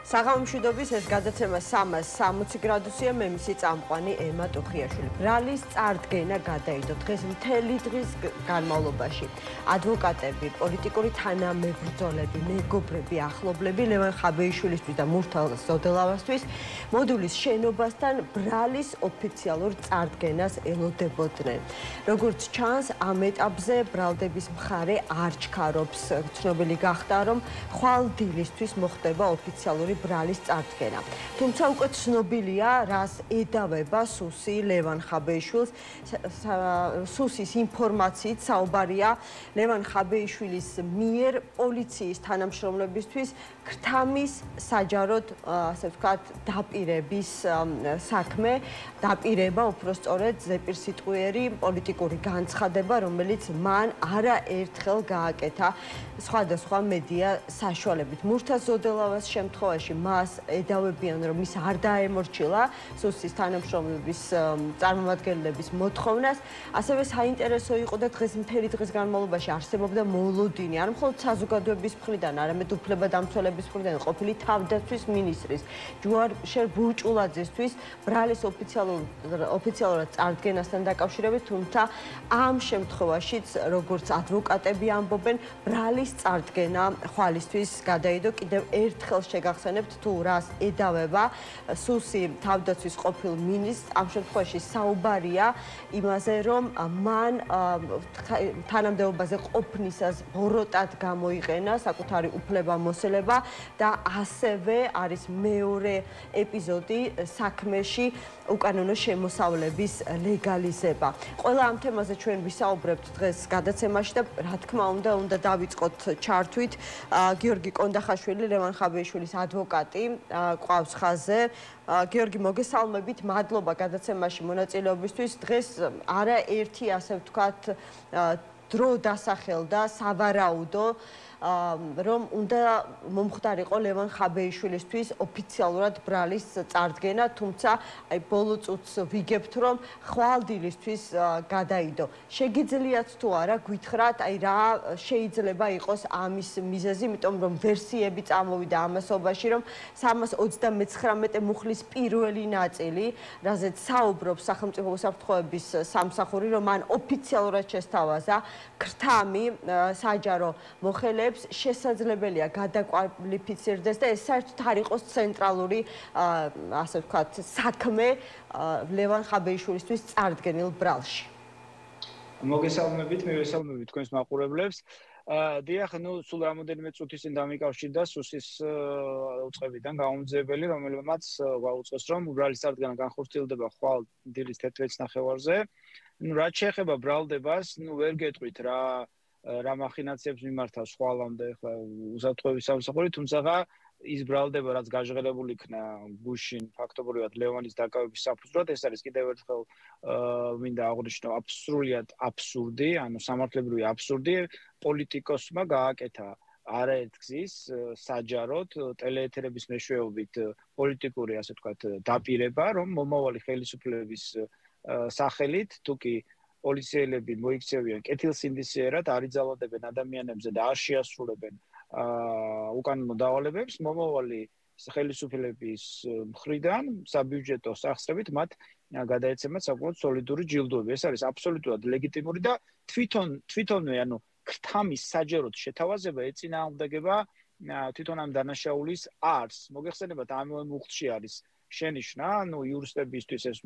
საღამომშვიდობის ეს გადაცემა 360 გრადუსია, მე მისი წამყვანი ემა ტუხიაშვილი. ბრალის წარდგენა გადაიდო დღეს მთელი დღის განმავლობაში. ადვოკატები, პოლიტიკური თანამებრძოლები, მეგობრები, ახლობლები ლევან ხაბეიშვილისთვის და მურთალ ზოდელავასთვის მოდულის შენობასთან ბრალის ოფიციალურ წარდგენას ელოდებოდნენ. როგორც ჩანს, ამ ეტაპზე ბრალდების მხარე არ ჩქარობს. ცნობილი გახდა, რომ ხვალ დილისთვის მოხდება ოფიციალური ბრალის წარდგენა. თუმცა უკვე ცნობილია, რას ედავება სუსი ლევან ხაბეიშვილს. სუსის ინფორმაციით საუბარია ლევან ხაბეიშვილის მიერ პოლიციის თანამშრომლებისთვის ქრთამის საჯაროდ, ასე ვთქვათ, დაპირების საქმე, დაპირება უпростоრედ ზეპირსიტყვიერი პოლიტიკური განცხადება, რომელიც მან არაერთხელ გააკეთა სხვადასხვა მედია საშუალებით. მურთაზ ზოდელავას შემთხვევაში მას ედავებიან, რომ ის არ დაემორჩილა სუსის თანამშრომლების წარმომადგენლების მოთხოვნას. ასევე საინტერესო იყო და დღეს მთელი დღის განმავლობაში არსებობდა მოლოდინი, არ მხოლოდ საზოგადოების მხრიდან, არამედ უფლებადამცველების მხრიდან, ყოფილი თავდაცვის მინისტრის ჯუარშერ ბურჭულაძესთვის ბრალის ოფიციალურად წარდგენასთან დაკავშირებით, თუმცა ამ შემთხვევაშიც, როგორც ადვოკატები ამბობენ, ბრალის წარდგენა ხვალისთვის გადაიდო. კიდევ ერთხელ შეგახსენებთ, თუ რას ედავება სუსი თავდაცვის ყოფილ მინისტრს, ამ შემთხვევაში საუბარია იმაზე, რომ მან თანამდებობაზე ყოფნისას ბოროტად გამოიყენა საკუთარი უფლებამოსილება და ასევე არის მეორე ეპიზოდი საქმეში უკანონო შემოსავლების ლეგალიზება. ყველა ამ თემაზე ჩვენ ვისაუბრებთ დღეს გადაცემაში და რა თქმა უნდა დავიწყოთ ჩართვით. გიორგი კონდახაშვილი, ლევან ხაბეიშვილის ადვოკატი, ყავს ხაზზე. გიორგი, მოგესალმებით, მადლობა გადაცემაში მონაწილეობისთვის. დღეს არაერთი, ასე ვთქვათ, დრო დასახელდა სავარაუდო, რომ უნდა მომხდარიყო ლევან ხაბეიშვილისთვის ოფიციალურად ბრალის წარდგენა, თუმცა ბოლო წუთს ვიგებთ, რომ ხვალდილისთვის გადაიდო. შეგიძლიათ თუ არა გითხრათ, რა შეიძლება იყოს ამის მიზეზი, იმიტომ რომ ვერსიები წამოვიდა ამასობაში, რომ 329 მუხლის პირველი ნაწილი, რაზეც საუბრობს სახელმწიფო უსაფრთხოების სამსახური, რომ მან ოფიციალურად შესთავაზა ქრთამი საჯარო მოხელეებს, შესაძლებელია გადაკვალიფიცირდეს და ეს საერთოდ არ იყოს ცენტრალური, ასე ვთქვათ, საქმე ლევან ხაბეიშვილისთვის წარდგენილ ბრალში. მოგესალმებით, მივესალმებით თქვენს მაყურებლებს. დიახ, სულ რამოდენიმე წუთის წინ დამიკავშირდა სუსის უწყებიდან გამომძიებელი, რომელმაც გაუწყეს, რომ ბრალის წარდგენა განხორციელდება ხვალ დილის 11:30-ზე. რაც შეეხება ბრალდებას, ვერ გეტყვით რა მახინაციებს მიმართავს ხვალამდე ხლა უსაფრთხოების სამსახური, თუმცა ის ბრალდება, რაც გაჟღერებული იქნა გუშინ ფაქტობრივად ლევანის დაკავების საფუძვლად, ეს არის კიდევ ერთხელ მინდა აღვნიშნო აბსოლუტურად აბსურდი, ანუ სამართლებრივი აბსურდი. პოლიტიკოსმა გააკეთა არაერთგზის საჯაროდ ტელეეთერების მეშვეობით პოლიტიკური, ასე ვთქვათ, დაპირება, რომ მომავალი ხელისუფლების სახელით, თუკი პოლიციელები მოიქცევიან კეთილსინდისიერად, არ იძალადებენ ადამიანებზე და არ შეასრულებენ უკანონო დავალებებს, მომავალი ხელისუფლების მხრიდან საბიუჯეტო სახსრებით მათ გადაეცემათ საკმაოდ სოლიდური ჯილდოები. ეს არის აბსოლუტურად ლეგიტიმური და თვითონვე, ანუ ქრთამის საჯაროდ შეთავაზება ეწინააღმდეგება თვითონ ამ დანაშაულის არს. მოგეხსენებათ, ამ მუხლში არის შენიშვნა, იურისტებისთვის ეს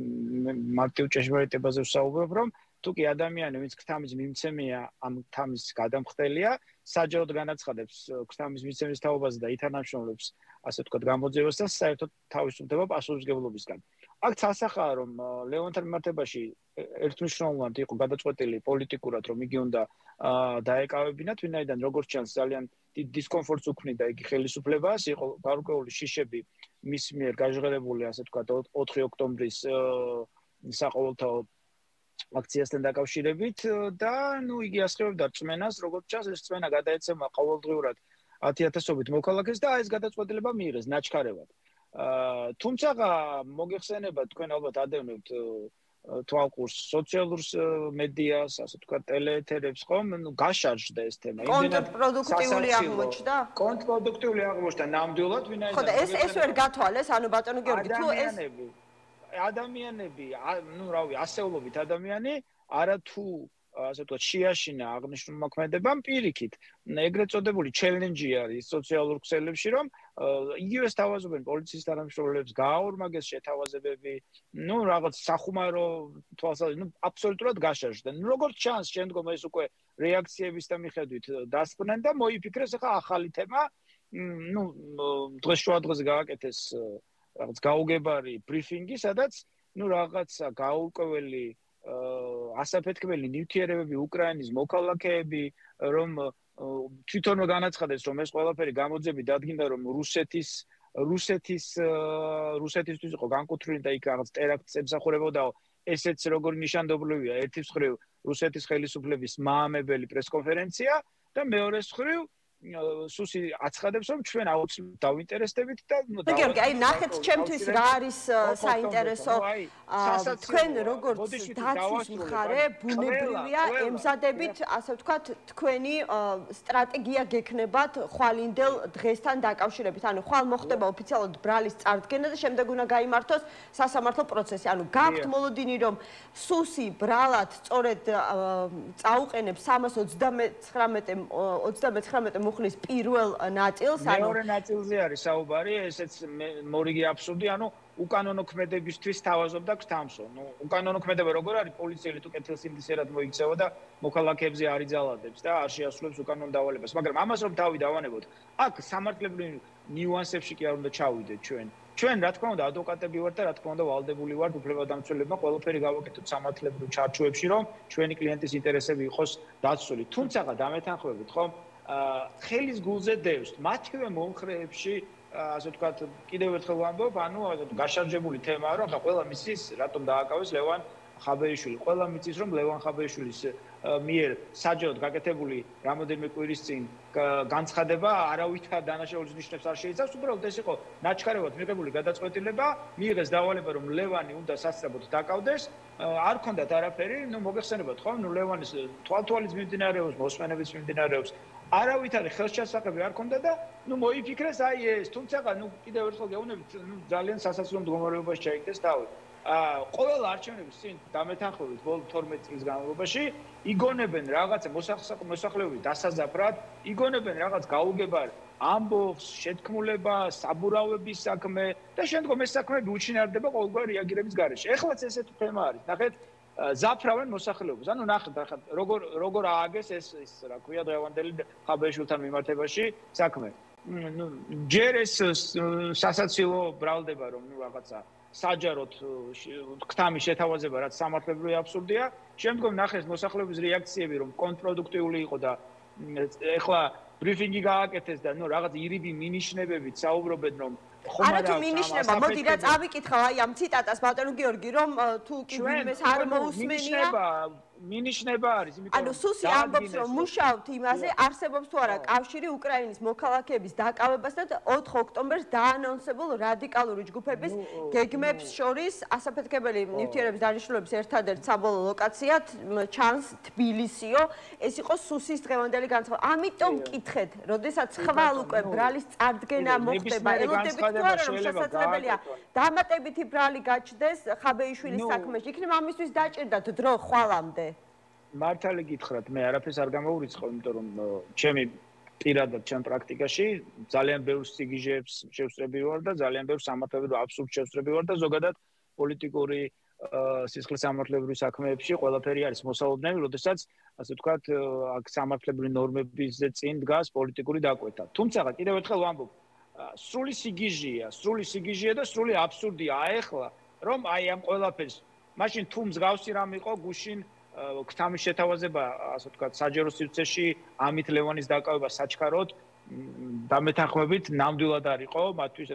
მარტივ ჭეშმარიტებაზე ვსაუბრობ, რომ თუკი ადამიანი, ვინც ქრთამის მიმცემია, ამ ქრთამის გადამხდელია, საჯაროდ განაცხადებს ქრთამის მიცემის თაობაზე და ითანამშრომლებს, ასე ვთქვათ, გამოძიებას და საერთოდ თავისუფლდება პასუხისმგებლობისგან. აქ სასახაა, რომ ლევანთან მიმართებაში ერთმნიშვნელოვნად იყო გადაწყვეტილი პოლიტიკურად, რომ იგი უნდა დაეკავებინათ, ვინაიდან როგორც ჩანს ძალიან დიდ დისკომფორტს უქმნიდა იგი ხელისუფლებას, იყო გარკვეული შიშები მის მიერ გაჟღერებული, ასე ვთქვათ, 4 ოქტომბრის საყოველთაო აქციასთან დაკავშირებით და იგი ასხივებდა რწმენას, როგორც ჩანს, ეს რწმენა გადაეცემა ყოველდღიურად 10,000-ობით მოქალაქეს და ეს გადაწყვეტილება მიიღეს ნაჩქარევად. თუმცა მოგეხსენება, თქვენ ალბათ ადევნებთ თვალყურს სოციალურ მედიას, ასე ვთქვათ, ტელეეთერებს, ხომ? ნუ გაშარჟდა ეს თემა. კონტრპროდუქტიული აღმოჩნდა? კონტრპროდუქტიული აღმოჩნდა ნამდვილად, ვინაიდან ხო და ეს ვერ გათვალეს, ანუ ბატონო გიორგი, თუ ეს ადამიანები, ნუ რავი, ასეულობით ადამიანი არათუ ასე ვთქვათ, შეაშინა აღნიშნულ მოქმედებამ პირიქით. ეგრეთ წოდებული ჩელენჯი არის სოციალურ ქსელებში, რომ იგივეს თავაზობენ პოლიციის თანამშრომლებს, გააორმაგეს შეთავაზებები, ნუ რაღაც სახუმარო თვალსაზრისით, ნუ აბსოლუტურად გაშარჟდა. ნუ როგორც ჩანს, შემდგომ ეს უკვე რეაქციების და მიხედვით დასწრნენ და მოიფიქრეს ახლა ახალი თემა, ნუ დღეს შუადღეზე გააკეთეს რაღაც გაუგებარი ბრიფინგი, სადაც ნუ რაღაცა გაურკვეველი ასაფეთქებელი ნივთიერებები უკრაინის მოქალაქეები რომ თვითონვე განაცხადეს რომ ეს ყველაფერი გამოძები დადგინდა რომ რუსეთისთვის იყო განკუთვნილი და იქ რაღაც ტერაქტს ემსახურებოდაო ესეც როგორი ნიშანდობლივია ერთი მხრივ რუსეთის ხელისუფლების მაამებელი პრესკონფერენცია და მეორე მხრივ სუსი აცხადებს რომ ჩვენ აუცილებლად დავინტერესდებით და გიორგი აი ნახეთ ჩემთვის რა არის საინტერესო თქვენ როგორც დაცვის მხარე ბუნებრივია ემზადებით ასე ვთქვათ თქვენი სტრატეგია გექნებათ ხვალინდელ დღესთან დაკავშირებით ანუ ხვალ მოხდება ოფიციალურად ბრალის წარდგენა და შემდეგ უნდა გაიმართოს სასამართლო პროცესი ანუ გაქვთ მოლოდინი რომ სუსი ბრალად სწორედ წაუყენებს 329 მუხლის პირველ ნაწილს ანუ მეორე ნაწილზე არის საუბარი ესეც მორიგი აბსურდი ანუ უკანონო ქმედებისთვის თავაზობდა გთამსო ნუ უკანონო ქმედება როგორ არის პოლიციელი თუ კეთილსინდისერად მოიქცევა და მოქალაქეებზე არ იძალადებს და არ შეასრულებს უკანონო დავალებას მაგრამ ამას რომ თავი დავანებოთ აქ სამართლებრივ ნიუანსებში კი არ უნდა ჩავიდეთ ჩვენ რა თქმა უნდა ადვოკატები ვართ და რა თქმა უნდა ვალდებული ვართ უფლებადამცველებმა ყველაფერი გავაკეთოთ სამართლებრივ ჩარჩოებში რომ ჩვენი კლიენტის ინტერესები იყოს დაცული თუმცა დამეთანხმებით ხომ ხელის გულზე დევს მათივე მომხრეებში ასე ვთქვათ კიდევ ერთხელ ვამბობ ანუ გაშარჯებული თემაა რომ ყველა მისის რატომ დააკავეს ლევან ხაბეიშვილი ყველა მიცის რომ ლევან ხაბეიშვილის მიერ საჯაროდ გაკეთებული რამოდენიმე კვირის წინ განცხადება არავითარ დანაშაულის ნიშნებს არ შეიცავს უბრალოდ ეს იყო ნაჩქარევად მიღებული გადაწყვეტილება მიიღეს დავალება რომ ლევანი უნდა სასწრაფოდ დაკავდეს არ ქონდათ არაფერი ნუ მოგეხსენებათ ხო ნუ ლევანის თვალთვალის მიმდინარეობს მოსმენების მიმდინარეობს არავითარი ხელშესაყრები არ ქონდა და ნუ მოიფიქრეს აი ეს თუმცა ნუ კიდევ ერთხელ გეუბნებით ნუ ძალიან სასაცილო მდგომარეობაში ჩაიგდეს თავი ყველა არჩევნების წინ დამეთანხმებით ბოლო 12 წლის განმავლობაში იგონებენ რაღაცა მოსახლეობის დასაზაფრად იგონებენ რაღაც გაუგებარ ამბობს შეთქმულება საბურავების საქმე და შემდგომ ეს საქმეები უჩინარდება ყოველგვარ რეაგირების გარეშე ეხლაც ესეთი თემა არის ნახეთ ზაფრავენ მოსახლეობას ანუ ნახეთ ახლა როგორ ააგეს ეს რა ქვია დღევანდელი ხაბეიშვილთან მიმართებაში საქმე ნუ ჯერ ეს სასაცილო ბრალდება რომ ნუ რაღაცა საჯაროდ ქთამის შეთავაზება რაც სამართლებრივი აბსურდია შემდგომ ნახეს მოსახლეობის რეაქციები რომ კონტრპროდუქტიული იყო და ეხლა ბრიფინგი გააკეთეს და ნუ რაღაც ირიბი მინიშნებებით საუბრობენ რომ არა თუ მინიშნება მოდი რა წავიკითხავ აი ამ ციტატას ბატონო გიორგი რომ თუ კი ვინმეს არ მოусმენია მინიშნება არის იმიტომ ანუ სუსი ამბობს რომ მუშაობთ იმაზე არსებობს თუ არა კავშირი უკრაინის მოქალაქეების დაკავებასთან და 4 ოქტომბერს დაანონსებულ რადიკალური ჯგუფების გეგმებს შორის ასაფეთქებელი ნივთიერების დანიშნულების ერთადერთ საბოლოო ლოკაციად ჩანს თბილისიო ეს იყო სუსის დღევანდელი განცხადება ამიტომ მკითხეთ როდესაც ხვალ უკვე ბრალის წარდგენა მოხდება ელოდებით თუ არა რომ შესაძლებელია დამატებითი ბრალი გაჩნდეს ხაბეიშვილის საქმეში იქნება ამისთვის დაჭირდათ დრო ხვალამდე მართალი გითხრათ მე არაფერს არ გამოურიცხავ იმიტომ რომ ჩემი პირადად ჩემ პრაქტიკაში ძალიან ბევრ სიგიჟეებს შევსწრები ვარ და ძალიან ბევრ სამართლებრივ აბსურდს შევსწრები ვარ და ზოგადად პოლიტიკური სისხლის სამართლებრივ საქმეებში ყველაფერი არის მოსალოდნელი როდესაც ასე ვთქვათ აქ სამართლებრივი ნორმების წინ დგას პოლიტიკური დაკვეთა თუმცა კიდევ ერთხელ ვამბობ სრული სიგიჟეა და სრული აბსურდია აეხლა რომ აი ამ ყველაფერს მაშინ თუ მსგავსი რამ იყო გუშინ ქთამის შეთავაზება ასე ვთქვათ საჯარო სივრცეში ამით ლევანის დაკავება საჩქაროდ დამეთანხმებით ნამდვილად არ იყო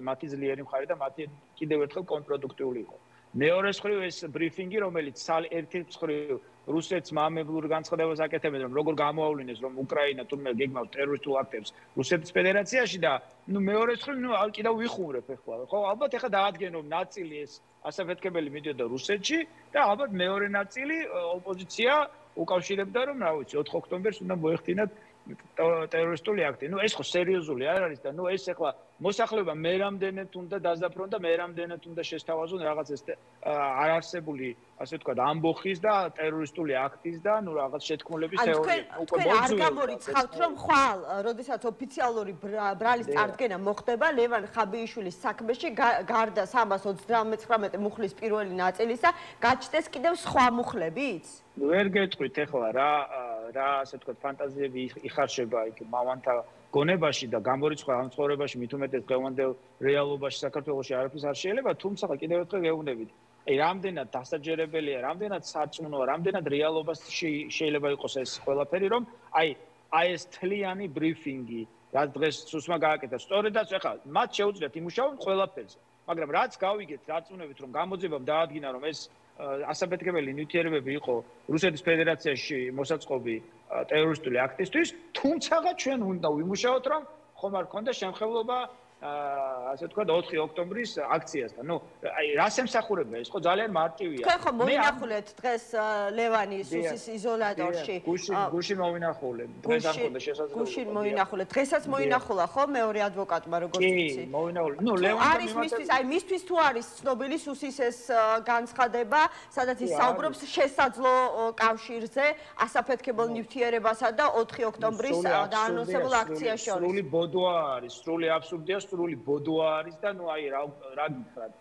მათი ძლიერი მხარე და მათი კიდევ ერთხელ კონტრპროდუქტიული იყო მეორე მხრივ ეს ბრიფინგი რომელიც ერთი მხრივ რუსეთს მამებლურ განცხადებას აკეთებენ, რომ როგორ გამოავლინეს, რომ უკრაინა თურმე გეგმავს ტერორისტულ აქტებს რუსეთის ფედერაციაში და მეორე მხრივ კიდევ ვიხურებ ახლა. ხო, ალბათ ახლა დაადგენო ნაწილი ეს ასაფეთქებელი მიდიოდა რუსეთში და ალბათ მეორე ნაწილი ოპოზიცია უკავშირებდა, რომ რა ვიცი, 4 ოქტომბერს უნდა მოეხდინათ ტერორისტული აქტი. ეს ხო სერიოზული არ არის და ეს ახლა მოსახლეობა მე რამდენად უნდა დაზაფრონ და მე რამდენად უნდა შესთავაზონ რაღაც ეს არარსებული, ასე ვთქვათ, ამბოხის და ტერორისტული აქტის და რაღაც შეთქმულების თეორია. უკვე არ გამორიცხავთ, რომ ხვალ, როდესაც ოფიციალური ბრალის წარდგენა მოხდება ლევან ხაბეიშვილის საქმეში, გარდა 339 მუხლის პირველი ნაწილისა, გაჩნდეს კიდევ სხვა მუხლებიც? ვერ გეტყვით ახლა რა ასე ვთქვათ, ფანტაზიები იხარშება იქ მავანთა გონებაში და გამორიცხვა ამ ცხოვრებაში მით უმეტეს დღევანდელ რეალობაში საქართველოში არაფერს არ შეიძლება, თუმცა კიდევ ერთხელ გეუბნებით. რამდენად დასაჯერებელია, რამდენად სარწმუნოა, რამდენად რეალობაში შეიძლება იყოს ეს ყველაფერი, რომ ეს თლიანი ბრიფინგი, რაც დღეს სუსმა გააკეთა, სწორედაც ახლა მათ შეუძლიათ იმუშაონ ყველაფერზე. მაგრამ რაც გავიგეთ, რაწმუნებით, რომ გამოძიებამ დაადგინა, რომ ეს ასაფეთქებელი ნივთიერებები იყო რუსეთის ფედერაციაში მოსაწყობი ტერორისტული აქტისთვის, თუმცა ჩვენ უნდა ვიმუშაოთ, რომ ხომ არ ქონდა შემხებლობა ასე ვთქვათ 4 ოქტომბრის აქციასთან. რას ემსახურება ეს? ხო ძალიან მარტივია. თქვენ ხომ მოინახულეთ დღეს ლევანი სუსის იზოლატორში? გუშინ მოვინახულე. დღეს არ მქონდა შესაძლებლობა. გუშინ მოინახულეთ. დღესაც მოინახულა ხო მეორე ადვოკატმა როგორც იცი? კი, მოვინახულე. ლევანთან მისთვის თუ არის ცნობილი სუსის ეს განცხადება, სადაც ის საუბრობს შესაძლო კავშირზე ასაფეთქებელ ნივთიერებასა და 4 ოქტომბრის დაანონსებულ აქციაში შორის. სრული ბოდოა არის, სრული აბსურდია, სრული ბოდოა არის და რა გითხრათ.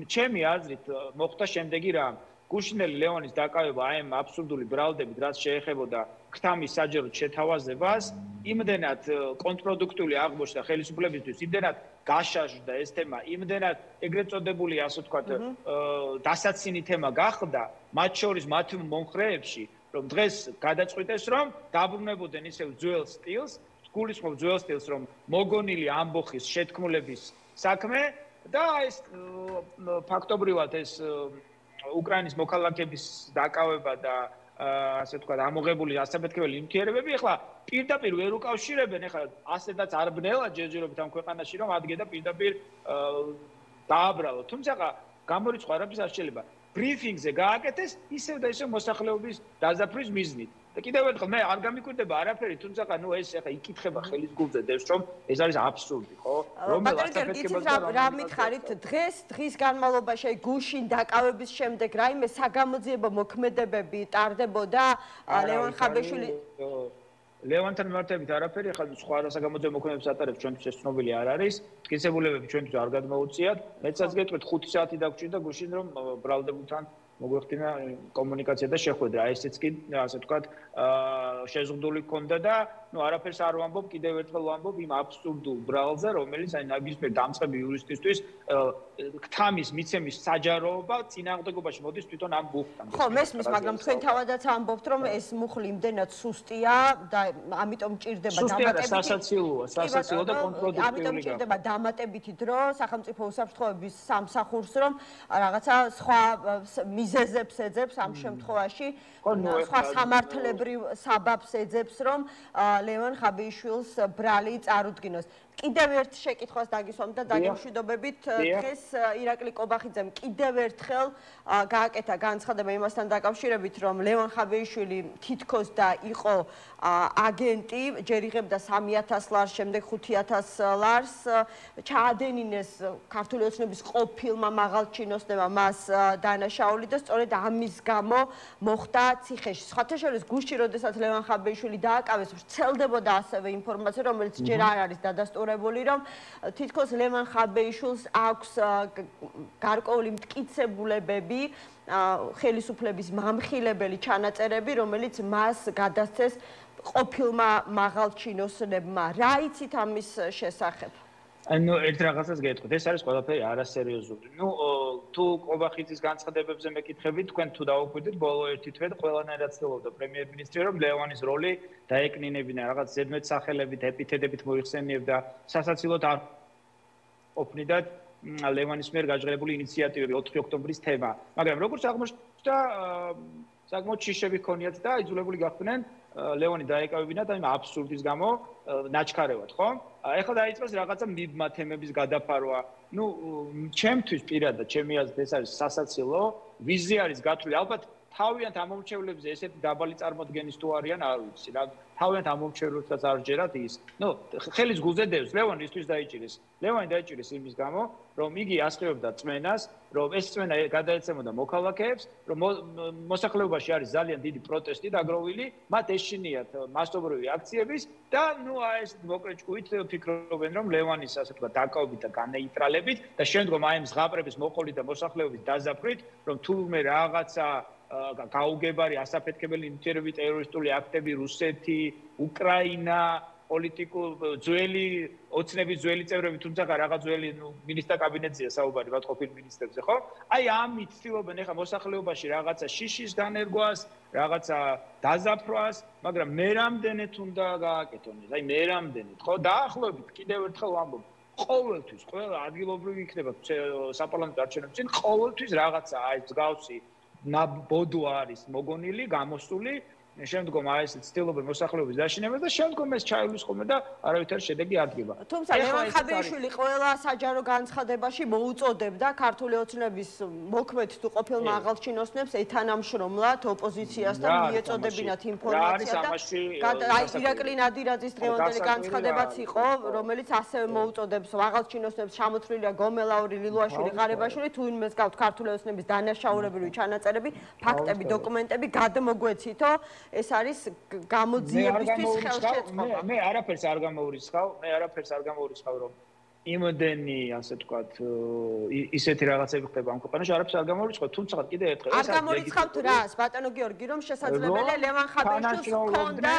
ჩემი აზრით მოხდა შემდეგი რამ. გუშინელი ლევანის დაკავება აი ამ აბსურდული ბრალდებით, რაც შეეხებოდა ქთამის საჯაროდ შეთავაზებას, იმდენად კონტრპროდუქტიული აღმოჩნდა ხელისუფლებისთვის, იმდენად გაშაჟდა ეს თემა, იმდენად ეგრეთ წოდებული, ასე ვთქვათ, დასაცინი თემა გახდა, მათ შორის მათ მომხრეებში, რომ დღეს გადაწყვიტეს, რომ დაბრუნებოდნენ ისევ ძველ სტილს, გულისხმობ ძველ სტილს, რომ მოგონილი ამბოხის შეთქმულების საქმე და ეს ფაქტობრივად ეს უკრაინის მოქალაქეების დაკავება და ასე ვთქვათ, ამოღებული ასაფეთქებელი ნივთიერებები ახლა პირდაპირ ვერ უკავშირებენ, ახლა ასედაც არ ბნელად ჯერჯერობით ამ ქვეყანაში, რომ ადგე და პირდაპირ დააბრალო. თუმცა გამორიცხვა არაფერს არ შეიძლება. ბრიფინგზე გააკეთეს ისევ და ისევ მოსახლეობის დაზაფრის მიზნით. და კიდევ ერთხელ მე არ გამიკვირდება არაფერი, თუმცა ეს ახლა იკითხება ხელის გულზე დევს, რომ ეს არის აბსურდი, ხო? რომელ ასაფეთქებელს რა მითხარით დღის განმავლობაში გუშინ დაკავების შემდეგ რაიმე საგამოძიებო მოქმედებები ტარდებოდა ლევან ხაბეიშვილი ლევანთან მიმართებით არაფერი, ახლა სხვა საგამოძიებო მოქმედებებს ატარებს, ჩვენთვის ეს ცნობილი არ არის. მტკიცებულებები ჩვენთვის არ გადმოუწიათ. მეცაც გეტყვით 5 საათი დაგვრჩინდა გუშინ, რომ ბრალდებულთან მოგვეხდინა კომუნიკაცია და შეხვედრა. ესეც კი ასე ვთქვათ, შეზღუდული ქონდა და არაფერს არ ვამბობ, კიდევ ერთხელ ვამბობ იმ აბსურდულ ბრალზე, რომელიც ნებისმიერ დამწყები იურისტისთვის ქთამის მიცემის საჯაროობა წინააღმდეგობაში მოდის თვითონ ამ ბუხთან. ხო, მესმის, მაგრამ თქვენ თავადაც ამბობთ, რომ ეს მუხლი იმდენად სუსტია და ამიტომ ჭირდება დამატებითი სასაცილოა და კონტრპროდუქტიული. ამიტომ ჭირდება დამატებითი დრო სახელმწიფო უსაფრთხოების სამსახურს, რომ რაღაცა სხვა მიზეზებს ეძებს ამ შემთხვევაში, სხვა სამართლებრივ საბაბს ეძებს, რომ ლევან ხაბეიშვილს ბრალი წარუდგინოს. კიდევ ერთ შეკითხვას დაგისვამ და დაგემშვიდობებით დღეს ირაკლი კობახიძემ კიდევ ერთხელ გააკეთა განცხადება იმასთან დაკავშირებით, რომ ლევან ხაბეიშვილი თითქოს და იყო აგენტი, ჯერ იღებდა 3000 ლარს, შემდეგ 5000 ლარს, ჩაადენინეს ქართული ოცნების ყოფილმა მაღალჩინოსნებმა მას დანაშაული და სწორედ ამის გამო მოხდა ციხეში. სხვათა შორის გუშინ, როდესაც ლევან ხაბეიშვილი დააკავეს, ვრცელდებოდა ასევე ინფორმაცია, რომელიც ჯერ არ არის დადასტურებული, რომ თითქოს ლევან ხაბეიშვილს აქვს გარკვეული მტკიცებულებები, ხელისუფლების მამხილებელი ჩანაწერები, რომელიც მას გადასცეს ყოფილმა მაღალჩინოსნებმა. რა იცით ამის შესახებ? ერთ რაღაცას გეტყვით, ეს არის ყველაფერი არასერიოზული. თუ კობახიძის განცხადებებზე მეკითხებით, თქვენ თუ დაუკვირდით, ბოლო ერთი თვე ყველანაირად ცდილობდა პრემიერ-მინისტრი, რომ ლევანის როლი დაეკნინებინა, რაღაც ზედმეტ სახელებით, ეპითეტებით მოიხსენიებდა, სასაცილოდ არ ყოფნიდათ ლევანის მიერ გაჟღერებული ინიციატივები 4 ოქტომბრის თემა. მაგრამ როგორც აღმოჩნდა, საკმაოდ შიშები ჰქონიათ და იძულებული გახდნენ ლევონი დაეკავებინათ აი აბსურდის გამო ნაჩქარევად, ხო? ეხლა დაიწყეს რაღაცა მიბმა თემების გადაფარვა. ნუ ჩემთვის პირადად ჩემი აზრით ეს არის სასაცილო, ვიზია არის გათვლილი. ალბათ თავიანთ ამომრჩევლებზე ესეთი დაბალი წარმოდგენის თუ არიან, არ ვიცი რა. თავიანთ ამომრჩევლებსაც არ ჯერათ ის. ნუ ხელის გულზე დევს, ლევონი ისთვის დაიჭირეს. ლევონი დაიჭირეს იმის გამო, რომ იგი ასწრებდა წმენას, რომ ეს წმენა გადაეცემოდა მოქალაქეებს, რომ მოსახლეობაში არის ძალიან დიდი პროტესტი დაგროვილი, მათ ეშინიათ მასობრივი აქციების და ნუ აი ეს მოკლე ჭკუით ფიქრობენ, რომ ლევანის ასე თქვა დაკავებით და განეიტრალებით და შემდგომ აი ამ ზღაპრების მოყოლით და მოსახლეობის დაზაფრვით, რომ თურმე რაღაცა გაუგებარი ასაფეთქებელი ნივთიერებები, ტერორისტული აქტები, რუსეთი, უკრაინა, პოლიტიკურ ძველი ოცნების ძველი წევრები, თუმცა რაღაც ძველი მინისტრთა კაბინეტზეა საუბარი, მათ ყოფილ მინისტრებზე, ხო? აი ამით ცდილობენ ახლა მოსახლეობაში რაღაცა შიშის განერგვას, რაღაცა დაზაფრვას, მაგრამ მე რამდენეთ უნდა გააკეთონ ეს? აი მე რამდენეთ, ხო? დაახლოებით კიდევ ერთხელ ვამბობ, ყოველთვის, ყველა ადგილობრივი იქნება საპარლამენტო არჩევნების წინ, ყოველთვის რაღაცა აი მსგავსი ბოდო არის მოგონილი, გამოსული, შემდგომ აი ეს ცდილობენ მოსახლეობის დაშინებას და შემდგომ ეს ჩაივლის ხოლმე და არავითარი შედეგი არდგება. თუმცა ლევან ხაბეიშვილი ყველა საჯარო განცხადებაში მოუწოდებდა ქართული ოცნების მოქმედ თუ ყოფილ მაღალჩინოსნებს ეთანამშრომლად ოპოზიციასთან მიეწოდებინათ ინფორმაცია და აი ირაკლი ნადირაძის დღევანდელი განცხადებაც იყო, რომელიც ასევე მოუწოდებს მაღალჩინოსნებს ჩამოთვლილია გომელაური, ლილუაშვილი, ღარიბაშვილი, თუ ვინმეს გაქვთ ქართული ოცნების დანაშაულებრივი ჩანაწერები, ფაქტები, დოკუმენტები, გადმოგვეცითო. ეს არის გამოძიებისთვის ხელშეწყობა. მე არაფერს არ გამოურიცხავ, რომ იმდენი, ასე ვთქვათ, ისეთი რაღაცები ხდება ამ ქვეყანაში, არაფერს არ გამოურიცხავ, თუმცა კიდევ ერთხელ არ გამორიცხავთ რას, ბატონო გიორგი, რომ შესაძლებელია ლევან ხაბეიშვილს ჰქონდა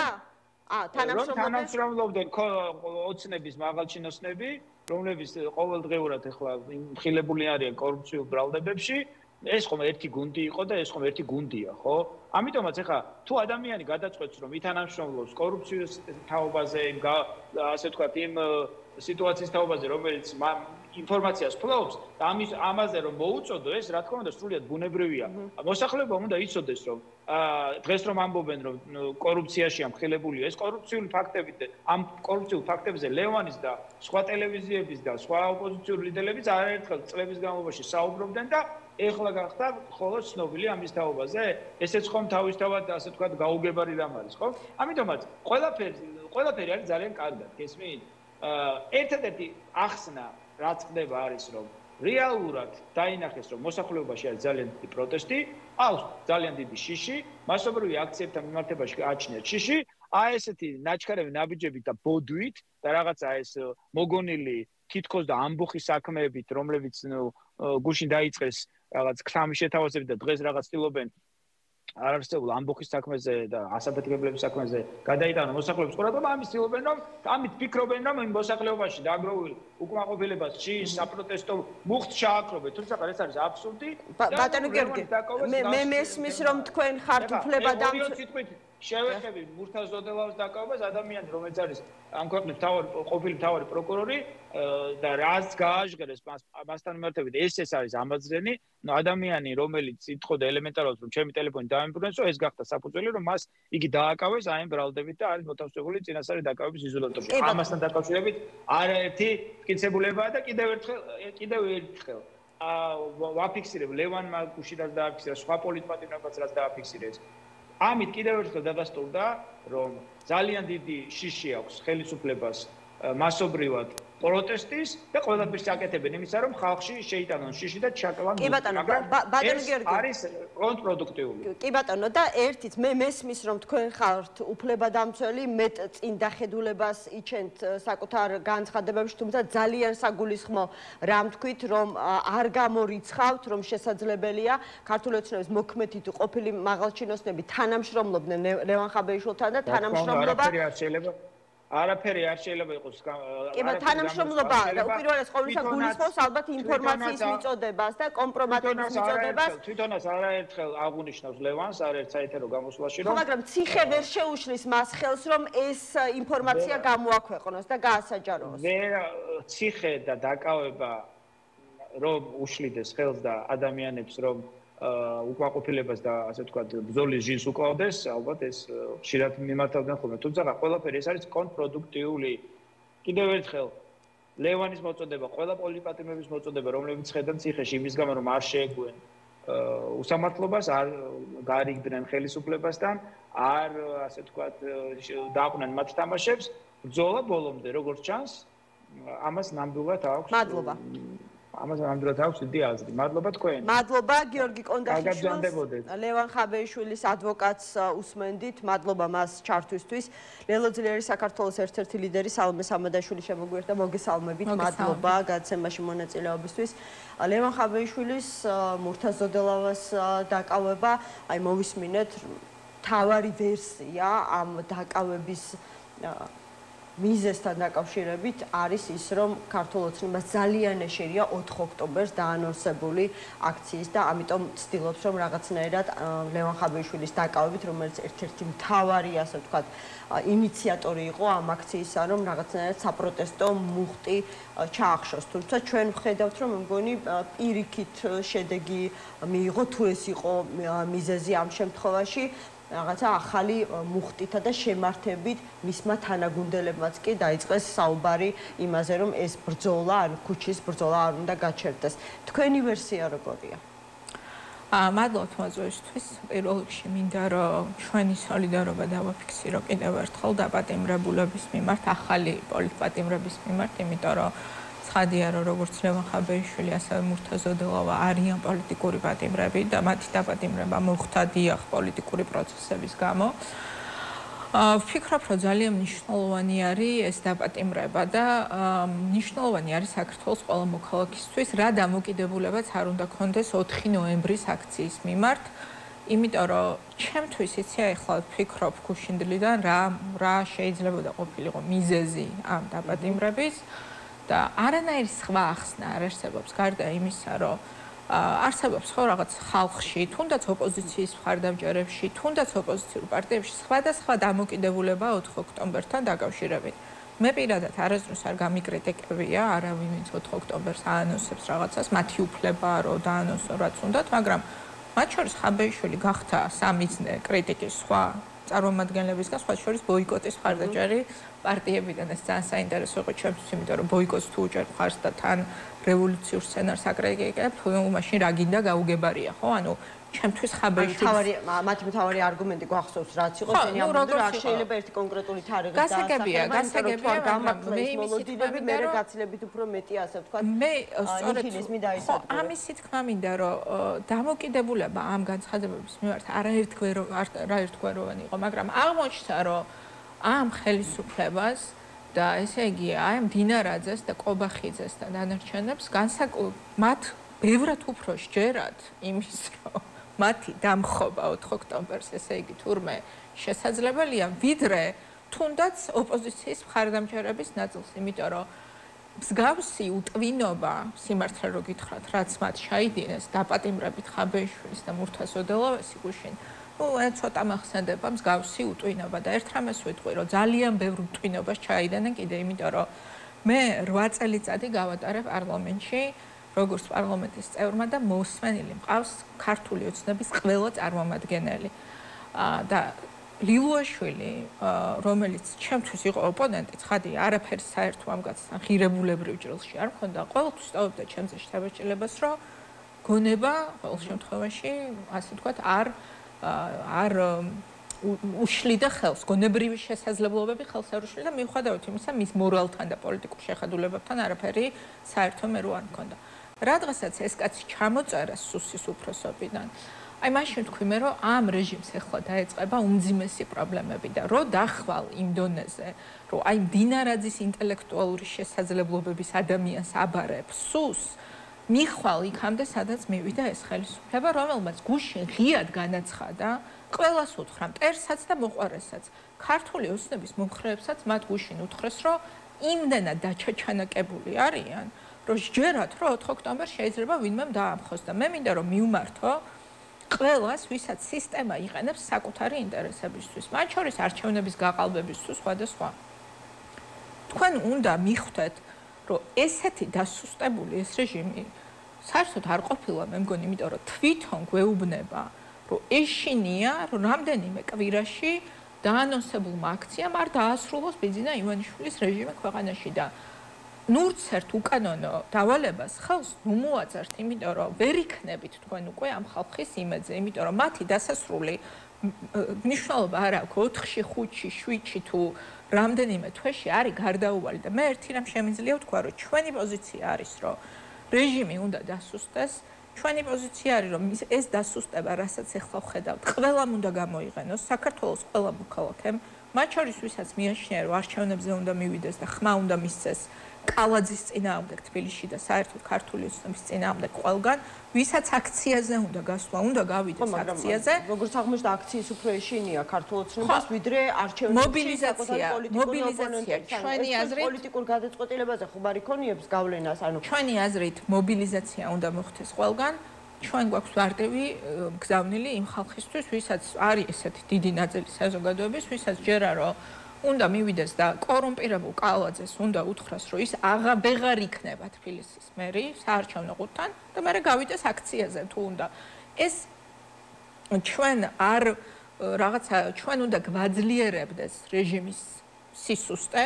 თანამშრომლობდნენ ოცნების მაღალჩინოსნები, რომლებიც ყოველდღიურად ახლა მხილებული არიან კორუფციულ ბრალდებებში. ეს ხომ ერთი გუნდი იყო და ეს ხომ ერთი გუნდია, ხო? ამიტომაც ახლა თუ ადამიანი გადაწყვეტს, რომ ითანამშრომლობს კორუფციის თაობაზე, ასე ვთქვათ, იმ სიტუაციის თაობაზე, რომელიც ინფორმაციას ფლობს, და ამაზე რომ მოუწოდო, ეს რა თქმა უნდა სრულიად ბუნებრივია. მოსახლეობამ უნდა იცოდეს, რომ დღეს რომ ამბობენ, რომ კორუფციაშია მხილებულია, ეს კორუფციული ფაქტები და ამ კორუფციულ ფაქტებზე ლევანის და სხვა ტელევიზიების და სხვა ოპოზიციური ლიდერებიც არაერთხელ წლების განმავლობაში საუბრობდნენ და ეხლა გახდა ხოლოს ცნობილი ამის თაობაზე, ესეც ხომ თავისთავად ასე ვთქვათ გაუგებარი რამ არის, ხო? ამიტომაც ყველაფერი არის ძალიან კარგად, გესმით? ერთადერთი ახსნა რაც ხდება არის, რომ რეალურად დაინახეს, რომ მოსახლეობაში არის ძალიან დიდი პროტესტი, ყავს ძალიან დიდი შიში, მასობრივი აქციებთან მიმართებაში გააჩნიათ შიში, აი ესეთი ნაჩქარევი ნაბიჯებით და ბოდვით და რაღაცა ეს მოგონილი თითქოს და ამბოხის საქმეებით, რომლებიც გუშინ დაიწყეს რაღაც ქსამის შეთავაზებით და დღეს რაღაც ცდილობენ არარსებულ ამბოხის საქმეზე და ასაფეთქებლების საქმეზე გადაიტანონ მოსახლეობის ყურადღება, ამის ცდილობენ, რომ ამით ფიქრობენ, რომ იმ მოსახლეობაში დაგროვილ უკმაყოფილებას შიშს საპროტესტო მუხტს ჩააკრობენ, თუმცა ეს არის აბსურდი. ბატონო გიორგი, მე მესმის, რომ თქვენ ხართ უფლებადამცველი შევეხები მურთაზოდელავს დაკავებას ადამიანი, რომელიც არის ამ ქვეყნის ყოფილი მთავარი პროკურორი და რაც გააჟღერეს მასთან მიმართებით, ეს არის ამაძრენი, ადამიანი, რომელიც იტყოდა ელემენტარულად, რომ ჩემი ტელეფონი დაემბრუნესო, ეს გახდა საფუძველი, რომ მას იგი დააკავეს აი ამ ბრალდებით და არის მოთავსებული წინასწარი დაკავების იზოლატორში. ამასთან დაკავშირებით არაერთი მტკიცებულებაა და კიდევ ერთხელ ვაფიქსირებ ლევანმა გუშინაც დააფიქსირა, სხვა პოლიტპატიმრებაც რაც დააფიქსირეს. ამით კიდევ ერთხელ დადასტურდა, რომ ძალიან დიდი შიში აქვს ხელისუფლებას მასობრივად პროტესტის და ყველაფერს აკეთებენ იმისა, რომ ხალხში შეიტანონ შიში და ჩაკლან. კი ბატონო, ბატონო გიორგი, არის კონტრპროდუქტიული. კი ბატონო, და ერთით მე მესმის, რომ თქვენ ხართ უფლებადამცველი, მეტ წინ დახედულებას იჩენთ საკუთარ განცხადებებში, თუმცა ძალიან საგულისხმო რამ თქვით, რომ არ გამორიცხავთ, რომ შესაძლებელია ქართული ოცნების მოქმედი თუ ყოფილი მაღალჩინოსნები თანამშრომლობდნენ ლევან ხაბეიშვილთან და თანამშრომლობა არაფერი არ შეიძლება იყოს. კი, მაგრამ თანამშრომლობა უპირველეს ყოვლისა გულისხმობს ალბათ ინფორმაციის მიწოდებას და კომპრომატების მიწოდებას. თვითონაც არაერთხელ აღუნიშნავს ლევანს არაერთ საეთერო გამოსვლაში, რომ მაგრამ ციხე ვერ შეუშლის მას ხელს, რომ ეს ინფორმაცია გამოაქვეყნოს და გაასაჯაროოს. ციხე და დაკავება რომ უშლიდეს ხელს და ადამიანებს რომ უკმაყოფილებას და ასე ვთქვათ, ბრძოლის ჟილს უკლავდეს, ალბათ ეს ხშირად მიმართავდნენ ხოლმე. თუმცა ყველაფერი ეს არის კონტრპროდუქტიული. კიდევ ერთხელ ლევანის მოწოდება, ყველა პოლიტიკატიმების მოწოდება, რომლებიც ხედავენ ციხეში იმის გამო, რომ არ შეეგუენ უსამართლობას, არ გარიგდნენ ხელისუფლებასთან, არ ასე ვთქვათ, დააყვნեն მათ თამაშებს, ბრძოლა ბოლომდე, როგორც ჩანს, ამას ნამდვილად აქვს. მადლობა. ამას ნამდვილად აქვს დიდი აზრი. მადლობა თქვენ. მადლობა გიორგი კონდაშიშვილს, ლევან ხაბეიშვილის ადვოკატს უსმენდით. მადლობა მას ჩართვისთვის. ლელო ძლიერი საქართველოს ერთ-ერთი ლიდერი სალომე სამადაშვილი შემოგვიერთდა. მოგესალმებით. მადლობა გადაცემაში მონაწილეობისთვის. ლევან ხაბეიშვილის მურთაზოდელავას დაკავება, აი მოვისმინეთ თავარი ვერსია ამ დაკავების მიზესთან დაკავშირებით არის ის, რომ ქართულ ოცნებას ძალიან ეშერია 4 ოქტომბერს დაანონსებული აქციის და ამიტომ ცდილობს, რომ რაღაცნაირად ლევან ხაბეიშვილის დაკავებით, რომელიც ერთ-ერთი მთავარი, ასე ვთქვათ, ინიციატორი იყო ამ აქციისა, რომ რაღაცნაირად საპროტესტო მუხტი ჩაახშოს. თუმცა ჩვენ ვხედავთ, რომ მგონი პირიქით შედეგი მიიღო, თუ ეს იყო მიზეზი ამ შემთხვევაში. რაღაცა ახალი მუხტითა და შემართებით მისმა თანაგუნდელებმაც კი დაიწყეს საუბარი იმაზე, რომ ეს ბრძოლა, ან ქუჩის ბრძოლა არ უნდა გაჩერდეს. თქვენი ვერსია როგორია? მადლობა მოწვევისთვის. პირველ რიგში მინდა რომ ჩვენი სოლიდარობა დავაფიქსირო კიდევ ერთხელ დაპატიმრებულების მიმართ, ახალი პოლიტპატიმრების მიმართ, იმიტომ რომ ცხადია რომ როგორც ლევან ხაბეიშვილი, ასევე მურთაზოდელავა არიან პოლიტიკური პატიმრები და მათი დაპატიმრება მოხდა დიახ პოლიტიკური პროცესების გამო. ვფიქრობ, რომ ძალიან მნიშვნელოვანი არის ეს დაპატიმრება და მნიშვნელოვანი არის საქართველოს ყველა მოქალაქისთვის, რა დამოკიდებულებაც არ უნდა ქონდეს 4 ნოემბრის აქციის მიმართ. იმიტომ რომ ჩემთვის იცი ახლა ვფიქრობ გუშინდლიდან რა შეიძლება ყოფილიყო მიზეზი ამ დაპატიმრების და არანაირი სხვა ახსნა არ არსებობს გარდა იმისა, რომ არსებობს ხო რაღაც ხალხში, თუნდაც ოპოზიციის მხარდამჭერებში, თუნდაც ოპოზიციურ პარტიებში სხვადასხვა დამოკიდებულება 4 ოქტომბერთან დაკავშირებით. მე პირადად არასდროს არ გამიკრიტიკებია არავინ, ვინც 4 ოქტომბერს აანონსებს რაღაცას, მათი უფლებაა რომ დაანონსონ რაც უნდათ, მაგრამ მათ შორის ხაბეიშვილი გახდა სამიზნე კრიტიკის სხვა წარმომადგენლებისგან, სხვა შორის ბოიკოტის მხარდაჭერი პარტიებიდან. ეს ძალიან საინტერესო იყო ჩემთვის, იმიტომ რომ ბოიკოტს თუ უჭერ მხარს და თან რევოლუციურ სცენარს აკრიტიკებ, მაშინ რა გინდა გაუგებარია, ხო? ანუ ჩემთვის ხაბეიშვილის მათი მთავარი არგუმენტი გვახსოვს, რაც იყო შენი ამბობდი, რომ არ შეიძლება ერთი კონკრეტული თარიღის გასაგებია, მე მოლოდინები მე გაცილებით უფრო მეტი, ასე ვთქვათ, მე სწორედ ამისი თქმა მინდა, რომ დამოკიდებულება ამ განცხადებების მიმართ არაერთგვაროვანი იყო, მაგრამ აღმოჩნდა, რომ ამ ხელისუფლებას და ესე იგი, აი მდინარაძეს და კობახიძეს და დანარჩენებს მათ ბევრად უფრო სჯერათ იმის, რომ მათი დამხობა 4 ოქტომბერს, ესე იგი, თურმე შესაძლებელია, ვიდრე თუნდაც ოპოზიციის მხარდამჭერების ნაწილს, იმიტომ რომ მსგავსი უტვინობა, სიმართლე რო გითხრათ, რაც მათ ჩაიდინეს დაპატიმრებით ხაბეიშვილის და მურთაზოდელავას გუშინ, ცოტა მახსენდება მსგავსი უტვინობა და ერთ რამეს ვიტყვი, რომ ძალიან ბევრ უტვინობას ჩაიდენენ კიდე, იმიტომ რომ მე 8 წელიწადი გავატარებ პარლამენტში, როგორც პარლამენტის წევრმა და მოსმენილი მყავს ქართული ოცნების ყველა წარმომადგენელი. და ლილუაშვილი, რომელიც ჩემთვის იყო ოპონენტი, ცხადია, არაფერი საერთო ამ კაცთან ღირებულებრივ ჭრილში არ მქონდა, ყოველთვის სწავლობდა ჩემზე შთაბეჭდილებას, რომ გონება ყოველ შემთხვევაში, ასე ვთქვათ, არ უშლიდა ხელს, გონებრივი შესაძლებლობები ხელს არ უშლიდა, მიუხედავად იმისა, მის მორალთან და პოლიტიკურ შეხედულებებთან არაფერი საერთო მე რო არ მქონდა. რადგანაც ეს კაცი ჩამოწერა სუსის უფროსობიდან, აი მაშინ თქვი მე, რომ ამ რეჟიმს ეხლა დაეწყება უმძიმესი პრობლემები და რო დახვალ იმ დონეზე, რომ აი მდინარაძის ინტელექტუალური შესაძლებლობების ადამიანს აბარებს სუს, მიხვალ იქამდე, სადაც მივიდა ეს ხელისუფლება, რომელმაც გუშინ ღიად განაცხადა, ყველას უთხრა, მტერსაც და მოყვარესაც, ქართული ოცნების მომხრეებსაც მათ გუშინ უთხრეს, რომ იმდენად დაჩაჩანაკებული არიან, რომ სჯერათ, რომ 4 ოქტომბერს შეიძლება ვინმე დაამხოს და მე მინდა რომ მივმართო ყველას, ვისაც სისტემა იყენებს საკუთარი ინტერესებისთვის, მათ შორის არჩევნების გაყალბებისთვის სხვა და სხვა. თქვენ უნდა მიხვდეთ, რომ ესეთი დასუსტებული ეს რეჟიმი საერთოდ არ ყოფილა, მე მგონი, იმიტომ რომ თვითონ გვეუბნება, რომ ეშინია, რომ რამდენიმე კვირაში დაანონსებულმა აქციამ არ დაასრულოს ბიძინა ივანიშვილის რეჟიმი ქვეყანაში და ნურც ერთ უკანონო დავალებას ხელს მოუაწერთ, იმიტომ რომ ვერ იქნებით თქვენ უკვე ამ ხალხის იმედზე, იმიტომ რომ მათი დასასრული მნიშვნელობა არ აქვს 4-ში, 5-ში, 7-ში თუ რამდენიმე თვეში არის გარდაუვალი და მე ერთი რამ შემიძლია ვთქვა, რომ ჩვენი პოზიცია არის, რომ რეჟიმი უნდა დასუსტდეს, ჩვენი პოზიცია არის, რომ ეს დასუსტება, რასაც ახლა ვხედავთ, ყველამ უნდა გამოიყენოს, საქართველოს ყველა მოქალაქემ, მათ შორის ვისაც მიაჩნია, რომ არჩევნებზე უნდა მივიდეს და ხმა უნდა მისცეს კალაძის წინააღმდეგ თბილისში და საერთოდ ქართული ოცნების წინააღმდეგ ყველგან, ვისაც აქციაზე უნდა გასვლა, უნდა გავიდეს აქციაზე. როგორც აღმოჩნდა, აქციის უფრო ეშინია ქართულ ოცნებას, ვიდრე არჩევნებში მობილიზაცია. ჩვენი აზრით პოლიტიკურ გადაწყვეტილებაზე ხომ არ იქონიებს გავლენას, ანუ ჩვენი აზრით მობილიზაცია უნდა მოხდეს ყველგან. ჩვენ გვაქვს მარტივი გზავნილი იმ ხალხისთვის, ვისაც არის ესეთი დიდი ნაწილი საზოგადოების, ვისაც ჯერა რომ უნდა მივიდეს და კორუმპირებულ კალაძეს უნდა უთხრას, რომ ის ვეღარ იქნება თბილისის მერი საარჩევნო ყუთთან და მერე გავიდეს აქციაზე თუ უნდა. ეს ჩვენ არ რაღაცა ჩვენ უნდა გვაძლიერებდეს რეჟიმის სისუსტე,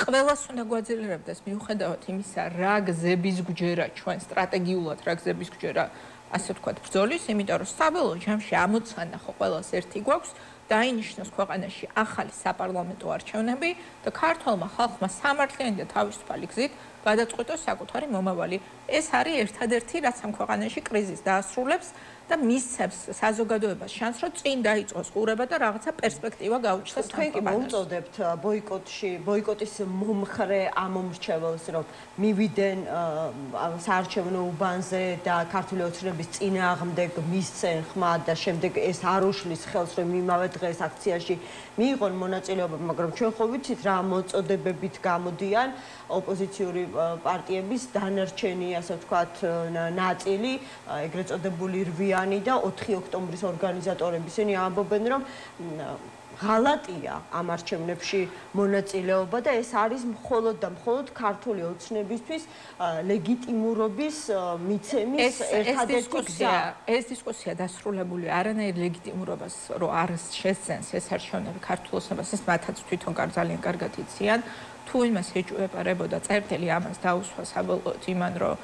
ყველას უნდა გვაძლიერებდეს მიუხედავად იმისა, რა გზების გვჯერა ჩვენ სტრატეგიულად რა გზების გვჯერა ასე ვთქვათ ბრძოლის, იმიტომ რომ საბოლოო ჯამში ამოცანა ხო ყველას ერთი გვაქვს დაინიშნოს ქვეყანაში ახალი საპარლამენტო არჩევნები და ქართულმა ხალხმა სამართლიანი და თავისუფალი გზით გადაწყვიტოს საკუთარი მომავალი. ეს არის ერთადერთი, რაც ამ ქვეყანაში კრიზისს დაასრულებს და მისცემს საზოგადოებას შანსს, რომ წინ დაიწყოს ყურება და რაღაცა პერსპექტივა გაუჩნდეს. თქვენ კი მოუწოდებთ ბოიკოტის მომხრე ამომრჩეველს, რომ მივიდენ საარჩევნო უბანზე და ქართული ოცნების წინააღმდეგ მისცენ ხმა და შემდეგ ეს არ უშლის ხელს, რომ იმავე დღეს აქციაში მიიღონ მონაწილეობა, მაგრამ ჩვენ ხო ვიცით რა მოწოდებებით გამოდიან ოპოზიციური პარტიების დანარჩენი, ასე ვთქვათ, ნაწილი, ეგრეთ წოდებული რვიანი და 4 ოქტომბრის ორგანიზატორები ისინი ამბობენ, რომ ღალატია ამ არჩევნებში მონაწილეობა და ეს არის მხოლოდ და მხოლოდ ქართული ოცნებისთვის ლეგიტიმურობის მიცემის ერთადერთი გზა. ეს დისკუსია დასრულებული არანაირ ლეგიტიმურობას რო არ შესცენს ეს არჩევნები ქართულ ოცნებას, ეს მათაც თვითონ ძალიან კარგად იციან. თუ იმას ეჭვებარებოდა წერტილი ამას დაუსვა საბოლოოდ იმან, რომ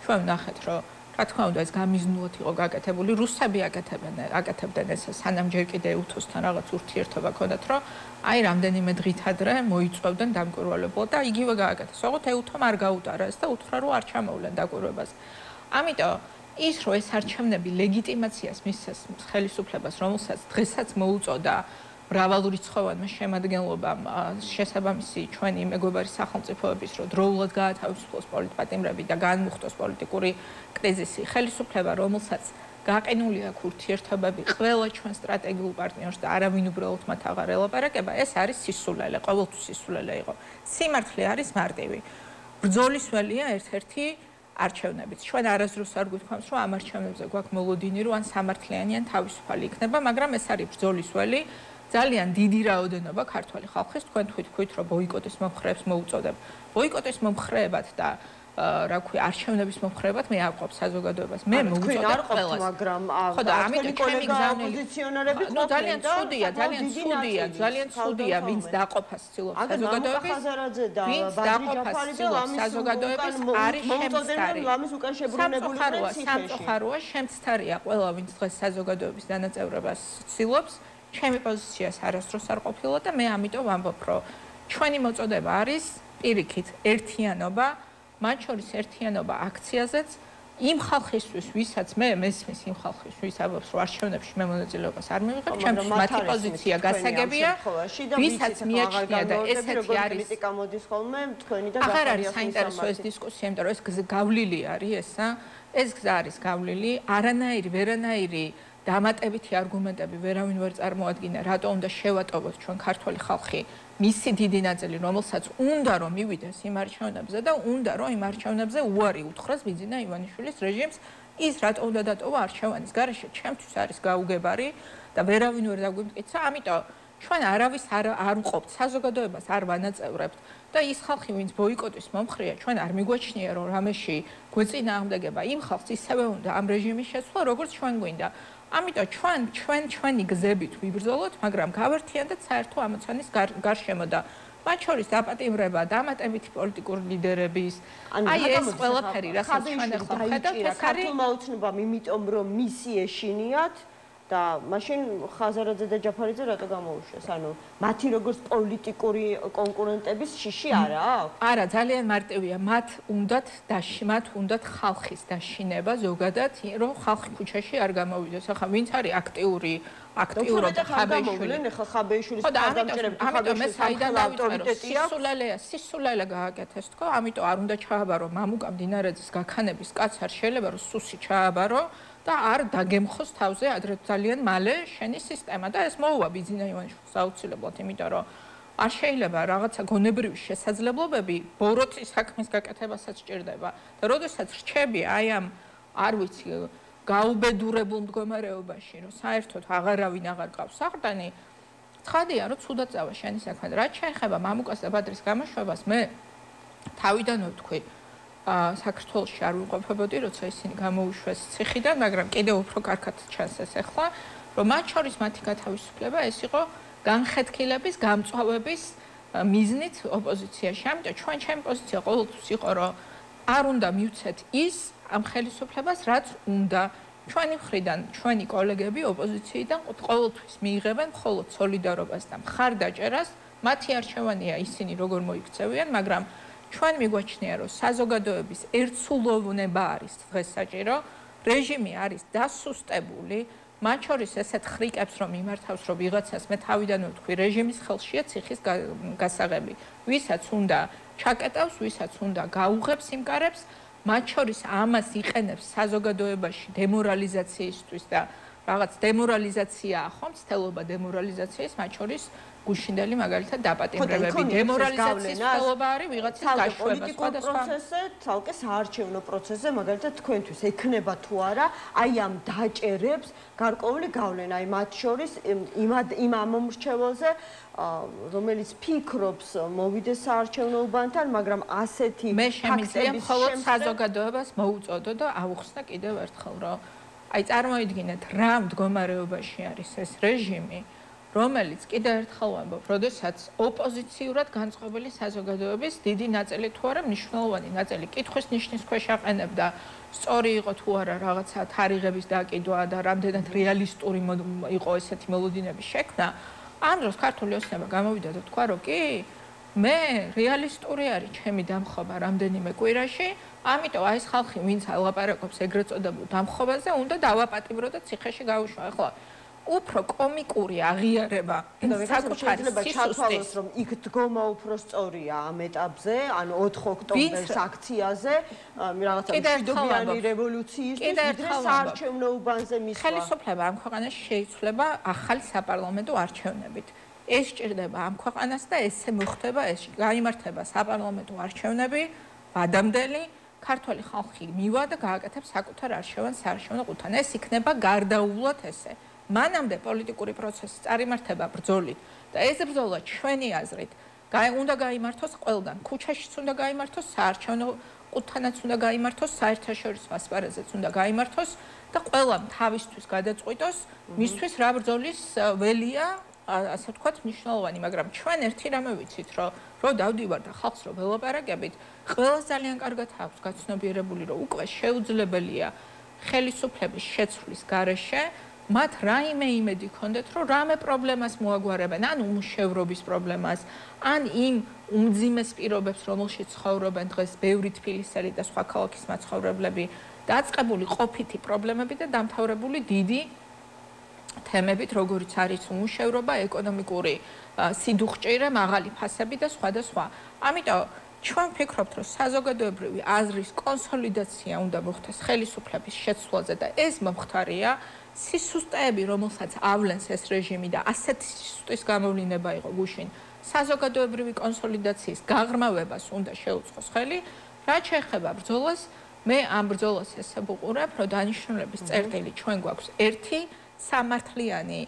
ჩვენ ვნახეთ, რომ რა თქმა უნდა ეს გამიზნულად იყო გაკეთებული, რუსები აკეთებდნენ ეს სანამ ჯერ კიდე უთოსთან რაღაც ურთიერთობა ჰქონდათ, რომ აი რამდენიმე დღით ადრე მოიწვევდნენ დამკვირვებლებლად და იგივე გააკეთეს. ოღონდ ეუთომ არ გაუტარა ეს და უთხრა, რომ არ ჩამოვლენ დაკვირვებას. ამიტომ ის რომ ეს არჩევნები ლეგიტიმაციას მისცეს ხელისუფლებას, რომელსაც დღესაც მოუწოდა მრავალრიცხოვანმა შემადგენლობამ შესაბამისი ჩვენი მეგობარი სახელმწიფოების რომ დროულად გაათავისუფლოს პოლიტპატიმრები და განმუხტოს პოლიტიკური კრიზისი, ხელისუფლება, რომელსაც გაყინული აქვს ურთიერთობები ყველა ჩვენ სტრატეგიულ პარტნიორს და არავინ უბრალოდ მათ აღარ ელაპარაკება, ეს არის სისულელე, ყოველთვის სისულელე იყო. სიმართლე არის მარტივი. ბრძოლის ველია ერთ-ერთი არჩევნებიც. ჩვენ არასდროს არ გვითხოვს, რომ ამ არჩევნებზე გვაქვს მოლოდინი, რომ ან სამართლიანი, ან თავისუფალი იქნება, მაგრამ ეს არის ბრძოლის ველი. ძალიან დიდი რაოდენობა ქართველი ხალხის თქვენ თქვით, რომ ბოიკოტის მომხრეებს მოუწოდებ. ბოიკოტის მომხრეებად და რა ქვია, არჩევნების მომხრეებად მე არ ყოფ საზოგადოებას. მე მოუწოდებ ყველას. მაგრამ ხო და ამიტომ ჩემი გზავნილი ოპოზიციონერები ყოფილ. ძალიან ცუდია, ვინც დაყოფას ცდილობს საზოგადოების. ვინც დაყოფას ცდილობს საზოგადოების არის შემწარი. სამწუხაროა, შემწარია ყველა, ვინც დღეს საზოგადოების დანაწევრებას ცდილობს. ჩემი პოზიციას არასდროს არ ყოფილა და მე ამიტომ ვამბობ, რომ ჩვენი მოწოდება არის პირიქით ერთიანობა, მათ შორის ერთიანობა აქციაზეც იმ ხალხისთვის, ვისაც მე მესმის იმ ხალხის, ვის ამბობს, რომ არჩევნებში მე მონაწილეობას არ მივიღებ, ჩემთვის მათი პოზიცია გასაგებია, ვისაც მიაჩნია და ესეთი არის კრიტიკა მოდის ხოლმე თქვენი და აღარ არის საინტერესო ეს დისკუსია, იმიტომ რომ ეს გავლილი არის ესა, ეს გზა არის გავლილი, ვერანაირი დამატებითი არგუმენტები ვერავინ ვერ წარმოადგინა, რატო უნდა შევატოვოთ ჩვენ ქართველი ხალხი მისი დიდი ნაწილი, რომელსაც უნდა რომ მივიდეს იმ არჩევნებზე და უნდა რომ იმ არჩევნებზე უარი უთხრას ბიძინა ივანიშვილის რეჟიმს, ის რატო უნდა დატოვა არჩევანის გარეშე, ჩემთვის არის გაუგებარი და ვერავინ ვერ დაგვიმტკიცა, ამიტომ ჩვენ არავის არ უყოფთ, საზოგადოებას არ ვანაწევრებთ. და ის ხალხი, ვინც ბოიკოტის მომხრეა, ჩვენ არ მიგვაჩნია, რომ რამეში გვეწინააღმდეგება იმ ხალხს ისევე უნდა ამ რეჟიმის შეცვლა, როგორც ჩვენ გვინდა. ამიტომ ჩვენი გზებით ვიბრძოლოთ, მაგრამ გავერთიანდეთ საერთო ამოცანის გარშემო და მათ შორის დაპატიმრება, დამატებითი პოლიტიკური ლიდერების, აი ეს ყველაფერი, რასაც ჩვენ ახლა ვხედავთ, ეს არის ქართულმა ოცნებამ, იმიტომ რომ მისი ეშინიათ და მაშინ ხაზარაძე და ჯაფარიძე რატო გამოუშვეს? ანუ მათი როგორც პოლიტიკური კონკურენტების შიში არა აქვს? არა, ძალიან მარტივია. მათ უნდათ ხალხის დაშინება ზოგადად, რომ ხალხი ქუჩაში არ გამოვიდეს. ახლა ვინც არის აქტიურად ხაბეიშვილი, ახლა ხაბეიშვილის თავდამჭერები, ამიტომ მე საიდან დავიწყე, სისულელე გააკეთეს თქო, ამიტომ არ უნდა ჩააბარო მამუკა მდინარეძის გაქანების კაც არ შეიძლება რომ სუსი ჩააბარო და არ დაგემხოს თავზე ადრე ძალიან მალე შენი სისტემა და ეს მოუვა ბიძინა ივანიშვილს აუცილებლად, იმიტომ რომ არ შეიძლება რაღაცა გონებრივი შესაძლებლობები ბოროტის საქმის გაკეთებასაც სჭირდება და როდესაც რჩები აი ამ არ ვიცი გაუბედურებულ მდგომარეობაში, რომ საერთოდ აღარავინ აღარ ყავს საყრდენი, ცხადია, რომ ცუდად წავა შენი საქმე. რაც შეეხება მამუკას და ბადრის გამოშვებას, მე თავიდანვე ვთქვი, საქართველოში არ ვიყოფებოდი, როცა ისინი გამოუშვეს ციხიდან, მაგრამ კიდევ უფრო კარგად ჩანს ეს ახლა, რომ მათ შორის მათი გათავისუფლება ეს იყო განხეთქილების, გამწვავების მიზნით ოპოზიციაში. ამიტომ ჩემი პოზიცია ყოველთვის იყო, რომ არ უნდა მივცეთ ის ამ ხელისუფლებას, რაც უნდა. ჩვენი მხრიდან, ჩვენი კოლეგები ოპოზიციიდან ყოველთვის მიიღებენ მხოლოდ სოლიდარობას და მხარდაჭერას. მათი არჩევანია ისინი როგორ მოიქცევიან, მაგრამ ჩვენ მიგვაჩნია, რომ საზოგადოების ერთსულოვნება არის დღეს საჭირო, რეჟიმი არის დასუსტებული, მათ შორის ესეთ ხრიკებს რომ იმართავს, რომ ვიღაცას მე თავიდანვე ვთქვი, რეჟიმის ხელშია ციხის გასაღები. ვისაც უნდა ჩაკეტავს, ვისაც უნდა გაუღებს იმ კარებს, მათ შორის ამას იყენებს საზოგადოებაში დემორალიზაციისთვის და რაღაც დემორალიზაციაა ხო, მცდელობა დემორალიზაციის, მათ შორის გუშინდელი მაგალითად დაპატიმრებები, დემორალიზაციის მცდელობა არის ვიღაცის გაშვება სხვადასხვა პროცესზე, თალკე საარჩევნო პროცესზე, მაგალითად თქვენთვის ექნება თუ არა, აი ამ დაჭერებს გარკვეული გავლენა, აი მათ შორის იმ ამომრჩეველზე, რომელიც ფიქრობს მოვიდეს საარჩევნო უბანთან, მაგრამ ასეთი მე შემიძლია მხოლოდ საზოგადოებას მოუწოდო და ავუხსნა კიდევ ერთხელ, რომ აი წარმოიდგინეთ რა მდგომარეობაში არის ეს რეჟიმი, რომელიც კიდევ ერთხელ ვამბობ, როდესაც ოპოზიციურად განწყობილი საზოგადოების დიდი ნაწილი თუ არა მნიშვნელოვანი ნაწილი კითხვის ნიშნის ქვეშ აყენებდა, სწორი იყო თუ არა რაღაცა თარიღების დაკიდვა და რამდენად რეალისტური იყო ესეთი მოლოდინების შექმნა, ამ დროს ქართული ოცნება გამოვიდა და თქვა, რომ კი, მე რეალისტური არის ჩემი დამხობა რამდენიმე კვირაში, ამიტომ აი ეს ხალხი, ვინც ალაპარაკობს ეგრეთ წოდებულ დამხობაზე, უნდა დავაპატიმრო და ციხეში გავუშვა. ახლა უფრო კომიკური აღიარება საკუთარი სისუსტის, რომ იქ დგომა უფრო სწორია ამ ეტაპზე, ანუ 4 ოქტომბერს აქციაზე, რაღაცა მშვიდობიანი რევოლუციისთვის, ვიდრე საარჩევნო უბანზე მისვლა. ხელისუფლება ამ ქვეყანაში შეიცვლება ახალი საპარლამენტო არჩევნებით. ეს სჭირდება ამ ქვეყანას და ესე მოხდება, ეს გაიმართება საპარლამენტო არჩევნები, ვადამდელი ქართველი ხალხი მივა და გააკეთებს საკუთარ არჩევანს საარჩევნო ყუთან. ეს იქნება გარდაუვლად ესე. მანამდე პოლიტიკური პროცესი წარიმართება ბრძოლით და ეს ბრძოლა ჩვენი აზრით უნდა გაიმართოს ყველგან. ქუჩაშიც უნდა გაიმართოს, საარჩევნო ყუთანაც უნდა გაიმართოს, საერთაშორისო ასპარეზეც უნდა გაიმართოს და ყველამ თავისთვის გადაწყვიტოს, მისთვის რა ბრძოლის ველია, ასე ვთქვათ, მნიშვნელოვანი, მაგრამ ჩვენ ერთი რამე ვიცით, რომ დავდივარ და ხალხს რომ ველაპარაკებით, ყველას ძალიან კარგად აქვს გაცნობიერებული, რომ უკვე შეუძლებელია ხელისუფლების შეცვლის გარეშე მათ რაიმე იმედი ქონდეთ, რომ რამე პრობლემას მოაგვარებენ, ან უმუშევრობის პრობლემას, ან იმ უმძიმეს პირობებს, რომელშიც ცხოვრობენ დღეს ბევრი თბილისელი და სხვა ქალაქის მაცხოვრებლები, დაწყებული ყოფითი პრობლემები და დამთავრებული დიდი თემებით, როგორიც არის უმუშევრობა, ეკონომიკური სიდუხჭირე, მაღალი ფასები და სხვა და სხვა. ამიტომ ჩვენ ვფიქრობთ, რომ საზოგადოებრივი აზრის კონსოლიდაცია უნდა მოხდეს ხელისუფლების შეცვლაზე და ეს მომხდარია სისუსტეები, რომელსაც ავლენს ეს რეჟიმი და ასეთი სისუსტის გამოვლინება იყო გუშინ, საზოგადოებრივი კონსოლიდაციის გაღრმავებას უნდა შეუწყოს ხელი. რაც შეეხება ბრძოლას, მე ამ ბრძოლას ესე ვუყურებ, რომ დანიშნულების წერტილი ჩვენ გვაქვს ერთი სამართლიანი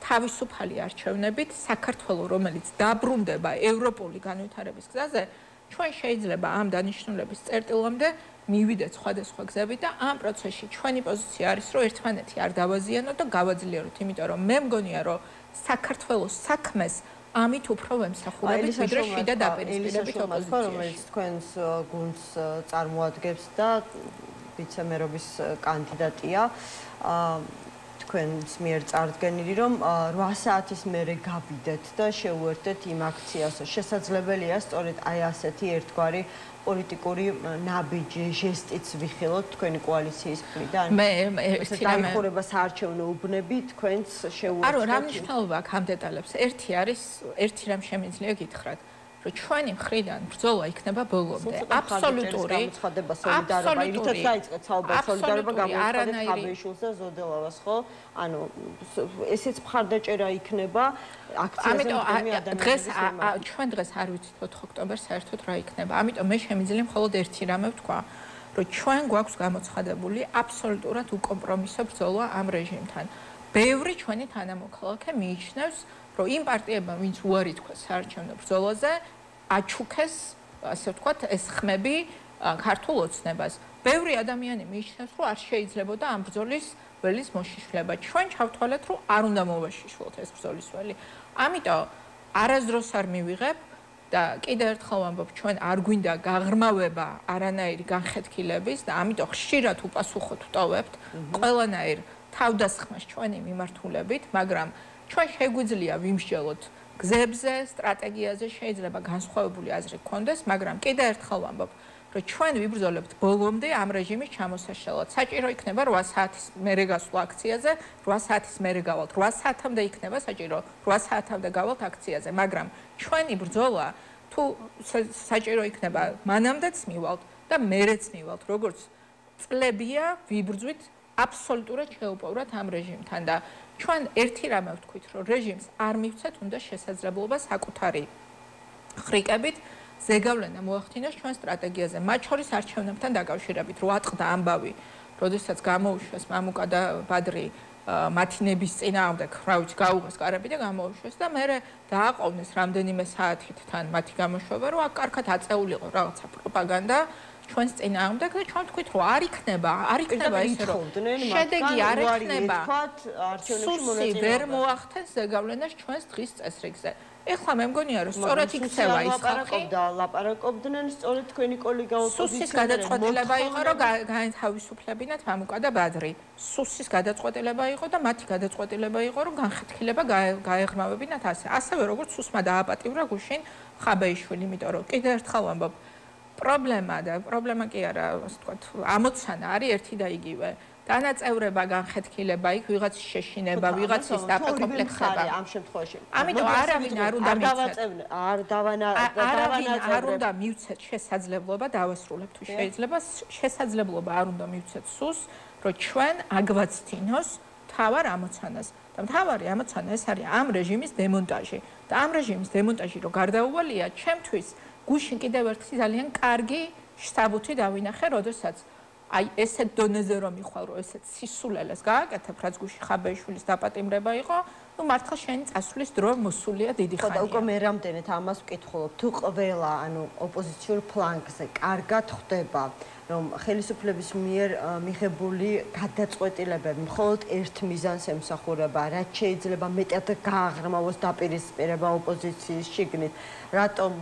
თავისუფალი არჩევნებით საქართველოს, რომელიც დაბრუნდება ევროპული განვითარების გზაზე, ჩვენ შეიძლება ამ დანიშნულების წერტილამდე მივიდეთ სხვადასხვა გზებით და ამ პროცესში ჩვენი პოზიცია არის, რომ ერთმანეთი არ დავაზიანოთ და გავაძლიეროთ, იმიტომ რომ მე მგონია, რომ საქართველოს საქმეს ამით უფრო ვემსახურებით, ვიდრე შიდა დაპირისპირებით ოპოზიციაში. რომელიც თქვენს გუნდს წარმოადგენს და ვიცე-მერობის კანდიდატია. თქვენს მიერ წარდგენილი, რომ 8 საათის მერე გავიდეთ და შევუერთდეთ იმ აქციას. შესაძლებელია სწორედ აი ასეთი ერთგვარი პოლიტიკური ნაბიჯი, ჟესტიც ვიხილოთ თქვენი კოალიციის მხრიდან. მე დაიხურება საარჩევნო უბნები თქვენს შევუერთდეთ. არა, რა მნიშვნელობა აქვს ამ დეტალებს? ერთი რამ შემიძლია გითხრათ, რომ ჩვენი მხრიდან ბრძოლა იქნება ბოლომდე. აბსოლუტური გამოცხადება სოლიდარობა. ვითაც დაიწყეთ საუბარი სოლიდარობა გამოცხადეთ ხაბეიშვილს და ზოდელავას, ხო? ანუ ესეც მხარდაჭერა იქნება აქციაზე მდგომი ადამიანების მიმართ. ჩვენ დღეს არ ვიცით 4 ოქტომბერს საერთოდ რა იქნება. ამიტომ მე შემიძლია მხოლოდ ერთი რამე ვთქვა, რომ ჩვენ გვაქვს გამოცხადებული აბსოლუტურად უკომპრომისო ბრძოლა ამ რეჟიმთან. ბევრი ჩვენი თანამოქალაქე მიიჩნევს, რომ იმ პარტიებმა, ვინც უარი თქვა საარჩევნო ბრძოლაზე, აჩუქეს, ასე ვთქვათ, ეს ხმები ქართულ ოცნებას. ბევრი ადამიანი მიიჩნევს, რომ არ შეიძლებოდა ამ ბრძოლის ველის მოშიშვლება. ჩვენ ჩავთვალეთ, რომ არ უნდა მოვაშიშვლოთ ეს ბრძოლის ველი. ამიტომ არასდროს არ მივიღებ და კიდევ ერთხელ ვამბობ, ჩვენ არ გვინდა გაღრმავება არანაირი განხეთქილების და ამიტომ ხშირად უპასუხოდ ვტოვებთ ყველანაირ თავდასხმას ჩვენი მიმართულებით, მაგრამ ჩვენ შეგვიძლია ვიმსჯელოთ გზებზე, სტრატეგიაზე, შეიძლება განსხვავებული აზრი გქონდეს, მაგრამ კიდევ ერთხელ ვამბობ, რომ ჩვენ ვიბრძოლებთ ბოლომდე ამ რეჟიმის ჩამოსაშალად. საჭირო იქნება 8 საათის მერე გასვლა აქციაზე, 8 საათის მერე გავალთ, 8 საათამდე იქნება საჭირო, 8 საათამდე გავალთ აქციაზე, მაგრამ ჩვენი ბრძოლა თუ საჭირო იქნება მანამდეც მივალთ და მერეც მივალთ, როგორც წლებია ვიბრძვით აბსოლუტურად შეუპოვრათ ამ რეჟიმთან და ჩვენ ერთი რამე ვთქვით, რომ რეჟიმს არ მივცეთ უნდა შესაძლებლობა საკუთარი ხრიკებით ზეგავლენა მოახდინოს ჩვენ სტრატეგიაზე, მათ შორის არჩევნებთან დაკავშირებით, რო ატყდა ამბავი, როდესაც გამოუშვეს მამუკა და ბადრი მათი ნების წინააღმდეგ, რა ვიცი, გაუღეს კარები და გამოუშვეს და მე დააყოვნეს რამდენიმე საათით თან მათი გამოშვება, რომ აქ კარგად აწეულიყო რაღაცა პროპაგანდა ჩვენს წინააღმდეგ და ჩვენ ვთქვით, რომ არ იქნება ისე რომ შედეგი არ იქნება. სუსი ვერ მოახდენს ზეგავლენას ჩვენს დღის წესრიგზე. ეხლა მე მგონია რომ სწორედ იქცევა ის ხალხი ლაპარაკობდნენ სწორედ თქვენი კოლეგა ოპოზიციონერები. სუსის გადაწყვეტილება იყო რომ გათავისუფლებინათ მამუკა და ბადრი. სუსის გადაწყვეტილება იყო და მათი გადაწყვეტილება იყო რომ განხეთქილება გაეღრმავებინათ ასევე როგორც სუსმა დააპატიმრა გუშინ ხაბეიშვილი, იმიტომ რომ კიდევ ერთხელ ვამბობ, პრობლემა კი არა, ასე ვთქვათ, ამოცანა არის ერთი და იგივე. დანაწევრება, განხეთქილება, იქ ვიღაცის შეშინება, ვიღაცის დაპაკომპლექსება. ამ შემთხვევაში. ამიტომ არავინ არ უნდა მივცეთ. არ უნდა მივცეთ შესაძლებლობა დავასრულებ თუ შეიძლება შესაძლებლობა არ უნდა მივცეთ სუს, რომ ჩვენ აგვაცდინოს თავარ ამოცანას. და თავარი ამოცანა ეს არის ამ რეჟიმის დემონტაჟი. და ამ რეჟიმის დემონტაჟი რო გარდაუვალია, ჩემთვის გუშინ კიდევ ერთი ძალიან კარგი შტაბუთი დავინახე, როდესაც აი ესეთ დონეზე რომ მიხვალ, რომ ესეთ სისულელეს გააკეთებ, რაც გუში ხაბეიშვილის დაპატიმრება იყო, ну მართლა შენი წასვლის დრო მოსულია დიდი ხანია. ხო და უკვე მე რამდენად ამას ვკითხულობ, თუ ყველა, ანუ ოპოზიციურ ფლანგზე კარგად ხვდება, რომ ხელისუფლების მიერ მიღებული გადაწყვეტილებები მხოლოდ ერთ მიზანს ემსახურება, რაც შეიძლება მეტად გააღრმავოს დაპირისპირება ოპოზიციის შიგნით, რატომ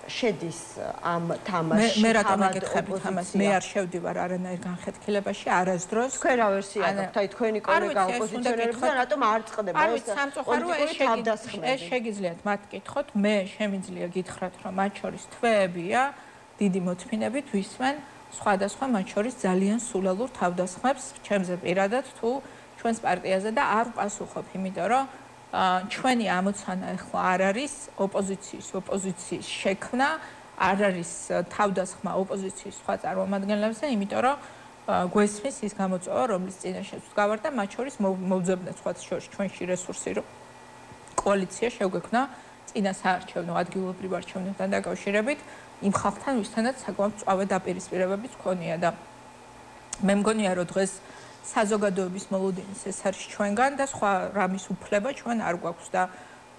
შედის ამ თამაშში. მე რატომ აკითხებით ამას? მე არ შევდივარ არანაირ განხეთქილებაში არასდროს. თქვენ რა ვერსია გაქვთ? აი თქვენი კოლეგა ოპოზიციონერებთან რატომ არ წყდება ეს პოლიტიკური თავდასხმები? ეს შეგიძლიათ მათ კითხოთ. მე შემიძლია გითხრათ, რომ მათ შორის თვეებია დიდი მოთმინებით ვისმენ სხვადასხვა მათ შორის ძალიან სულელურ თავდასხმებს ჩემზე პირადად თუ ჩვენს პარტიაზე და არ ვპასუხობ, იმიტომ რომ ჩვენი ამოცანა ახლა არ არის ოპოზიციის შექმნა, არ არის თავდასხმა ოპოზიციის სხვა წარმომადგენლებზე, იმიტომ რომ გვესმის ის გამოწვევა, რომლის წინაშე ვსდგავარ და მათ შორის მოვძებნეთ სხვა შორის ჩვენში რესურსი, რომ კოალიცია შეგვექმნა წინა საარჩევნო ადგილობრივ არჩევნებთან დაკავშირებით იმ ხალხთან, ვისთანაც საკმაოდ მწვავე დაპირისპირებებიც ჰქონია და მე მგონია, რომ დღეს საზოგადოების მოლოდინის ეს არის ჩვენგან და სხვა რამის უფლება ჩვენ არ გვაქვს და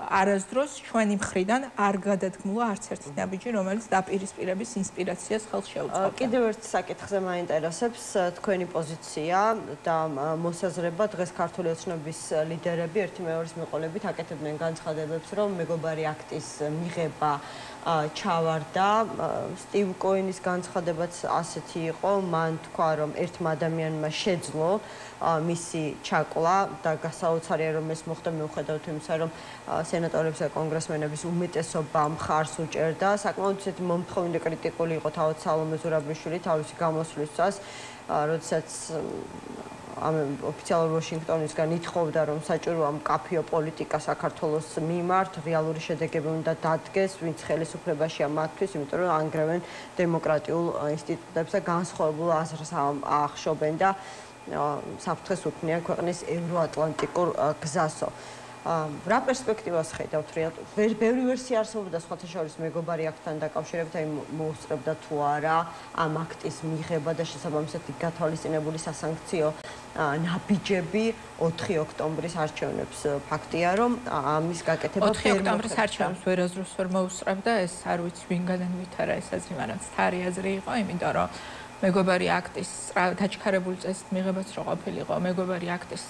არასდროს ჩვენი მხრიდან არ გადადგმულა არც ერთი ნაბიჯი, რომელიც დაპირისპირების ინსპირაციას ხელს შეუწყობდა. კიდევ ერთ საკითხზე მაინტერესებს თქვენი პოზიცია და მოსაზრება. დღეს ქართული ოცნების ლიდერები ერთი მეორის მიყოლებით აკეთებდნენ განცხადებებს, რომ მეგობარი აქტის მიღება ჩავარდა. სტივ კოენის განცხადებაც ასეთი იყო. მან თქვა, რომ ერთმა ადამიანმა შეძლო მისი ჩაკლა და გასაოცარია რომ ეს მოხდა მიუხედავად იმისა, რომ სენატორების და კონგრესმენების უმეტესობა მხარს უჭერდა. საკმაოდ ისეთი მომთხოვნი კრიტიკული იყო თავად სალომე ზურაბიშვილი თავისი გამოსვლისას, როდესაც ოფიციალურ ვაშინგტონისგან ითხოვდა, რომ საჭიროა მკაფიო პოლიტიკა საქართველოს მიმართ, რეალური შედეგები უნდა დადგეს, ვინც ხელისუფლებაშია მათთვის, იმიტომ რომ ანგრევენ დემოკრატიულ ინსტიტუტებს და განსხვავებულ აზრს ახშობენ და საფრთხეს უქმნიან ქვეყნის ევროატლანტიკურ გზასო. რა პერსპექტივას ხედავთ რეალურად? ბევრი ვერსია არსებობდა სხვათა შორის მეგობარი აქტთან დაკავშირებით, აი მოუსწრებდა თუ არა ამ აქტის მიღება და შესაბამისად გათვალისწინებული სასანქციო ნაბიჯები 4 ოქტომბრის არჩევნებს. ფაქტია, რომ ამის გაკეთება 4 ოქტომბრის არჩევნებს ვერასდროს ვერ მოუსწრებდა, ეს არ ვიცი ვინგანან ვითარა ეს აზრი, მაგრამ თარი აზრი იყო, იმიტომ რომ მეგობარი აქტის დაჩქარებული წესით მიღებაც რო ყოფილიყო, მეგობარი აქტის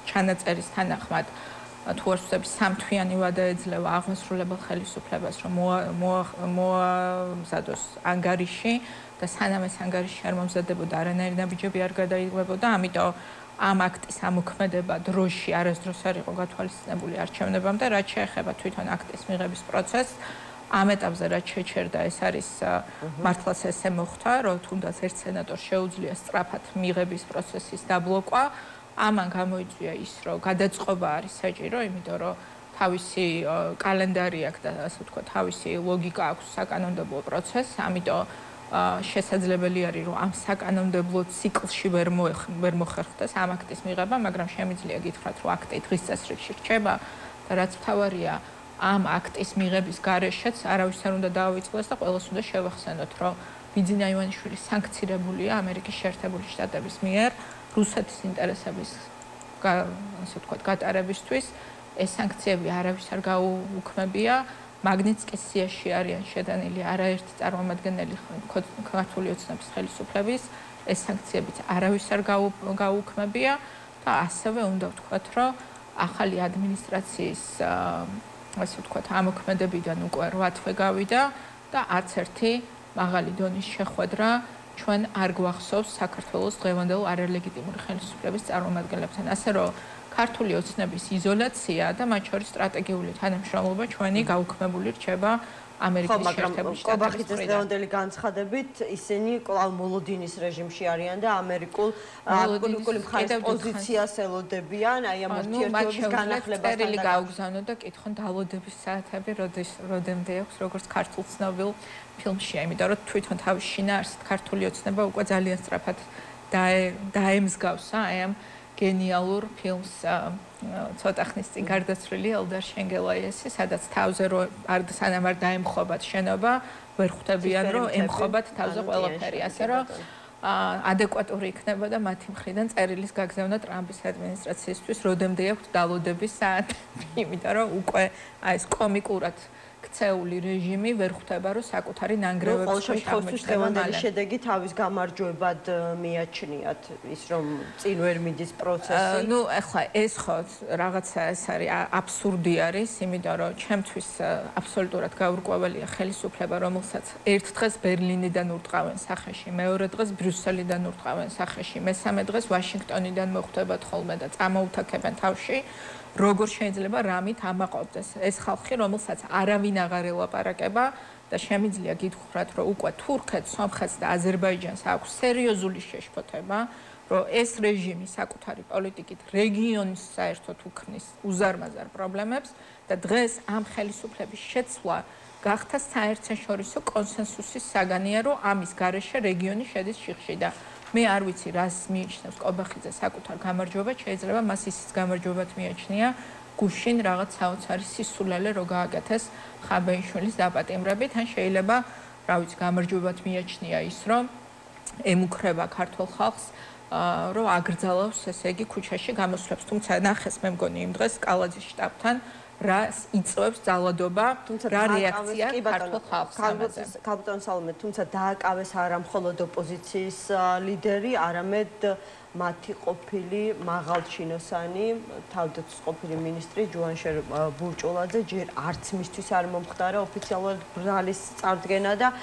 ჩანაწერის თანახმად თუ არ ვცდები სამთვიანი ვადა ეძლევა აღმასრულებელ ხელისუფლებას, რომ მოამზადოს ანგარიში და სანამ ეს ანგარიში არ მომზადებოდა, არანაირი ნაბიჯები არ გადაიღებოდა, ამიტომ ამ აქტის ამოქმედება დროში არასდროს არ იყო გათვალისწინებული არჩევნებამდე, რაც შეეხება თვითონ აქტის მიღების პროცესს. ამ ეტაპზე რაც შეჩერდა, ეს არის მართლაც ესე მოხდა, რომ თუნდაც ერთ სენატორს შეუძლია სწრაფად მიღების პროცესის დაბლოკვა. ამან გამოიწვია ის, რომ გადაწყობა არის საჭირო, იმიტომ რომ თავისი კალენდარი აქვს და ასე ვთქვათ, თავისი ლოგიკა აქვს საკანონმდებლო პროცესს, ამიტომ შესაძლებელი არის, რომ ამ საკანონმდებლო ციკლში ვერ მოხერხდეს ამ აქტის მიღება, მაგრამ შემიძლია გითხრათ, რომ აქტი დღის წესრიგში რჩება და რაც მთავარია, ამ აქტის მიღების გარეშეც არავის არ უნდა დაავიწყდეს და ყველას უნდა შევახსენოთ, რომ ბიძინა ივანიშვილი სანქცირებულია ამერიკის შეერთებული შტატების მიერ რუსეთის ინტერესების ასე ვთქვათ გატარებისთვის. ეს სანქციები არავის არ გაუქმებია. მაგნიტსკის სიაში არიან შეტანილი არაერთი წარმომადგენელი ქართული ოცნების ხელისუფლების. ეს სანქციებიც არავის არ გაუქმებია და ასევე უნდა ვთქვათ, რომ ახალი ადმინისტრაციის ასე ვთქვათ, ამოქმედებიდან უკვე 8 თვე გავიდა და არც ერთი მაღალი დონის შეხვედრა ჩვენ არ გვახსოვს საქართველოს დღევანდელ არალეგიტიმური ხელისუფლების წარმომადგენლებთან. ასე რომ ქართული ოცნების იზოლაცია და მათ შორის სტრატეგიული თანამშრომლობა ჩვენი გაუქმებული რჩება ამერიკის შეერთებული შტატების კობახიძის დღევანდელი განცხადებით, ისინი კვლავ მოლოდინის რეჟიმში არიან და ამერიკულ მხარის პოზიციას ელოდებიან, აი ამ ურთიერთობების განახლებასთან. წერილი გაუგზავნო და კითხონ დალოდების საათები როდემდე აქვს, როგორც ქართულ ცნობილ ფილმშია, იმიტომ რომ თვითონ თავის შინაარსით ქართული ოცნება უკვე ძალიან სწრაფად დაემსგავსა აი ამ გენიალურ ფილმს ცოტა ხნის წინ გარდაცვლილი ელდარ შენგელაიესი, სადაც თავზე სანამ არ დაემხობათ შენობა, ვერ ხვდებიან, რომ ემხობათ თავზე ყველაფერი, ასე რომ ადეკვატური იქნებოდა მათი მხრიდან წერილის გაგზავნა ტრამპის ადმინისტრაციისთვის, როდემდე აქვს დალოდების საათები, იმიტომ რომ უკვე აი ეს კომიკურად ქცეული რეჟიმი ვერ ხვდება, რომ საკუთარი ნანგრევებს შეშავოს დღევანდელი შედეგი თავის გამარჯვებად მიაჩნიათ ის, რომ წინ ვერ მიდის პროცესი. ნუ ეხლა ეს ხო რაღაცა ეს არის აბსურდი არის, იმიტომ რომ ჩემთვის აბსოლუტურად გაურკვეველია ხელისუფლება, რომელსაც ერთ დღეს ბერლინიდან ურტყავენ სახეში, მეორე დღეს ბრიუსელიდან ურტყავენ სახეში, მესამე დღეს ვაშინგტონიდან მოხვდებათ ხოლმე და წამოუთაქებენ თავში. როგორ შეიძლება რამით ამაყობდეს ეს ხალხი, რომელსაც არავინ აღარ ელაპარაკება და შემიძლია გითხრათ, რომ უკვე თურქეთს, სომხეთს და აზერბაიჯანს აქვს სერიოზული შეშფოთება, რომ ეს რეჟიმი საკუთარი პოლიტიკით რეგიონის საერთოდ უქმნის უზარმაზარ პრობლემებს და დღეს ამ ხელისუფლების შეცვლა გახდა საერთაშორისო კონსენსუსის საგანია, რომ ამის გარეშე რეგიონი შედის შიხში და მე არ ვიცი რას მიიჩნევს კობახიძე საკუთარ გამარჯვებად, შეიძლება მას ისიც გამარჯვებად მიაჩნია გუშინ რაღაც საოცარი სისულელე რო გააკეთეს ხაბეიშვილის დაპატიმრებით, ან შეიძლება რა ვიცი გამარჯვებად მიაჩნია ის, რომ ემუქრება ქართულ ხალხს რომ აგრძელავს ესე იგი ქუჩაში გამოსვლებს. თუმცა ნახეს მე მგონი იმ დღეს კალაძის შტაბთან რა იწვევს ძალადობა, რა რეაქცია ქართულ ხალხს ამაზე. კაპიტან სალომე, თუმცა დააკავეს არა მხოლოდ ოპოზიციის ლიდერი, არამედ მათი ყოფილი მაღალჩინოსანი, თავდაცვის ყოფილი მინისტრი ჯუანშერ ბურჭულაძე ჯერ არც მისთვის არ მომხდარა ოფიციალურად ბრალის წარდგენა და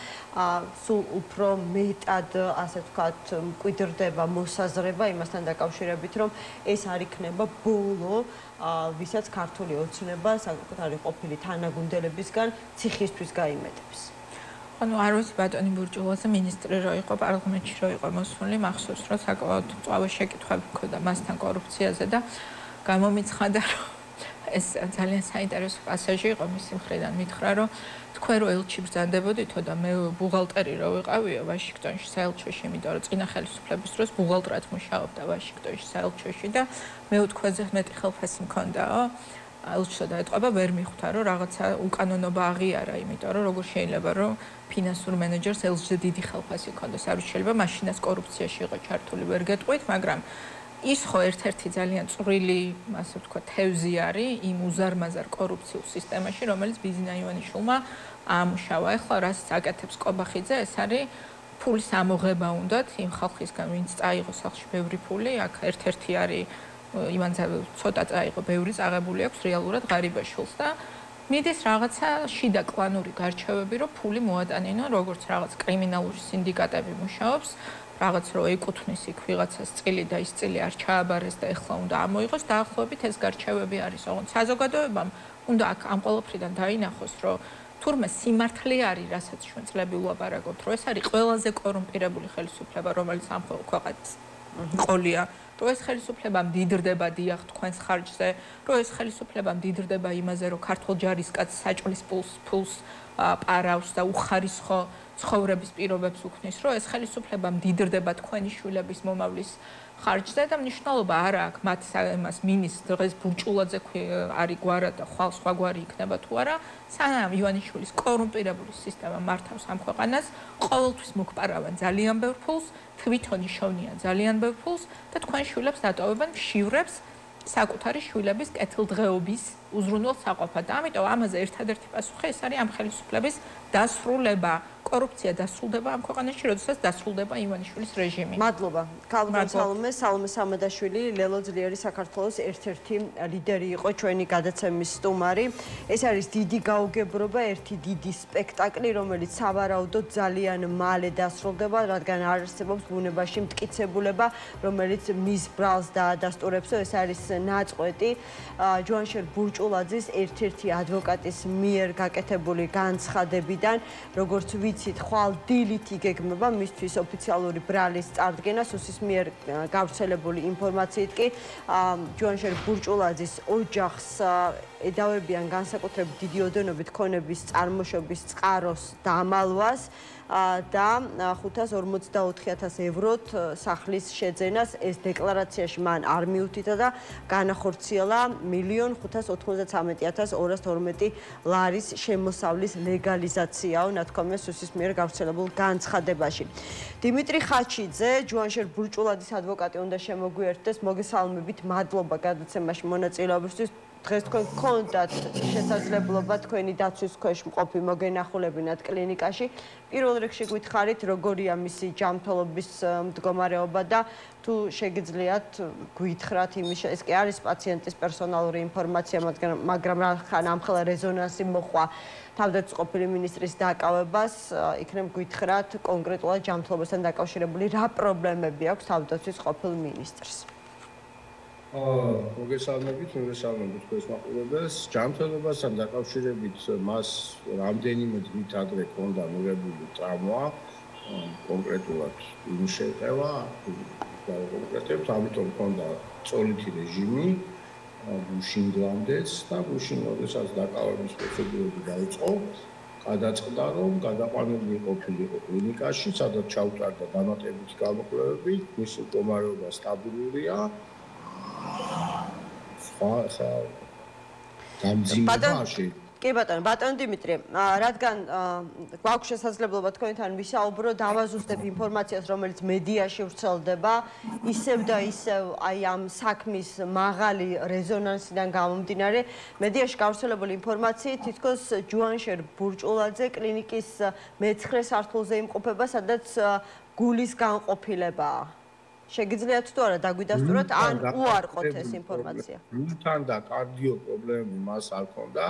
სულ უფრო მეტად, ასე ვთქვათ, მკვიდრდება მოსაზრება იმასთან დაკავშირებით, რომ ეს არ იქნება ბოლო ვისაც ქართული ოცნება საკუთარი ყოფილი თანაგუნდელებისგან ციხისთვის გაიმეტებს. ანუ არ ვიცი ბატონი ბურჭულაძე მინისტრი რო იყო პარლამენტში რო იყო მოსული, მახსოვს რომ საკმაოდ მწვავე შეკითხვები მქონდა მასთან კორუფციაზე და გამომიცხადა რომ ეს ძალიან საინტერესო პასაჟი იყო მისი მხრიდან მითხრა რომ თქვენ რო ელჩი ბრძანდებოდითო და მე ბუღალტერი რო ვიყავიო ვაშინგტონში საელჩოში, იმიტომ რომ წინა ხელისუფლების დროს ბუღალტრად მუშაობდა ვაშინგტონში საელჩოში და მე თქვენზე მეტი ხელფასი მქონდაო ელჩსა დაეტყობა ვერ მიხვდა რომ რაღაცა უკანონობა აღიარა, იმიტომ რომ როგორ შეიძლება რომ ფინანსურ მენეჯერს ელჩზე დიდი ხელფასი ჰქონდეს, არ შეიძლება მაშინაც კორუფციაში იყო ჩართული ვერ გეტყვით, მაგრამ ის ხო ერთ-ერთი ძალიან წვრილი, ასე ვთქვათ, თევზი არის იმ უზარმაზარ კორუფციულ სისტემაში, რომელიც ბიზნა ივანიშვილმა აამუშავა. ეხლა რასაც აკეთებს კობახიძე, ეს არის ფულის ამოღება უნდათ იმ ხალხისგან, ვინც წაიღო სახლში ბევრი ფული, აქ ერთ-ერთი არის ივანზე ცოტა წაიღო, ბევრი წაღებული აქვს რეალურად ღარიბაშვილს და მიდის რაღაცა შიდა კლანური გარჩევები, რომ ფული მოატანინო, როგორც რაღაც კრიმინალური სინდიკატები მუშაობს, რაღაც რო ეკუთვნის იქ ვიღაცას წილი და ის წილი არ ჩააბარეს და ეხლა უნდა ამოიღოს, დაახლოებით ეს გარჩევები არის. ოღონდ საზოგადოებამ უნდა აქ ამ ყველაფრიდან დაინახოს, რომ თურმე სიმართლე არის, რასაც ჩვენ წლები ვლაპარაკობთ, რომ ეს არის ყველაზე კორუმპირებული ხელისუფლება, რომელიც ამ ქვეყანას ყოლია. რომ ეს ხელისუფლება მდიდრდება დიახ თქვენს ხარჯზე, რომ ეს ხელისუფლება მდიდრდება იმაზე, რომ ქართულ ჯარისკაცს საჭმლის ფულს პარავს და უხარისხო ცხოვრების პირობებს უქმნის, რომ ეს ხელისუფლება მდიდრდება თქვენი შვილების მომავლის ხარჯზე და მნიშვნელობა არა აქვს მათ იმას მინის დღეს ბურჭულაძე არის გვარად და ხვალ სხვა გვარი იქნება თუ არა, სანამ ივანიშვილის კორუმპირებული სისტემა მართავს ამ ქვეყანას, ყოველთვის მოგპარავენ ძალიან ბევრ ფულს, თვითონ იშოვნიან ძალიან ბევრ ფულს და თქვენ შვილებს დატოვებენ შივრებს საკუთარი შვილების კეთილდღეობის უზრუნველ საყოფად. და ამიტომ ამაზე ერთადერთი პასუხი ეს არის ამ ხელისუფლების დასრულება. კორუფცია დასრულდება ამ ქვეყანაში, როდესაც დასრულდება ივანიშვილის რეჟიმი. მადლობა. კალბან სალომე სამადაშვილი, ლელო ძლიერი საქართველოს ერთ-ერთი ლიდერი იყო ჩვენი გადაცემის სტუმარი. ეს არის დიდი გაუგებრობა, ერთი დიდი სპექტაკლი, რომელიც სავარაუდოდ ძალიან მალე დასრულდება, რადგან არსებობს ბუნებაში მტკიცებულება, რომელიც მის ბრალს დაადასტურებს, ეს არის ნაწყვეტი ჯუანშერ ბურჭულაძის ერთ-ერთი ადვოკატის მიერ გაკეთებული განცხადებიდან, როგორც ვიცით, ხვალ დილით იგეგმება მისთვის ოფიციალური ბრალის წარდგენა, სუსის მიერ გავრცელებული ინფორმაციით კი ჯუანშერ ბურჭულაძის ოჯახს ედავებიან განსაკუთრებით დიდი ოდენობით ქონების წარმოშობის წყაროს დამალვას და 554,000 ევროთ სახლის შეძენას. ეს დეკლარაციაში მან არ მიუთითა და განახორციელა 1,593,212 ლარის შემოსავლის ლეგალიზაციაო, ნათქვამია სუსის მიერ გავრცელებულ განცხადებაში. დიმიტრი ხაჩიძე, ჯუანშერ ბურჭულაძის ადვოკატი უნდა შემოგვიერთდეს. მოგესალმებით, მადლობა გადაცემაში მონაწილეობისთვის. დღეს თქვენ გქონდათ შესაძლებლობა თქვენი დაცვის ქვეშ მყოფი მოგენახულებინათ კლინიკაში. პირველ რიგში გითხარით, როგორია მისი ჯანმრთელობის მდგომარეობა და თუ შეგიძლიათ გითხრათ იმის, ეს კი არის პაციენტის პერსონალური ინფორმაცია, მაგრამ რახან ამხელა რეზონანსი მოყვა თავდაცვის ყოფილი მინისტრის დაკავებას, იქნებ გითხრათ კონკრეტულად ჯანმრთელობასთან დაკავშირებული რა პრობლემები აქვს თავდაცვის ყოფილ მინისტრს. მოგესალმებით თქვენს მაყურებელს. ჯანმრთელობასთან დაკავშირებით მას რამდენიმე დღით ადრე ჰქონდა მიღებული ტრავმა, კონკრეტულად იმის შეყევა, კონკრეტულად ამიტომ ჰქონდა წოლითი რეჟიმი, გუშინ გლამდეც და გუშინ როდესაც დაკავების პროცედურები დაიწყო, გადაწყდა რომ გადაყვანილი ყოფილიყო კლინიკაში, სადაც ჩაუტარდა დამატებითი გამოკვლევები, მისი მდგომარეობა სტაბილურია. კი ბატონო დიმიტრი, რადგან გვაქვს შესაძლებლობა თქვენთან ვისაუბრო, დავაზუსტებ ინფორმაციას, რომელიც მედიაში ვრცელდება, ისევ და ისევ აი ამ საქმის მაღალი რეზონანსიდან გამომდინარე, მედიაში გავრცელებული ინფორმაციით თითქოს ჯუანშერ ბურჭულაძე კლინიკის მე-9 სართულზე იმყოფება, სადაც გულის განყოფილებაა. შეგიძლიათ თუ არა დაგვიდასტუროთ ან უარყოთ ეს ინფორმაცია? გულთან და კარდიო პრობლემები მას არ ქონდა.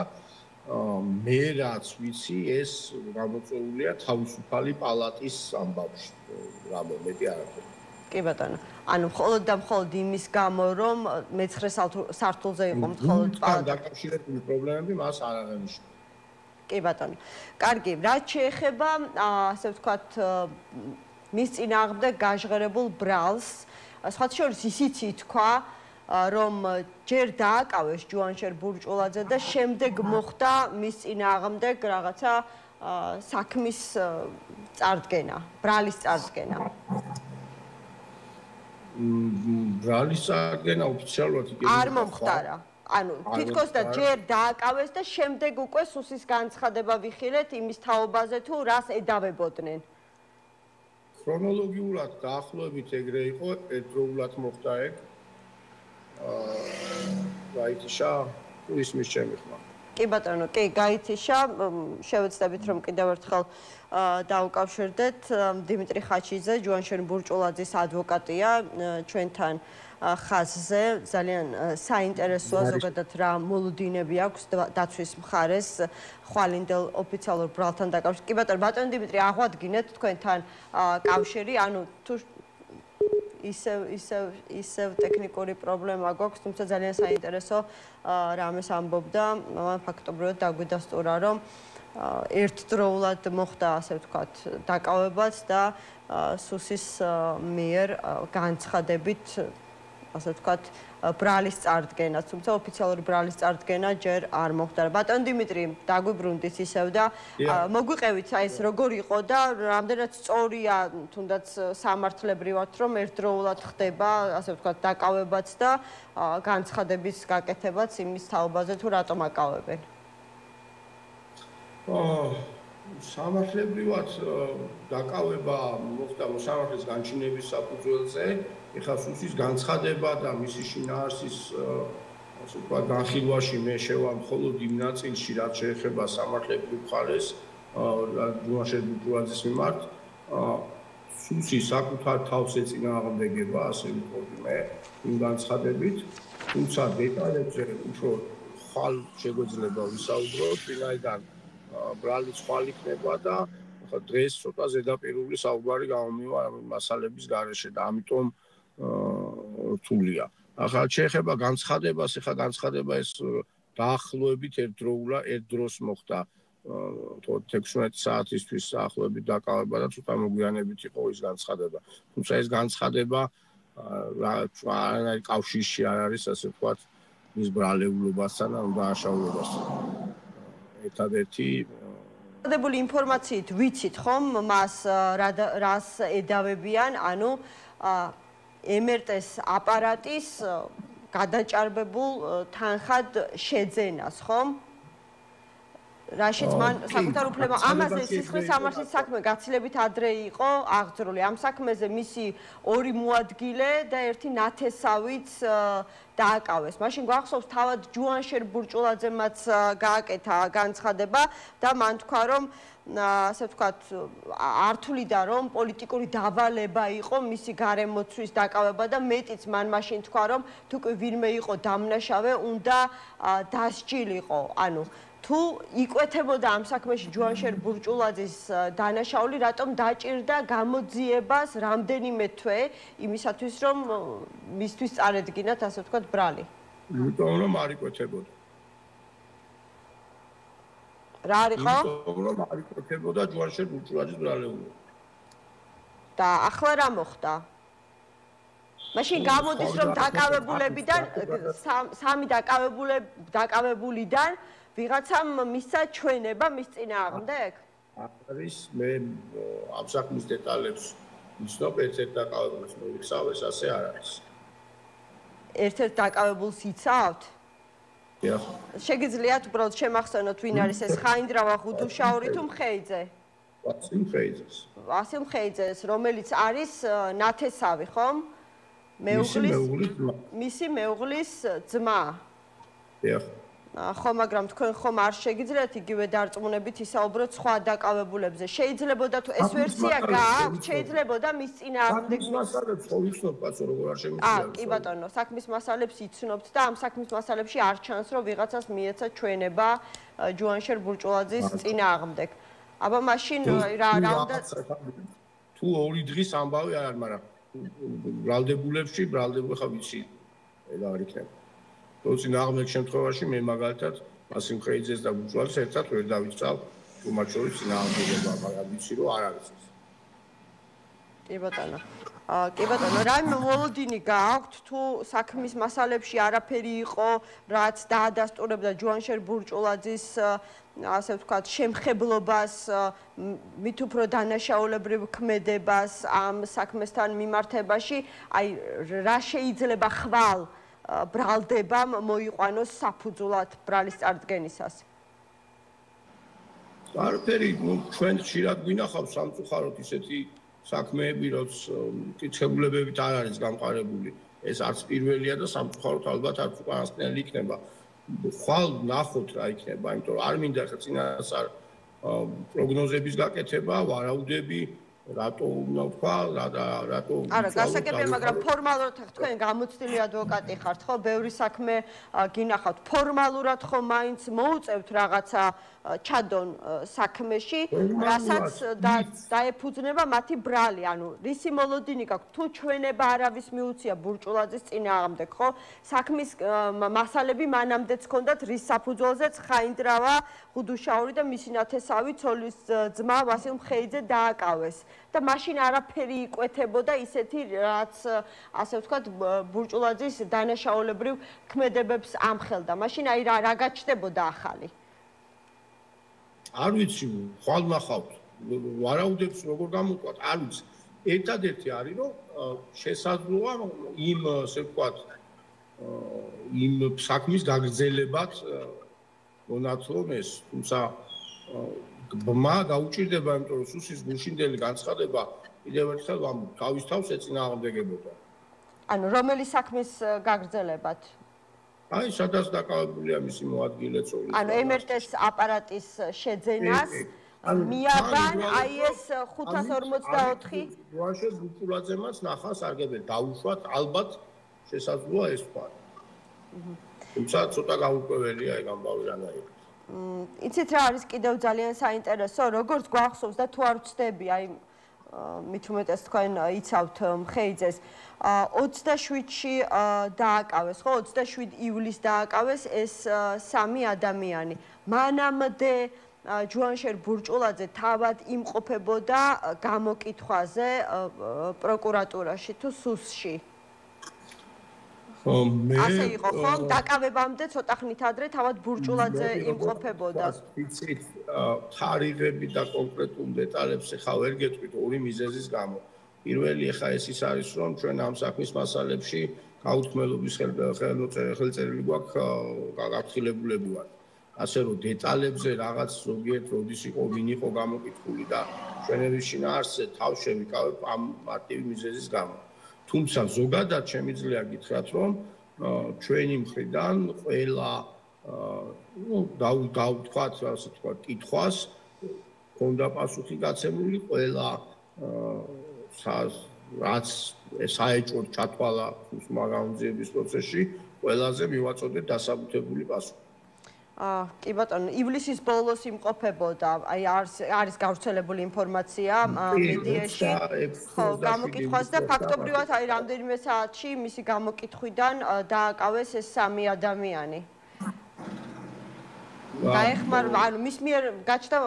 მე რაც ვიცი, ეს გამოწვეულია თავისუფალი პალატის ამბავში. რამე მეტი არ არის. კი ბატონო. ანუ მხოლოდ და მხოლოდ იმის გამო, რომ მე-9 სართულზე იყო მხოლოდ პალატა. დაკავშირებული პრობლემები მას არ აღნიშნავს. კი ბატონო. კარგი, რაც შეეხება, ასე ვთქვათ, მის წინააღმდეგ გაჟღერებულ ბრალს, სხვათა შორის ისიც ითქვა, რომ ჯერ დააკავეს ჯუანშერ ბურჭულაძე და შემდეგ მოხდა მის წინააღმდეგ რაღაცა საქმის წარდგენა, ბრალის წარდგენა. ბრალის წარდგენა ოფიციალურად იქნება. არ მომხდარა. ანუ თითქოს და ჯერ დააკავეს და შემდეგ უკვე სუსის განცხადება ვიხილეთ იმის თაობაზე თუ რას ედავებოდნენ. ქრონოლოგიურად დაახლოებით ეგრე იყო, ერთდროულად მოხდა ეგ. გაითიშა ისმის ჩემი ხმა. კი ბატონო, კი, გაითიშა. შევეცდებით რომ კიდევ ერთხელ დაუკავშირდეთ დიმიტრი ხაჩიძე, ჯუანშერ ბურჭულაძის ადვოკატია, ჩვენთან ხაზზე. ძალიან საინტერესოა ზოგადად რა მოლოდინები აქვს დაცვის მხარეს ხვალინდელ ოფიციალურ ბრალთან დაკავშირებით. კი ბატონო დიმიტრი, აღვადგინეთ თქვენთან კავშირი, ანუ თუ ისევ ტექნიკური პრობლემა გვაქვს, თუმცა ძალიან საინტერესო რამეს ამბობდა, მან ფაქტობრივად დაგვიდასტურა, რომ ერთდროულად მოხდა, ასე ვთქვათ, დაკავებაც და სუსის მიერ განცხადებით, ასე ვთქვათ, ბრალის წარდგენა, თუმცა ოფიციალური ბრალის წარდგენა ჯერ არ მოხდა. ბატონ დიმიტრი, დაგვიბრუნდით ისევ და მოგვიყევით აი ეს როგორ იყო და რამდენად სწორია, თუნდაც სამართლებრივად, რომ ერთდროულად ხდება, ასე ვთქვათ, დაკავებაც და განცხადების გაკეთებაც იმის თაობაზე თუ რატომ აკავებენ? სამართლებრივად დაკავება მოხდა მოსამართლეს განჩინების საფუძველზე. ეხლა სუსის განცხადება და მისი შინაარსის ასე ვთქვათ განხილვაში მე შევა მხოლოდ იმ ნაწილში, რაც შეეხება სამართლებრივ მხარეს ჯუანშერ ბურჭულაძის მიმართ. სუსი საკუთარ თავს ეწინააღმდეგება, ასე ვთქვი მე, იმ განცხადებით, თუმცა დეტალებზე უფრო ხვალ შეგვეძლება ვისაუბროთ, ვინაიდან ბრალი ხვალ იქნება და ახლა დღეს ცოტა ზედაპირული საუბარი გამომივა მასალების გარეშე და ამიტომ რთულია. ახლა შეეხება განცხადებას, ახლა განცხადება ეს დაახლოებით ერთდროს მოხდა 16 საათისთვის დაახლოებით დაკავება და ცოტა მოგვიანებით იყო ის განცხადება. თუმცა ეს განცხადება არანაირ კავშირში არ არის, ასე ვთქვათ, მის ბრალეულობასთან ან დააშაულებასთან. ერთადერთი დადებული ინფორმაციით ვიცით ხომ მას რას ედავებიან, ანუ ემერტეს აპარატის გადაჭარბებულ თანხად შეძენას, ხომ? რაშიც მან საკუთარ უფლება ამაზე სისხლის სამართლის საქმე გაცილებით ადრე იყო აღძრული. ამ საქმეზე მისი ორი მოადგილე და ერთი ნათესავიც დააკავეს. მაშინ გვახსოვს თავად ჯუანშერ ბურჭულაძემაც გააკეთა განცხადება და მან თქვა, რომ ასე ვთქვათ, ართულიდა, რომ პოლიტიკური დავალება იყო მისი გარემოცვის დაკავება და მეტიც მან მაშინ თქვა, რომ თუკი ვინმე იყო დამნაშავე, უნდა დასჯილიყო. ანუ თუ იკვეთებოდა ამ საქმეში ჯუანშერ ბურჭულაძის დანაშაული, რატომ დაჭირდა გამოძიებას რამდენიმე თვე იმისათვის, რომ მისთვის წარედგინათ, ასე ვთქვათ, ბრალი? იმიტომ რომ არ იკვეთებოდა. რა არის ხო? იმიტომ რომ არ იკვეთებოდა ჯუანშერ ბურჭულაძის ბრალეულობა. და ახლა რა მოხდა? მაშინ გამოდის, რომ დაკავებულებიდან სამი დაკავებულიდან ვიღაცამ მისცა ჩვენება მის წინააღმდეგ? არის მე ამ საქმის დეტალებს ვიცნობ, ერთ-ერთ დაკავებულს მოვიქცავ, ეს ასე არ არის. ერთ-ერთ დაკავებულს იცავთ? შეგიძლიათ უბრალოდ შემახსენოთ ვინ არის ეს ხაინდრავა ღუდუშაური თუ მხეიძე? ვასილ მხეიძეს. ვასილ მხეიძეს, რომელიც არის ნათესავი, ხომ? მისი მეუღლის ძმა. ხო, მაგრამ თქვენ ხომ არ შეგიძლიათ იგივე დარწმუნებით ისაუბროთ სხვა დაკავებულებზე. შეიძლებოდა თუ ეს ვერსია გააქვთ, შეიძლებოდა მის წინააღმდეგ მასალებს ხო ვიცნობთ, კაცო, როგორ არ შემიძლია. კი ბატონო, საქმის მასალებს იცნობთ და ამ საქმის მასალებში არ ჩანს, რომ ვიღაცას მიეცა ჩვენება ჯუანშერ ბურჭულაძის წინააღმდეგ. აბა მაშინ რა უნდა თუ ორი დღის ამბავი არ არის, მაგრამ ბრალდებულებში ხა ვიცი ეგ არ იქნება. თორემ აღმეთ შემთხვევაში მე მაგალითად ვასილ მხეიძეს და ბურჭულაძეს ერთად ვერ დავიწყავ თუ მათ შორის წინააღმდეგობა, მაგრამ ვიცი რომ არ არის ეს. კი ბატონო. კი ბატონო, რაიმე მოლოდინი გააქვთ თუ საქმის მასალებში არაფერი იყო, რაც დაადასტურებდა ჯუანშერ ბურჭულაძის ასე ვთქვათ, შემხებლობას, მით უფრო დანაშაულებრივ ქმედებას ამ საქმესთან მიმართებაში, აი რა შეიძლება ხვალ ბრალდებამ მოიყვანოს საფუძვლად ბრალის წარდგენისას? არაფერი, ჩვენ ხშირად გვინახავს სამწუხაროდ ისეთი საქმეები, რაც მკითხებულებებით არ არის გამყარებული. ეს არც პირველია და სამწუხაროდ ალბათ არც უკანასკნელი იქნება. ხვალ ნახოთ რა იქნება, იმიტომ რომ არ მინდა ხა წინასწარ პროგნოზების გაკეთება, ვარაუდები, რატო უნდა ვთქვა, რატო არა, გასაგებია, მაგრამ ფორმალურად თქვენ გამოცდილი ადვოკატი ხართ, ხო? ბევრი საქმე გინახავთ. ფორმალურად ხო მაინც მოუწევთ რაღაცა ჩადონ საქმეში, რასაც დაეფუძნება მათი ბრალი, ანუ რისი მოლოდინი გაქვთ? თუ ჩვენება არავის მიუწია ბურჭულაძის წინააღმდეგ, ხო? საქმის მასალები მანამდეც ჰქონდათ, რის საფუძველზეც ხაინდრავა ღუდუშაური და მისი ნათესავი ცოლის ძმა ვასილ მხეიძე დააკავეს. და მაშინ არაფერი იკვეთებოდა ისეთი, რაც ასე ვთქვათ, ბურჭულაძის დანაშაულებრივ ქმედებებს ამხელდა. მაშინ აი რა გაჩნდებოდა ახალი? არ ვიცი, ხვალ ნახავთ. ვარაუდებს როგორ გამოვყვათ, არ ვიცი. ერთადერთი არის, რომ შესაძლოა იმ, ასე ვთქვათ, იმ საქმის გაგრძელებად მონათლონ ეს, თუმცა ბმა გაუჭირდება, იმიტომ რომ სუსის გულშინდელი განცხადება კიდევ ერთხელ თავის თავს ეწინააღმდეგებოდა. ანუ რომელი საქმის გაგრძელებად? აი, სადაც დაკავებულია მისი მოადგილე წოლი. ანუ MRT-ს აპარატის შეძენას მიაბან აი ეს 544 ჯუანშერ ბურჭულაძემაც ნახა სარგებელი დაუშვათ, ალბათ შესაძლოა ეს თქვა. თუმცა ცოტა გაურკვეველია ეგ ამბავი რანაირად. იცით რა არის კიდევ ძალიან საინტერესო, როგორც გვახსოვს და თუ არ ვცდები, აი მით უმეტეს თქვენ იცავთ მხეიძეს 27-ში დააკავეს, ხო, 27 ივლისს დააკავეს ეს სამი ადამიანი. მანამდე ჯუანშერ ბურჭულაძე თავად იმყოფებოდა გამოკითხვაზე პროკურატურაში თუ სუსში. ასე იყო, ხო? დაკავებამდე ცოტა ხნით ადრე თავად ბურჭულაძე იმყოფებოდა. იცით, თარიღები და კონკრეტულ დეტალებს ახლა ვერ გეტყვით ორი მიზეზის გამო. პირველი ახლა ეს ის არის, რომ ჩვენ ამ საქმის მასალებში გაუთქმელობის ხელწერილი გვაქვს გაგაფრთხილებულები ვართ. ასე რომ დეტალებზე რაღაც ზოგიერთ როდის იყო, ვინ იყო გამოკითხული და ჩვენების შინაარსზე თავს შევიკავებ ამ მარტივი მიზეზის გამო. თუმცა ზოგადად შემიძლია გითხრათ, რომ ჩვენი მხრიდან ყველა დავთქვათ, ასე ვთქვათ, კითხვას ქონდა პასუხი გაცემული, ყველა რაც საეჭვოდ ჩათვალა მაგაუნძიების პროცესში, ყველაზე მივაწოდეთ დასაბუთებული პასუხი. კი ბატონო, ივლისის ბოლოს იმყოფებოდა, აი არის გავრცელებული ინფორმაცია მედიაში, ხო, გამოკითხვას და ფაქტობრივად აი რამდენიმე საათში მისი გამოკითხვიდან დააკავეს ეს სამი ადამიანი. გაეხმარება, ანუ მის მიერ გაჩნდა,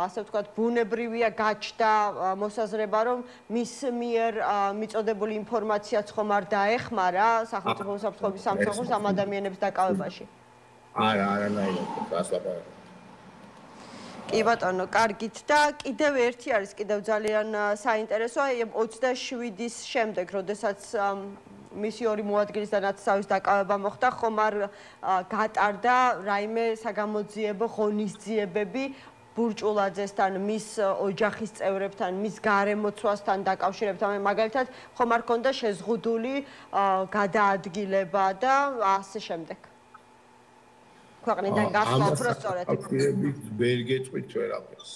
ასე ვთქვათ, ბუნებრივია გაჩნდა მოსაზრება, რომ მის მიერ მიწოდებული ინფორმაციაც ხომ არ დაეხმარა სახელმწიფო უსაფრთხოების სამსახურს ამ ადამიანების დაკავებაში. არა, არანაირად, გასლაპარაკო. კი ბატონო, კარგით და კიდევ ერთი არის კიდევ ძალიან საინტერესო, აი 27-ის შემდეგ, როდესაც მისი ორი მოადგილის და ნაცსავის დაკავება მოხდა, ხომ არ გატარდა რაიმე საგამოძიებო ღონისძიებები ბურჭულაძესთან, მის ოჯახის წევრებთან, მის გარემოცვასთან დაკავშირებით, მაგალითად, ხომ არ ქონდა შეზღუდული გადაადგილება და ასე შემდეგ. ქვეყნიდან გასვლა უბრალოდ. ვერ გეტყვით ვერაფერს.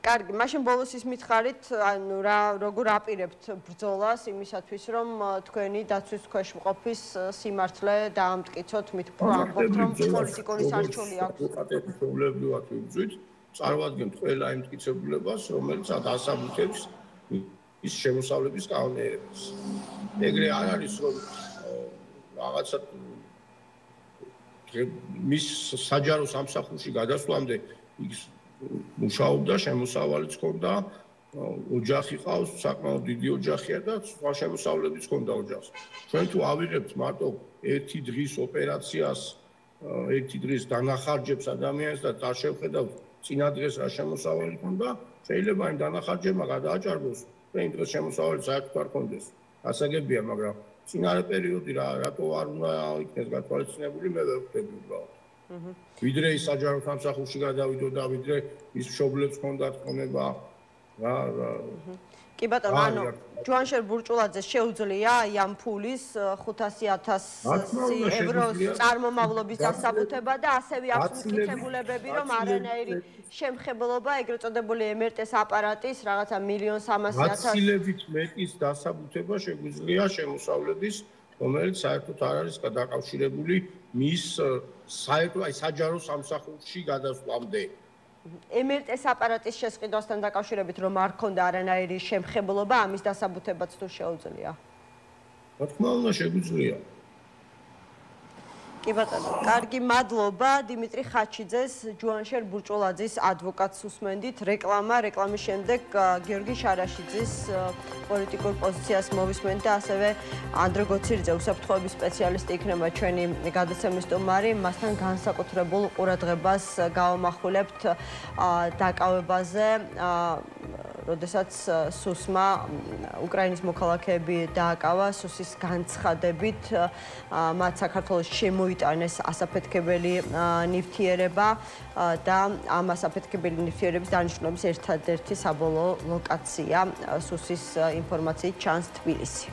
კარგი, მაშინ ბოლოს ის მითხარით, ანუ როგორ აპირებთ ბრძოლას იმისათვის, რომ თქვენი დაცვის ქვეშ მყოფის სიმართლე დაამტკიცოთ, მით უფრო ამბობთ, რომ პოლიტიკური სარჩული აქვს. უპატეფობლებრივად ვიბრძვით, წარმოადგენთ ყველა იმ მტკიცებულებას, რომელიც დასაბუთებს ის შემოსავლების კანონიერებას. ეგრე არ არის, რომ რაღაცა მის საჯარო სამსახურში გადასვლამდე ის მუშაობდა, შემოსავალიც ჰქონდა, ოჯახი ყავს, საკმაოდ დიდი ოჯახია და სხვა შემოსავლებიც ჰქონდა ოჯახს. ჩვენ თუ ავიღებთ მარტო ერთი დღის ოპერაციას, ერთი დღის დანახარჯებს ადამიანს და დაშევხედავთ წინა დღეს რა შემოსავალი ჰქონდა, შეიძლება იმ დანახარჯებმა გადააჭარბოს და იმ დღეს შემოსავალი საერთოდ არ ჰქონდეს. გასაგებია, მაგრამ წინარე პერიოდი რატო არ უნდა იქნეს გათვალისწინებული, მე ვერ ვხვდები უბრალოდ. ვიდრე ის საჯარო სამსახურში გადავიდო და ვიდრე ის მშობლებს ჰქონდათ ხონება კი ბატონო, ანუ ჯუანშერ ბურჭულაძეს შეუძლია ამ ფულის 500,000 ევროს წარმომავლობის დასაბუთება და ასევე აქვს მტკიცებულებები, რომ არანაირი შემხებელობა ეგრეთ წოდებული ემერტეს აპარატის რაღაცა 1,300,000 გაცილებით მეტის დასაბუთება შეგვიძლია შემოსავლების, რომელიც საერთოდ არ არის დაკავშირებული მის საჯარო სამსახურში გადასვლამდე. ემერტეს აპარატის შესყიდვასთან დაკავშირებით, რომ არ ქონდა არანაირი შემხებელობა, ამის დასაბუთებაც თუ შეუძლია? რა თქმა უნდა, შეგვიძლია. კი ბატონო, კარგი მადლობა დიმიტრი ხაჩიძეს, ჯუანშერ ბურჭულაძის ადვოკატს უსმენდით. რეკლამის შემდეგ გიორგი შარაშიძის პოლიტიკურ პოზიციას მოვისმენთ და ასევე ანდრე გოცირძე უსაფრთხოების სპეციალისტი იქნება ჩვენი გადაცემის სტუმარი. მასთან განსაკუთრებულ ყურადღებას გავამახვილებთ დაკავებაზე, როდესაც სუსმა უკრაინის მოქალაქეები დააკავა, სუსის განცხადებით მათ საქართველოს შემოიტანეს ასაფეთქებელი ნივთიერება და ამ ასაფეთქებელი ნივთიერების დანიშნულების ერთადერთი საბოლოო ლოკაცია სუსის ინფორმაციით ჩანს თბილისი.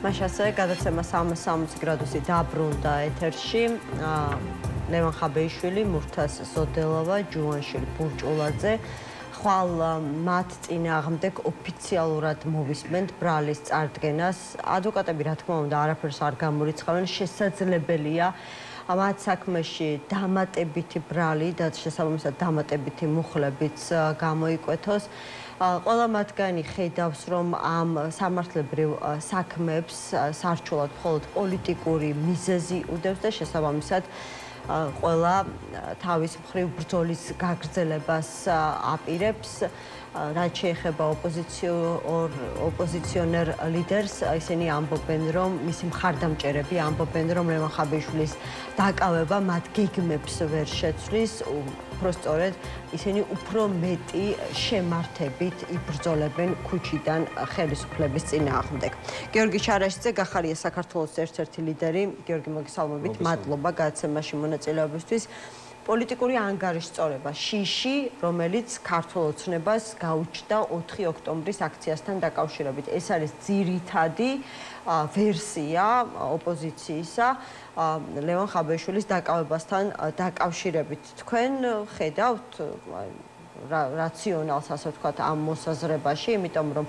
მაშასე გადაცემა 360 გრადუსი დაბრუნდა ეთერში. ლევან ხაბეიშვილი, მურთას ზოდელავა, ჯუანშერ ბურჭულაძე. ხვალ მათ წინააღმდეგ ოფიციალურად მოვისმენთ ბრალის წარდგენას. ადვოკატები, რა თქმა უნდა, არაფერს არ გამორიცხავენ, შესაძლებელია მათ საქმეში დამატებითი ბრალი და შესაბამისად დამატებითი მუხლებიც გამოიკვეთოს. ყველა მათგანი ხედავს, რომ ამ სამართლებრივ საქმეებს სარჩულად მხოლოდ პოლიტიკური მიზეზი უდევს და შესაბამისად ყველა თავის მხრივ ბრძოლის გაგრძელებას აპირებს. რაც შეეხება ოპოზიციონერ ლიდერს, ისინი ამბობენ, რომ მისი მხარდამჭერები ამბობენ, რომ ლევან ხაბეიშვილის დაკავება მათ გეგმებს ვერ შეცვლის, უბრალოდ ისინი უფრო მეტი შემართებით იბრძოლებენ ქუჩიდან ხელისუფლების წინააღმდეგ. გიორგი შარაშიძე გახარია საქართველოს ერთ-ერთი ლიდერი. გიორგი, მოგესალმებით, მადლობა გადაცემაში მონაწილეობისთვის. პოლიტიკური ანგარიშწორება შიში, რომელიც ქართულ ოცნებას გაუჩნდა 4 ოქტომბრის აქციასთან დაკავშირებით. ეს არის ძირითადი ვერსია ოპოზიციისა ლევან ხაბეიშვილის დაკავებასთან დაკავშირებით. თქვენ ხედავთ რაციონალს, ასე ვთქვათ, ამ მოსაზრებაში, იმიტომ რომ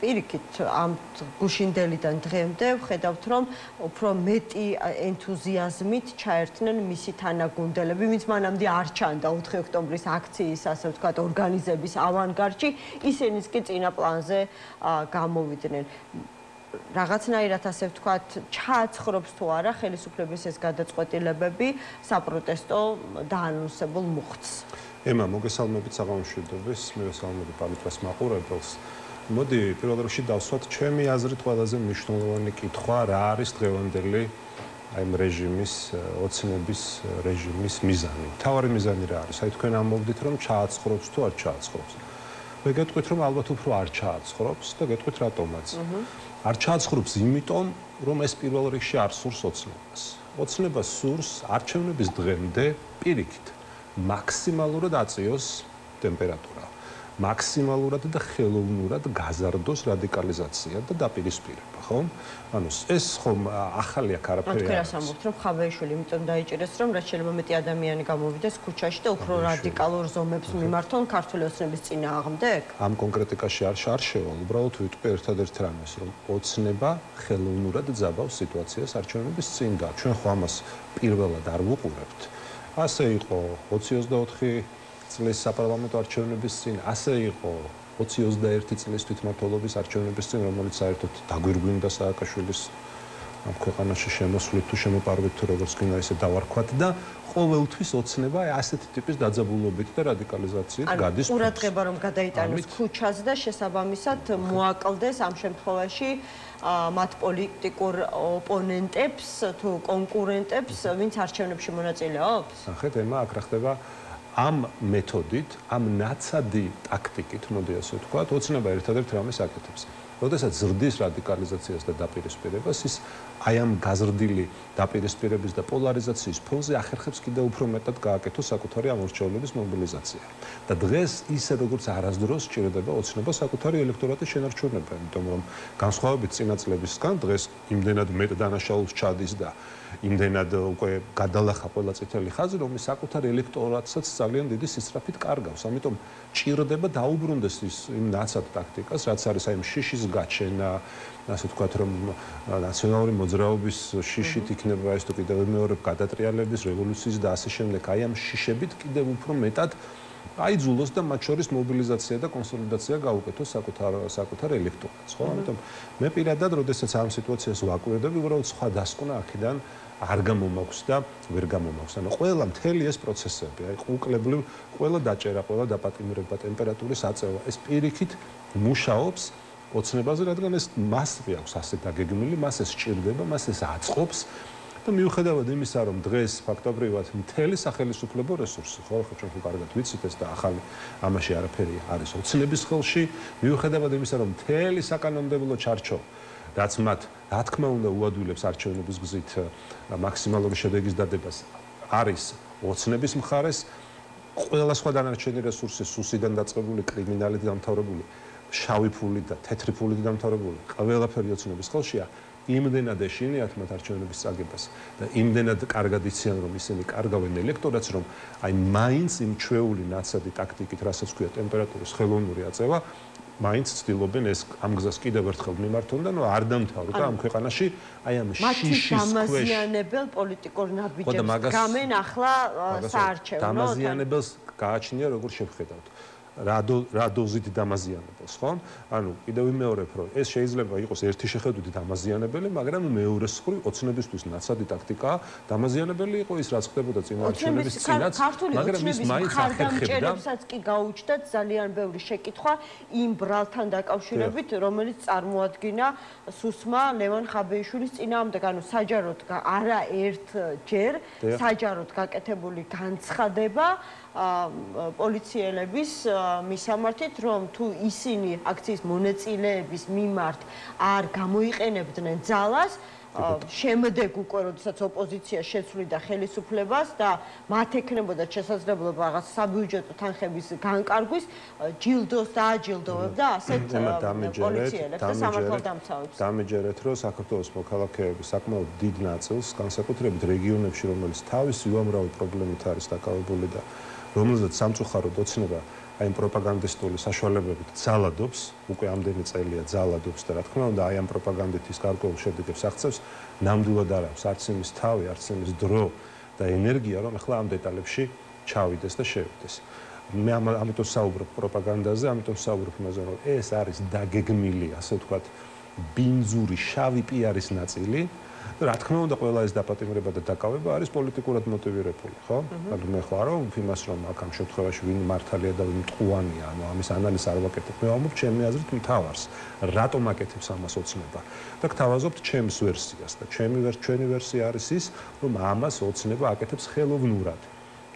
პირიქით ამ გუშინდელიდან დღემდე ვხედავთ, რომ უფრო მეტი ენთუზიაზმით ჩაერთნენ მისი თანაგუნდელები, ვინც მანამდე არ ჩანდა 4 ოქტომბრის აქციის, ასე ვთქვათ, ორგანიზების ავანგარდში, ისინიც კი წინა პლანზე გამოვიდნენ. რაღაცნაირად, ასე ვთქვათ, ჩააცხრობს თუ არა ხელისუფლების ეს გადაწყვეტილებები საპროტესტო დაანონსებულ მუხტს. ემა, მოგესალმებით საღამომშვიდობის, მივესალმები პალიტას მაყურებელს. მოდი, პირველ რიგში დავსვათ ჩემი აზრით ყველაზე მნიშვნელოვანი კითხვა, რა არის დღევანდელი აი ამ რეჟიმის, ოცნების რეჟიმის მიზანი. თავარი მიზანი რა არის? აი თქვენ ამბობდით, რომ ჩააცხრობს თუ არ ჩააცხრობს. მე გეტყვით, რომ ალბათ უფრო არ ჩააცხრობს და გეტყვით რატომაც. არ ჩააცხრობს იმიტომ, რომ ეს პირველ რიგში არ სურს ოცნებას. ოცნებას სურს არჩევნების დღემდე პირიქით მაქსიმალურად აწიოს ტემპერატურა. მაქსიმალურად და ხელოვნურად გაზარდოს რადიკალიზაცია და დაპირისპირება, ხო? ანუ ეს ხომ ახალი აქ არაფერი არ არის. თქვენ ამბობთ, რომ ხაბეიშვილი იმიტომ დაიჭირეს, რომ რაც შეიძლება მეტი ადამიანი გამოვიდეს ქუჩაში და უფრო რადიკალურ ზომებს მიმართონ ქართული ოცნების წინააღმდეგ? ამ კონკრეტიკაში არ შევალ, უბრალოდ ვიტყვი ერთადერთ რამეს, რომ ოცნება ხელოვნურად ძაბავს სიტუაციას არჩევნების წინ და ჩვენ ხო ამას პირველად არ ვუყურებთ. ასე იყო 20-24 წლის საპარლამენტო არჩევნების წინ, ასე იყო 20-21 წლის თვითმმართველობის არჩევნების წინ, რომელიც საერთოდ დაგვირგვინდა სააკაშვილის ამ ქვეყანაში შემოსვლით თუ შემოპარვით თუ როგორც გინდა ისე დავარქვათ და ყოველთვის ოცნება ასეთი ტიპის დაძაბულობით და რადიკალიზაციით გადის. ყურადღება რომ გადაიტანოს ქუჩაზე და შესაბამისად მოაკლდეს ამ შემთხვევაში მათ პოლიტიკურ ოპონენტებს თუ კონკურენტებს, ვინც არჩევნებში მონაწილეობს? ნახეთ, ემა აქ რა ხდება ამ მეთოდით, ამ ნაცადი ტაქტიკით, მოდი ასე ვთქვათ, ოცნება ერთადერთ რამეს აკეთებს. როდესაც ზრდის რადიკალიზაციას და დაპირისპირებას, ის აი ამ გაზრდილი დაპირისპირების და პოლარიზაციის ფონზე ახერხებს კიდევ უფრო მეტად გააკეთოს საკუთარი ამორჩეულების მობილიზაცია. და დღეს ისე როგორც არასდროს სჭირდება ოცნება საკუთარი ელექტორატის შენარჩუნება, იმიტომ რომ განსხვავებით წინა წლებისგან დღეს იმდენად მეტ დანაშაულს ჩადის და იმდენად უკვე გადალახა ყველა წითელი ხაზი, რომ ის საკუთარ ელექტორატსაც ძალიან დიდი სისწრაფით კარგავს. ამიტომ ჭირდება დაუბრუნდეს ის იმ ნაცად ტაქტიკას, რაც არის აი შიშის გაჩენა, ასე ვთქვათ, რომ ნაციონალური მოძრაობის შიშით იქნება ეს თუ კიდევ მეორე გადატრიალების რევოლუციის და ასე შემდეგ, აი ამ შიშებით კიდევ უფრო მეტად აიძულოს და მათ შორის მობილიზაცია და კონსოლიდაცია გაუკეთოს საკუთარ ელექტორატს, ხო? ამიტომ მე პირადად, როდესაც ამ სიტუაციას ვაკვირდები, უბრალოდ სხვა დასკვნა აქედან არ გამომაქვს და ვერ გამომაქვს. ანუ ყველა მთელი ეს პროცესები, აი უკლებლივ ყველა დაჭერა, ყველა დაპატიმრება, ტემპერატურის აწევა, ეს პირიქით მუშაობს ოცნებაზე, რადგან ეს მასვე აქვს ასე დაგეგმილი, მას ეს სჭირდება, მას ეს აწყობს. და მიუხედავად იმისა, რომ დღეს ფაქტობრივად მთელი სახელმწიფო რესურსი, ხო, ჩვენ ხო კარგად ვიცით ეს და ახალი ამაში არაფერი არის ოცნების ხელში, მიუხედავად იმისა, რომ მთელი საკანონმდებლო ჩარჩო, რაც მათ, რა თქმა უნდა, უადვილებს არჩევნების გზით მაქსიმალური შედეგის დადებას, არის ოცნების მხარეს, ყველა სხვა დანარჩენი რესურსი სუსიდან დაწყებული, კრიმინალით დამთავრებული, შავი ფულით და თეთრი ფულით დამთავრებული, ყველაფერი ოცნების ხელშია. იმდენად ეშინიათ მათ არჩევნების წაგებას და იმდენად კარგად იციან, რომ ისინი კარგავენ ელექტორატს, რომ აი მაინც იმ ჩვეული ნაცადი ტაქტიკით, რასაც ქვია ტემპერატურის ხელოვნური აწევა, მაინც ცდილობენ ეს ამ გზას კიდევ ერთხელ მიმართონ და არ დამთავრდა ამ ქვეყანაში აი ამ შიშის ქვეშ დამაზიანებელ პოლიტიკურ ნაბიჯებს გამენ ახლა საარჩევნო დამაზიანებელს გააჩნია როგორ შევხედავთ. რა დოზით დამაზიანებელს, ხო? ანუ კიდევ ვიმეორებ, რომ ეს შეიძლება იყოს ერთი შეხედვით დამაზიანებელი, მაგრამ მეორეს მხრივ ოცნებისთვის ნაცადი ტაქტიკაა, დამაზიანებელი იყო ის, რაც ხდებოდა წინა არჩევნების წინაც, მაგრამ ის მაინც ახერხებდა. კი გაუჩნდათ ძალიან ბევრი შეკითხვა იმ ბრალთან დაკავშირებით, რომელიც წარმოადგინა სუსმა ლევან ხაბეიშვილის წინააღმდეგ, ანუ საჯაროდ არა ერთჯერ საჯაროდ გაკეთებული განცხადება პოლიციელების მისამართით, რომ თუ ისინი აქციის მონაწილეების მიმართ არ გამოიყენებდნენ ძალას, შემდეგ უკვე როდესაც ოპოზიცია შეცვლიდა ხელისუფლებას და მათ ექნებოდა შესაძლებლობა რაღაც საბიუჯეტო თანხების განკარგვის, ჯილდოს დააჯილდოვებდა ასეთ პოლიციელებს და სამართალდამცავებს. დამეჯერეთ, რომ საქართველოს მოქალაქეების საკმაოდ დიდ ნაწილს, განსაკუთრებით რეგიონებში, რომელიც თავისი უამრავი პრობლემით არის დაკავებული და რომელზეც სამწუხაროდ ოცნება აი ამ პროპაგანდისტული საშუალებებით ძალადობს, უკვე ამდენი წელია ძალადობს და რა თქმა უნდა აი ამ პროპაგანდით ის გარკვეულ შედეგებს აღწევს, ნამდვილად არ აქვს არც იმის თავი, არც იმის დრო და ენერგია, რომ ახლა ამ დეტალებში ჩავიდეს და შევიდეს. მე ამიტომ საუბრობ პროპაგანდაზე, ამიტომ საუბრობ იმაზე, რომ ეს არის დაგეგმილი, ასე ვთქვათ, ბინძური შავი პიარის ნაწილი, რა თქმა უნდა, ყველა ეს დაპატიმრება და დაკავება არის პოლიტიკურად მოტივირებული, ხო? ანუ მე ხო არ ვამბობ იმას, რომ აქ ამ შემთხვევაში ვინ მართალია და ვინ მტყუანია, ანუ ამის ანალიზს არ ვაკეთებ. მე ვამბობ ჩემი აზრით მთავარს, რატომ აკეთებს ამას ოცნება. და გთავაზობთ ჩემს ვერსიას და ჩვენი ვერსია არის ის, რომ ამას ოცნება აკეთებს ხელოვნურად.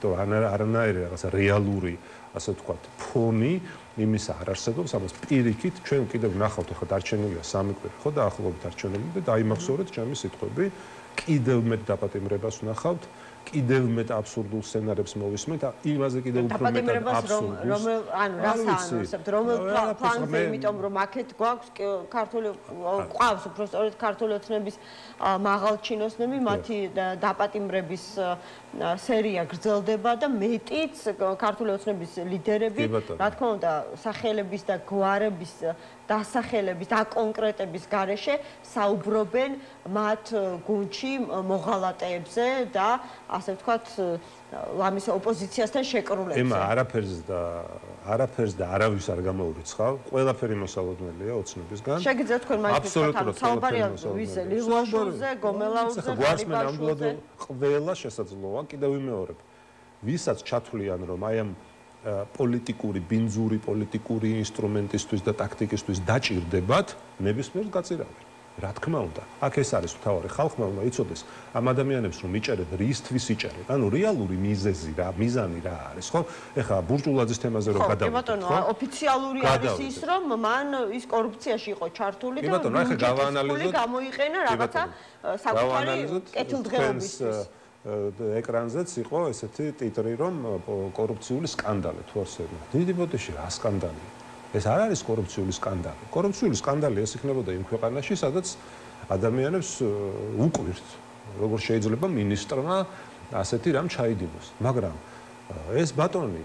თუ არანაირი რაღაცა რეალური, ასე ვთქვათ, ფონი იმის არ არსებობს, ამას პირიქით ჩვენ კიდევ ვნახავთ, ახლა დარჩენილია 3 კვირი, ხო, დაახლოებით დარჩენილი და დაიმახსოვრეთ ჩემი სიტყვები, კიდევ მეტ დაპატიმრებას ვნახავთ, კიდევ მეტ აბსურდულ სცენარებს მოვისმენთ, იმაზე კიდევ უფრო მეტ აბსურდულს. ანუ რას აანონსებთ, რომელ ფლანგზე, იმიტომ რომ აქეთ გვაქვს ქართული ყავს უბრალოდ ქართული ოცნების მაღალ ჩინოსნები, მათი დაპატიმრების სერია გრძელდება და მეტიც ქართული ოცნების ლიდერები, რა თქმა უნდა, სახელების და გვარების დასახელების და კონკრეტების გარეშე საუბრობენ მათ გუნდში მოღალატეებზე და ასე ვთქვათ ლამის ოპოზიციასთან შეკრულებზე. ემა არაფერს და არავის არ გამოურიცხავ, ყველაფერი მოსალოდნელია ოცნებისგან. შეგიძლიათ თქვენ მაინც საუბარია ვიზე, ლილვაშვილზე, გომელაუზე, ღარიბაშვილზე. ყველა შესაძლოა, კიდევ ვიმეორებ. ვისაც ჩათვლიან რომ აი ამ პოლიტიკური, ბინძური პოლიტიკური ინსტრუმენტისთვის და ტაქტიკისთვის დაჭირდებათ, ნებისმიერს გაწირავენ. რა თქმა უნდა, აქ ეს არის მთავარი, ხალხმა უნდა იცოდეს ამ ადამიანებს რომ იჭერეთ რისთვის იჭერეთ, ანუ რეალური მიზეზი რა, მიზანი რა არის, ხო? ეხლა ბურჯულაძის თემაზე რომ გადავიდეთ, ხო? ბატონო, ოფიციალური არის ის, რომ მან ის კორუფციაში იყო ჩართული და ბატონო, ახლა გავაანალიზოთ, გამოიყენა რაღაცა საკუთარი კეთილდღეობისთვის. ეკრანზეც იყო ესეთი ტიტრი, რომ კორუფციული სკანდალი თუ ასე. დიდი ბოდიში რა სკანდალია? ეს არ არის კორუფციული სკანდალი. კორუფციული სკანდალი ეს იქნებოდა იმ ქვეყანაში, სადაც ადამიანებს უკვირთ, როგორ შეიძლება მინისტრმა ასეთი რამ ჩაიდინოს. მაგრამ ეს ბატონი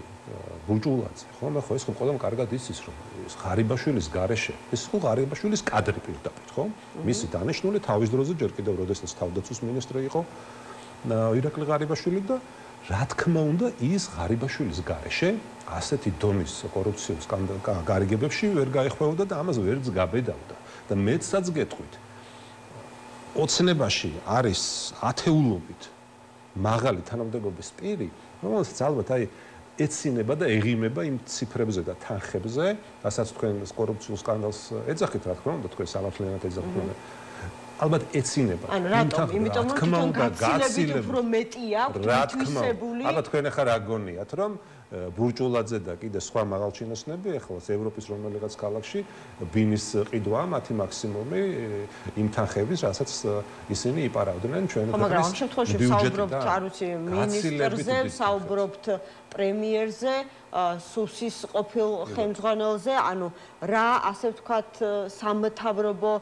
ბურჯულაძე, ხო, ეს ყველამ კარგად იცის, რომ ეს ღარიბაშვილის გარეშე, ეს იყო ღარიბაშვილის კადრი პირდაპირ, ხო? მისი დანიშნული თავის დროზე ჯერ კიდევ როდესაც თავდაცვის მინისტრი იყო ირაკლი ღარიბაშვილი და რა თქმა უნდა ის ღარიბაშვილის გარეშე ასეთი დონის კორუფციულ გარიგებებში ვერ გაიხვეოდა და ამას ვერც გაბედავდა და მეცაც გეტყვით ოცნებაში არის ათეულობით მაღალი თანამდებობის პირი რომელსაც ალბათ აი ეცინება და ეღიმება იმ ციფრებზე და თანხებზე რასაც თქვენ კორუფციულ სკანდალს ეძახით რა თქმა უნდა თქვენ სამართლიანად ეძახით ალბათ ეცინება. ანუ რატომ? იმიტომ რომ თვითონ გაცილებით უფრო მეტია თვისებული. აბა თქვენ ახლა რა გონიათ, რომ ბურჯულაძე და კიდე სხვა მაღალჩინოსნები ახლა ევროპის რომელიღაც ქალაქში ბინის ყიდვა მათი მაქსიმუმი იმ თანხების, რასაც ისინი იპარავდნენ ჩვენ ქვეყნის მაგრამ ამ შემთხვევაში საუბრობთ, არ ვიცი, მინისტრზე, საუბრობთ პრემიერზე, სუსის ყოფილ ხელმძღვანელზე, ანუ რა, ასე ვთქვათ, სამთავრობო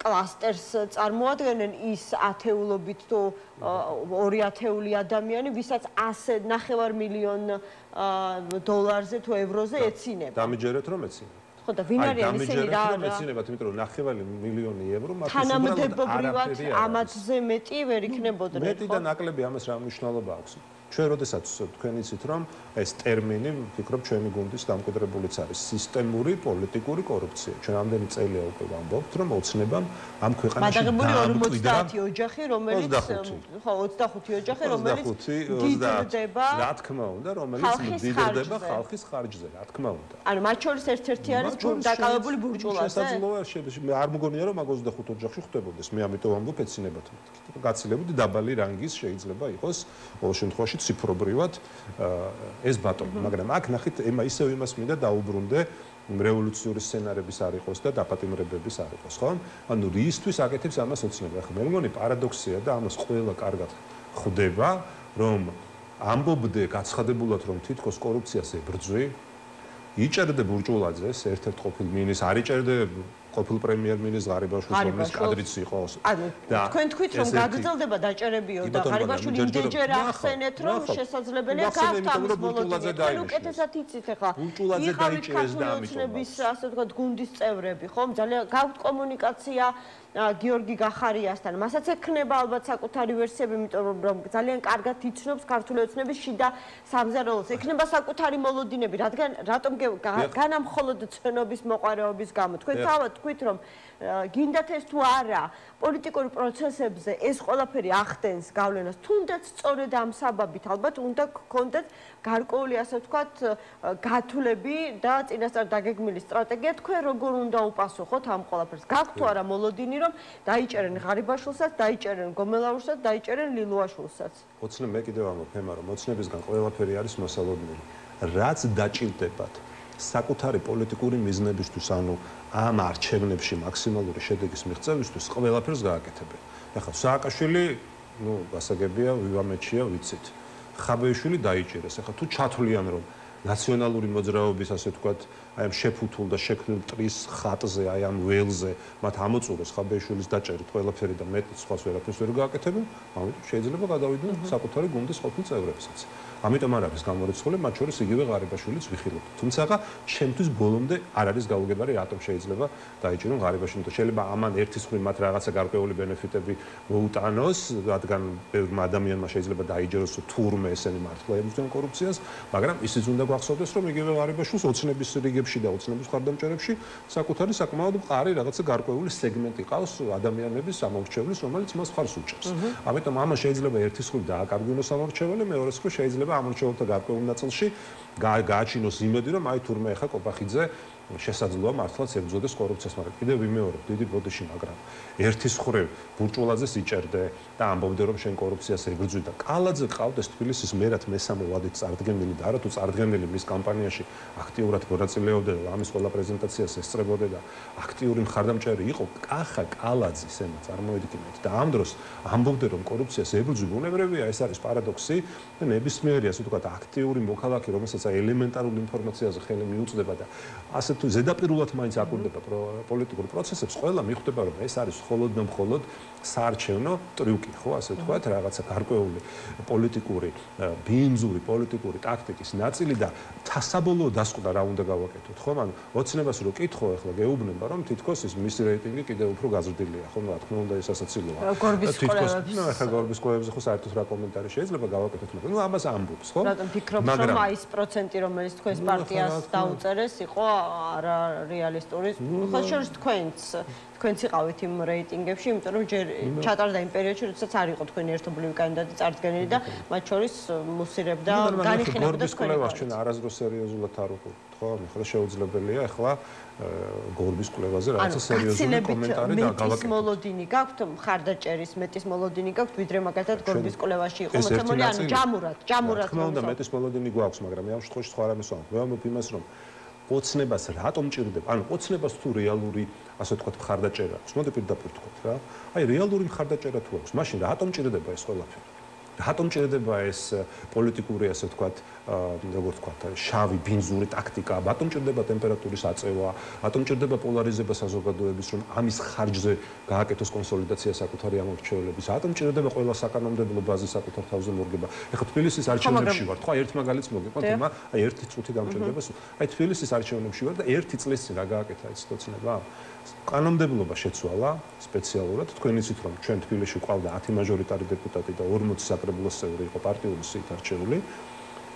კლასტერს წარმოადგენენ ის ათეულობით თუ 2,000 ადამიანი, ვისაც 100 მილიონ დოლარზე თუ ევროზე ეცინება. დამიჯერეთ რომ ეცინება. ხო და ვინ არიან ისინი რა? ეცინებათ, იმიტომ რომ 9 მილიონი евро მათთვის თანამდებობრივად ამათზე მეტი ვერ იქნებოდნენ. მეტი და ნაკლები ამას რა მნიშვნელობა აქვს? ჩვენ როდესაც თქვენ იცით რომ ეს ტერმინი ვფიქრობ ჩვენი გუნდის დამკვიდრებულიც არის სისტემური პოლიტიკური კორუფცია. ჩვენ ამდენი წელია უკვე ვამბობთ რომ ოცნებამ ამ ქვეყანაში დამკვიდრა 50 ოჯახი რომელიც ხო 25 ოჯახი რომელიც დიდდება რა თქმა უნდა რომელიც დიდდება ხალხის ხარჯზე რა თქმა უნდა. ანუ მათ შორის ერთ-ერთი არის დაკავებული ბურჯულაძე. შესაძლოა არ მგონია რომ მაგ 25 ოჯახში ხდებოდეს. მე ამიტომ ვამბობ ეცინებათ. გაცილებით დაბალი რანგის შეიძლება იყოს ყოველ შემთხვევაში ციფრობრივად ეს ბატონი, მაგრამ აქ ნახეთ, ისევ იმას მინდა დაუბრუნდე, რევოლუციური სცენარების არ იყოს და დაპატიმრებების არ იყოს, ხო? ანუ რისთვის აკეთებს ამას ოცნება? ახლა მე მგონი პარადოქსია და ამას ყველა კარგად ხვდება, რომ ამბობდე გაცხადებულად, რომ თითქოს კორუფციას ებრძვი, იჭერდე ბურჯულაძეს, ერთ-ერთ ყოფილ მინისტრს, არ იჭერდე ყოფილ პრემიერ-მინისტრს ღარიბაშვილს, რომელიც კადრიც იყო. და თქვენ თქვით რომ გაგრძელდება დაჭერებიო და ღარიბაშვილი იმდენჯერ ახსენეთ რომ შესაძლებელია გავთავის ბოლოდე. თქვენ უკეთესად იცით ახლა. ბურჯულაძე დაიჭერეს და ამიტომ. ასე ვთქვათ გუნდის წევრები, ხომ? ძალიან გაქვთ კომუნიკაცია გიორგი გახარიასთან. მასაც ექნება ალბათ საკუთარი ვერსიები, იმიტომ რომ ძალიან კარგად იცნობს ქართული ოცნების შიდა სამზარეულოს. ექნება საკუთარი მოლოდინები, რატომ განამხოლოდ ცნობის მოყარეობის გამო. თქვენ თავად თქვით, რომ გინდათ ეს თუ არა, პოლიტიკური პროცესებზე ეს ყველაფერი ახდენს გავლენას, თუნდაც სწორედ ამ საბაბით ალბათ უნდა გქონდეთ გარკვეული, ასე ვთქვათ, გათვლები და წინასწარ დაგეგმილი სტრატეგია, თქვენ როგორ უნდა უპასუხოთ ამ ყველაფერს? გაქვთ თუ არა მოლოდინი, რომ დაიჭერენ ღარიბაშვილსაც, დაიჭერენ გომელაურსაც, დაიჭერენ ლილუაშვილსაც? ოცნებ მე კიდევ ამბობ, რომ ოცნებისგან ყველაფერი არის მოსალოდნელი. რაც დაჭირდებათ საკუთარი პოლიტიკური მიზნებისთვის, ანუ ამ არჩევნებში მაქსიმალური შედეგის მიღწევისთვის ყველაფერს გააკეთებენ. ეხლა სააკაშვილი, გასაგებია, ვივამეჩია, ვიცით. ხაბეიშვილი დაიჭერეს. ეხლა თუ ჩათვლიან, რომ ნაციონალური მოძრაობის, ასე ვთქვათ, აი ამ შეფუთულ და შექმნილ ტრის ხატზე, აი ამ ველზე, მათ ამოწურეს ხაბეიშვილის დაჭერით ყველაფერი და მეტიც სხვას ვერაფერს ვერ გააკეთებენ, ამიტომ შეიძლება გადავიდნენ საკუთარი გუნდის ყოფილ წევრებსაც. ამიტომ არ არის გამორიცხული, მათ შორის იგივე ღარიბაშვილიც ვიხილოთ. თუმცა ჩემთვის ბოლომდე არ არის გაუგებარი, რატომ შეიძლება დაიჭირონ ღარიბაშვილს. შეიძლება ამან ერთის მხრივ მათ რაღაცა გარკვეული ბენეფიტები მოუტანოს, რადგან ბევრმა ადამიანმა შეიძლება დაიჯეროს თურმე ესენი მართლა ემუძენ კორუფციას, მაგრამ ისიც უნდა გვახსოვდეს, რომ იგივე ღარიბაშვილს ოცნების რიგებში და ოცნების ხარდამჭერებში საკუთარი საკმაოდ მყარი რაღაცა გარკვეული სეგმენტი ყავს ადამიანების სამორჩევლის, რომელიც მას მხარს უჭერს. ამიტომ ამან შეიძლება ერთის მხრივ დააკარგვინოს სამორჩეველი, მეორეს მხრივ შეიძლება ამორჩეველთა გარკვეულ ნაწილში გააჩინოს იმედი, რომ აი თურმე ახლა კოპახიძე შესაძლოა მართლაც ებრძოდეს კორუფციას, მაგრამ კიდევ ვიმეორებ, დიდი ბოდიში, მაგრამ ერთის მხრივ ბურჭულაძეს იჭერდე და ამბობდე, რომ შენ კორუფციას ებრძვი და კალაძე ყავდეს თბილისის მერად მესამე ვადით წარდგენილი და არა თუ წარდგენილი მის კამპანიაში აქტიურად მონაწილეობდა და ამის ყველა პრეზენტაციას ესწრებოდა და აქტიური მხარდამჭერი იყო კახა კალაძის ენა წარმოიდგინეთ და ამ დროს ამბობდე, რომ კორუფციას ებრძვი, ბუნებრივია, ეს არის პარადოქსი და ნებისმიერი, ასე ვთქვათ, აქტიური მოქალაქე, რომელსაც ელემენტარულ ინფორმაციაზე ხელი მიუწვდება და ასე თუ ზედაპირულად მაინც აკვირდება პოლიტიკურ პროცესებს, ყველა მიხვდება, რომ ეს არის მხოლოდ და მხოლოდ საარჩევნო ტრიუკი, ხო, ასე ვთქვათ, რაღაცა გარკვეული პოლიტიკური, ბინძური პოლიტიკური ტაქტიკის ნაწილი და საბოლოო დასკვნა რა უნდა გავაკეთოთ, ხო? ანუ ოცნებას რო კითხო, ახლა გეუბნება, რომ თითქოს ის მისი რეიტინგი კიდევ უფრო გაზრდილია, ხო? რა თქმა უნდა, ეს ასაცილოა. თითქოს, ახლა გორბის კვლევებზე ხო საერთოდ რა კომენტარი შეიძლება გავაკეთოთ, მაგრამ ამას ამბობს, ხო? რატომ ფიქრობთ, რომ აი ეს პროცენტი, რომელიც თქვენს პარტიას დაუწერეს, იყო არა რეალისტური? ხო, შორის თქვენც იყავით იმ რეიტინგებში, იმიტომ რომ ჯერ ჩატარდა იმ პერიოდში, როდესაც არ იყო თქვენი ერთობლივი კანდიდატი წარდგენილი და მათ შორის მუსირებდა, განიხილებდა თქვენი კვლევას ჩვენ არასდროს სერიოზულად არ ვუყურებთ, ხო? ახლა შეუძლებელია ახლა გორბის კვლევაზე რაღაცა სერიოზული კომენტარი და გავაკეთოთ. მოლოდინი გაქვთ, მხარდაჭერის მეტის მოლოდინი გაქვთ, ვიდრე მაგალითად გორბის კვლევაში იყო მოცემული, ანუ ჯამურად. რა თქმა უნდა, მეტის მოლოდინი გვაქვს, მაგრამ ამ შემთხვევაში სხვა რამეს ვამბობ. მე ვამბობ იმას, რომ ოცნებას რატომ ჭირდება? ანუ ოცნებას თუ რეალური, ასე ვთქვათ, მხარდაჭერა აქვს, მოდი პირდაპირ ვთქვათ რა. აი რეალური მხარდაჭერა თუ აქვს, მაშინ რატომ ჭირდება ეს ყველაფერი? რატომ ჭირდება ეს პოლიტიკური, ასე ვთქვათ, როგორ ვთქვათ, შავი ბინძური ტაქტიკა, რატომ ჭირდება ტემპერატურის აწევა, რატომ ჭირდება პოლარიზება საზოგადოების, რომ ამის ხარჯზე გააკეთოს კონსოლიდაცია საკუთარი ამორჩევლების, რატომ ჭირდება ყველა საკანონმდებლო ბაზის საკუთარ თავზე მორგება. ეხლა თბილისის არჩევნებში ვარ, ხო, ერთ მაგალითს მოგიყვანთ, იმა, აი ერთი წუთი გამჭირდება. აი თბილისის არჩევნებში ვარ და ერთი წლის წინ რა გააკეთა ის თოცნება? კანონმდებლობა შეცვალა სპეციალურად, თქვენ იცით, რომ ჩვენ თბილისში ყავდა 10 მაჟორიტარი დეპუტატი და 40 საკრებულოს წევრი იყო პარტიული სიით არჩეული.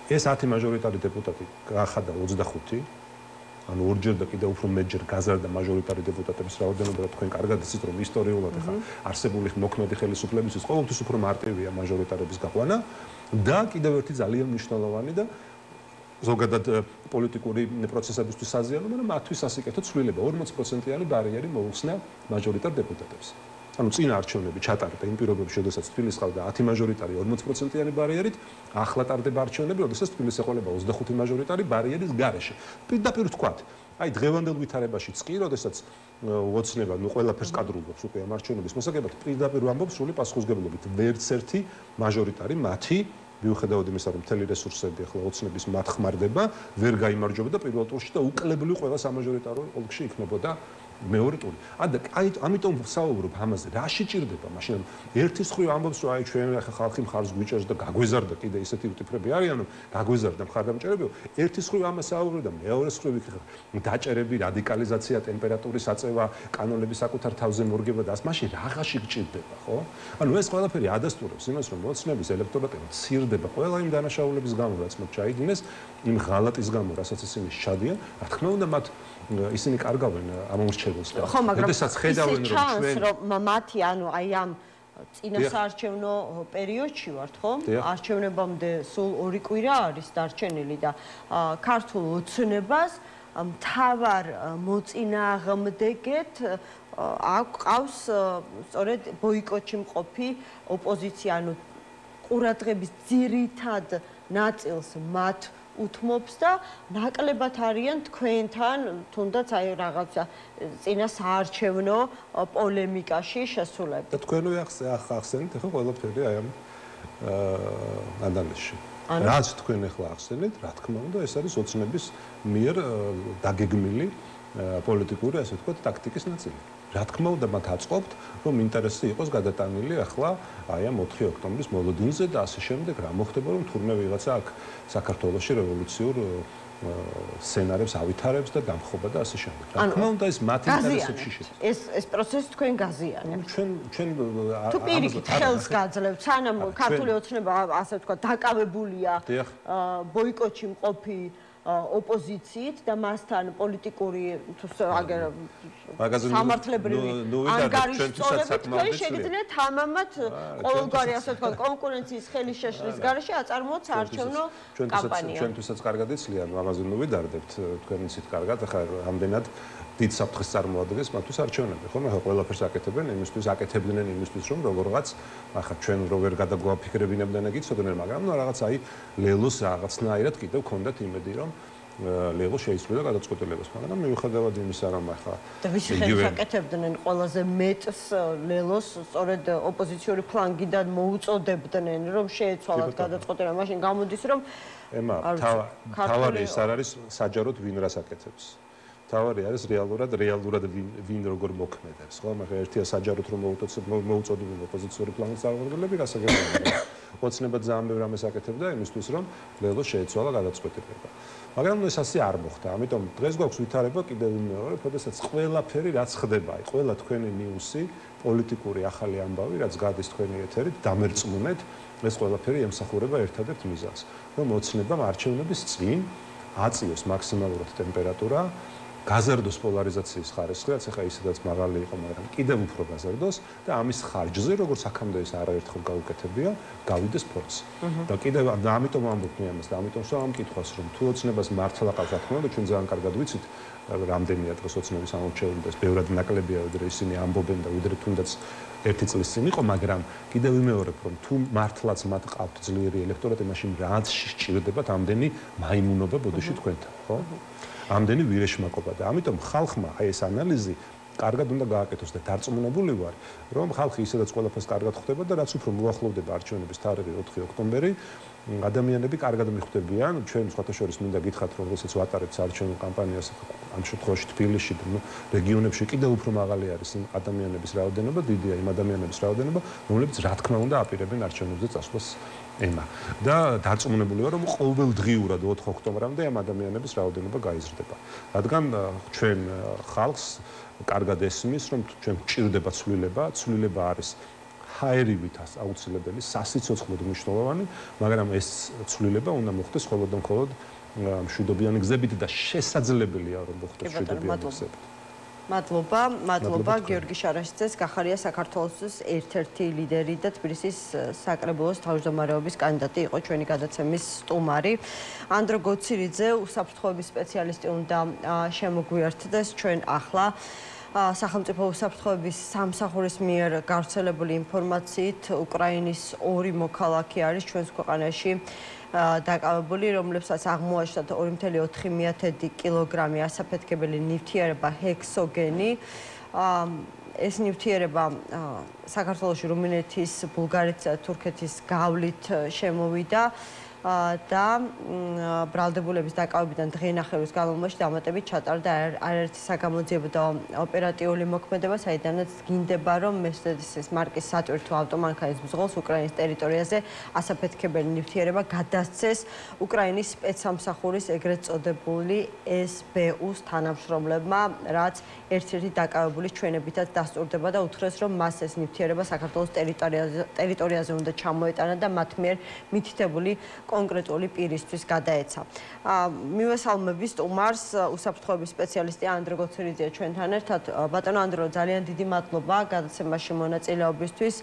ეს 10 მაჟორიტარი დეპუტატი გაახადა 25, ანუ ორჯერ და კიდევ უფრო მეტჯერ გაზარდა მაჟორიტარი დეპუტატების რაოდენობა და თქვენ კარგად იცით, რომ ისტორიულად ახლა არსებული მოქმედი ხელისუფლებისთვის ყოველთვის უფრო მარტივია მაჟორიტარების გაყვანა და კიდევ ერთი ძალიან მნიშვნელოვანი და ზოგადად პოლიტიკური პროცესებისთვის საზიანო, მაგრამ მათთვის ასიკეთო ცვლილება 40%-იანი ბარიერი მოუხსნა მაჟორიტარ დეპუტატებს. ანუ წინა არჩევნები ჩატარდა იმ პირობებში, როდესაც თბილისს ყავდა 10 მაჟორიტარი 40%-იანი ბარიერით, ახლა ტარდება არჩევნები, როდესაც თბილისს ეყოლება 25 მაჟორიტარი ბარიერის გარეშე. პირდაპირ ვთქვათ, აი დღევანდელ ვითარებაშიც კი, როდესაც ოცნება, ნუ ყველაფერს კადრულობს უკვე ამ არჩევნების მოსაგებად, პირდაპირ ვამბობ სრული პასუხისგებლობით, ვერც ერთი მაჟორიტარი მათი მიუხედავად იმისა, რომ მთელი რესურსები ახლა ოცნების მათ ხმარდება, ვერ გაიმარჯვებოდა პირველ ტურში და უკლებლივ ყველა სამაჟორიტარო ოლქში იქნებოდა მეორე ტური. ამიტომ ვსაუბრობ ამაზე, რაში ჭირდება მაშინ ერთის მხრივ ამბობს, რომ აი ჩვენ ახლა ხალხი მხარს გვიჭერს და გაგვეზარდა კიდე ისეთი ტიპები არიან, რომ გაგვეზარდა მხარდამჭერებო, ერთის მხრივ ამას საუბრობ და მეორეს მხრივ დაჭერები, რადიკალიზაცია, ტემპერატურის აწევა, კანონების საკუთარ თავზე მორგება და მაშინ რაღაცი გჭირდება, ხო? ანუ ეს ყველაფერი ადასტურებს იმას, რომ ოცნების ელექტორატი მცირდება ყველა იმ დანაშაულების გამო, რაც მათ ჩაიდინეს, იმ ღალატის გამო, რასაც ისინი სჩადიან, რა თქმა უნდა, მათ ისინი კარგავენ ამორჩევლებს შეგვიძლია. ხო, მაგრამ როდესაც ხედავენ რომ მათი აი ამ წინასაარჩევნო პერიოდში ვართ, ხო? არჩევნებამდე სულ 2 კვირა არის დარჩენილი და ქართულ ოცნებას მთავარ მოწინააღმდეგეთ აქვს სწორედ ბოიკოტში მყოფი ოპოზიცია, ანუ ყურადღების ძირითად ნაწილს მათ უთმობს და ნაკლებად არიან თქვენთან თუნდაც აი რაღაცა წინასაარჩევნო პოლემიკაში შესულები. და თქვენო ახსენეთ ხო ყველაფერი აი ამ ანალიზში. რაც თქვენ ახლა ახსენეთ, რა თქმა უნდა, ეს არის ოცნების მიერ დაგეგმილი პოლიტიკური, ასე ვთქვათ, ტაქტიკის ნაწილი. რა თქმა უნდა, მათ აწყობთ, რომ ინტერესი იყოს გადატანილი ახლა აი ამ 4 ოქტომბრის მოლოდინზე და ასე შემდეგ, რა მოხდება, რომ თურმე ვიღაცა აქ საქართველოში რევოლუციურ სცენარებს ავითარებს და დამხობა და ასე შემდეგ. რა თქმა უნდა, ეს მათ ინტერესებში შედის. ეს პროცესი თქვენ გაზიანებთ. ჩვენ თუ პირიქით ხელს გაძლევთ, სანამ ქართული ოცნება ასე ვთქვათ, დაკავებულია ბოიკოტში მყოფი ოპოზიციით და მასთან პოლიტიკური სამართლებრივი ანგარიშწორებით თქვენ შეგიძლიათ თამამად ყოველგვარი ასე ვთქვათ კონკურენციის ხელის შეშლის გარეშე აწარმოოთ საარჩევნო კამპანია. ჩვენთვისაც კარგად იცლიან, ამაზე ნუ ვიდარდებთ, თქვენ იცით კარგად, ახლა რამდენად დიდ საფრთხეს წარმოადგენს მათთვის არჩევნები, ხო? მე ყველაფერს აკეთებენ იმისთვის, რომ როგორღაც ახლა ჩვენ რო ვერ გადაგვაფიქრებინებდნენ და გიცოდნენ, მაგრამ ნუ რაღაც აი ლელოს რაღაცნაირად კიდევ ქონდათ იმედი, რომ ლელო შეიცვლიდა გადაწყვეტილებას, მაგრამ მიუხედავად იმისა, რომ ახლა და ვისი ხელს აკეთებდნენ ყველაზე მეტს ლელოს სწორედ ოპოზიციური ფლანგიდან მოუწოდებდნენ, რომ შეეცვალათ გადაწყვეტილება, მაშინ გამოდის, რომ ემა თავარი ის არ არის საჯაროდ ვინ რას აკეთებს. თავარი არის რეალურად ვინ როგორ მოქმედებს, ხო? მაგრამ ერთია საჯაროდ რომ მოუწოდებენ ოპოზიციური ფლანგის წარმომადგენლები, გასაგებია. ოცნება ძალიან ბევრ ამას აკეთებდა იმისთვის, რომ ლელო შეეცვალა გადაწყვეტილება. მაგრამ ეს ასე არ მოხდა. ამიტომ დღეს გვაქვს ვითარება კიდევ მეორე, როდესაც ყველაფერი რაც ხდება, აი ყველა თქვენი ნიუსი, პოლიტიკური ახალი ამბავი, რაც გადის თქვენი ეთერით, დამერწმუნეთ, ეს ყველაფერი ემსახურება ერთადერთ მიზანს, რომ ოცნებამ არჩევნების წინ აწიოს მაქსიმალურად ტემპერატურა, გაზარდოს პოლარიზაციის ხარისხი, რაც ახლა ისედაც მაღალი იყო, მაგრამ კიდევ უფრო გაზარდოს და ამის ხარჯზე, როგორც აქამდე ეს არაერთხელ გაუკეთებია, გავიდეს ფორცი. და კიდევ ამიტომ ამბობ მე ამას და ამიტომ ვსვამ ამ კითხვას, რომ თუ ოცნებას მართლა ყავს რა თქმა უნდა, ჩვენ ძალიან კარგად ვიცით, რამდენია დღეს ოცნების ამორჩეული და ეს ბევრად ნაკლებია, ვიდრე ისინი ამბობენ და ვიდრე თუნდაც 1 წლის წინ იყო, მაგრამ კიდევ ვიმეორებ, რომ თუ მართლაც მათ ყავთ ძლიერი ელექტორატი, მაშინ რაც სჭირდებათ ამდენი მაიმუნობა ბოდიში თქვენთან, ხო? ამდენი ვირეშმაკობა და ამიტომ ხალხმა აი ეს ანალიზი კარგად უნდა გააკეთოს და დარწმუნებული ვარ, რომ ხალხი ისედაც ყველაფერს კარგად ხვდება და რაც უფრო მოახლოვდება არჩევნების თარიღი 4 ოქტომბერი, ადამიანები კარგად მიხვდებიან. ჩვენ სხვათა შორის მინდა გითხრათ, რომ როდესაც ვატარებთ საარჩევნო კამპანიას ამ შემთხვევაში თბილისში და რეგიონებში კიდევ უფრო მაღალი არის იმ ადამიანების რაოდენობა, დიდია იმ ადამიანების რაოდენობა, რომლებიც რა თქმა უნდა აპირებენ არჩევნებზე წასვლას ემა. და დარწმუნებული ვარ, რომ ყოველდღიურად 4 ოქტომბრამდე ამ ადამიანების რაოდენობა გაიზრდება. რადგან ჩვენ ხალხს კარგად ესმის, რომ ჩვენ გვჭირდება ცვლილება არის ჰაერივით აუცილებელი, სასიცოცხლოდ მნიშვნელოვანი, მაგრამ ეს ცვლილება უნდა მოხდეს მხოლოდ მშვიდობიანი გზებით და შესაძლებელია რომ მოხდეს მშვიდობიანი გზებით. მადლობა გიორგი შარაშიძეს, გახარია საქართველოს ერთ-ერთი ლიდერი და თბილისის საკრებულოს თავმჯდომარეობის კანდიდატი იყო ჩვენი გადაცემის სტუმარი. ანდრო გოცირიძე, უსაფრთხოების სპეციალისტი უნდა შემოგვიერთდეს ჩვენ ახლა. სახელმწიფო უსაფრთხოების სამსახურის მიერ გავრცელებული ინფორმაციით, უკრაინის 2 მოქალაქე არის ჩვენს ქვეყანაში დაკავებული, რომლებსაც აღმოაჩნდათ 2.4 კილოგრამი ასაფეთქებელი ნივთიერება ჰექსოგენი. ეს ნივთიერება საქართველოში, რუმინეთის, ბულგარეთის, თურქეთის გავლით შემოვიდა. და ბრალდებულების დაკავებიდან დღე-ნახევრის განმავლობაში დამატებით ჩატარდა არაერთი საგამოძიებო და ოპერატიული მოქმედება, საიდანაც გინდება, რომ Mercedes-ის მარკის სატვირთო ავტომანქანის მძღოლს უკრაინის ტერიტორიაზე ასაფეთქებელი ნივთიერება გადასცეს უკრაინის სპეცსამსახურის ეგრეთ წოდებული SBU-ს თანამშრომლებმა, რაც ერთ-ერთი დაკავებულის ჩვენებითაც დასტურდება და უთხრეს, რომ მას ეს ნივთიერება საქართველოს ტერიტორიაზე უნდა ჩამოეტანა და მათ მიერ მითითებული კონკრეტული პირისთვის გადაეცა. მივესალმები სტუმარს, უსაფრთხოების სპეციალისტი ანდრო გოცერიძეა ჩვენთან ერთად. ბატონო ანდრო, ძალიან დიდი მადლობა გადაცემაში მონაწილეობისთვის.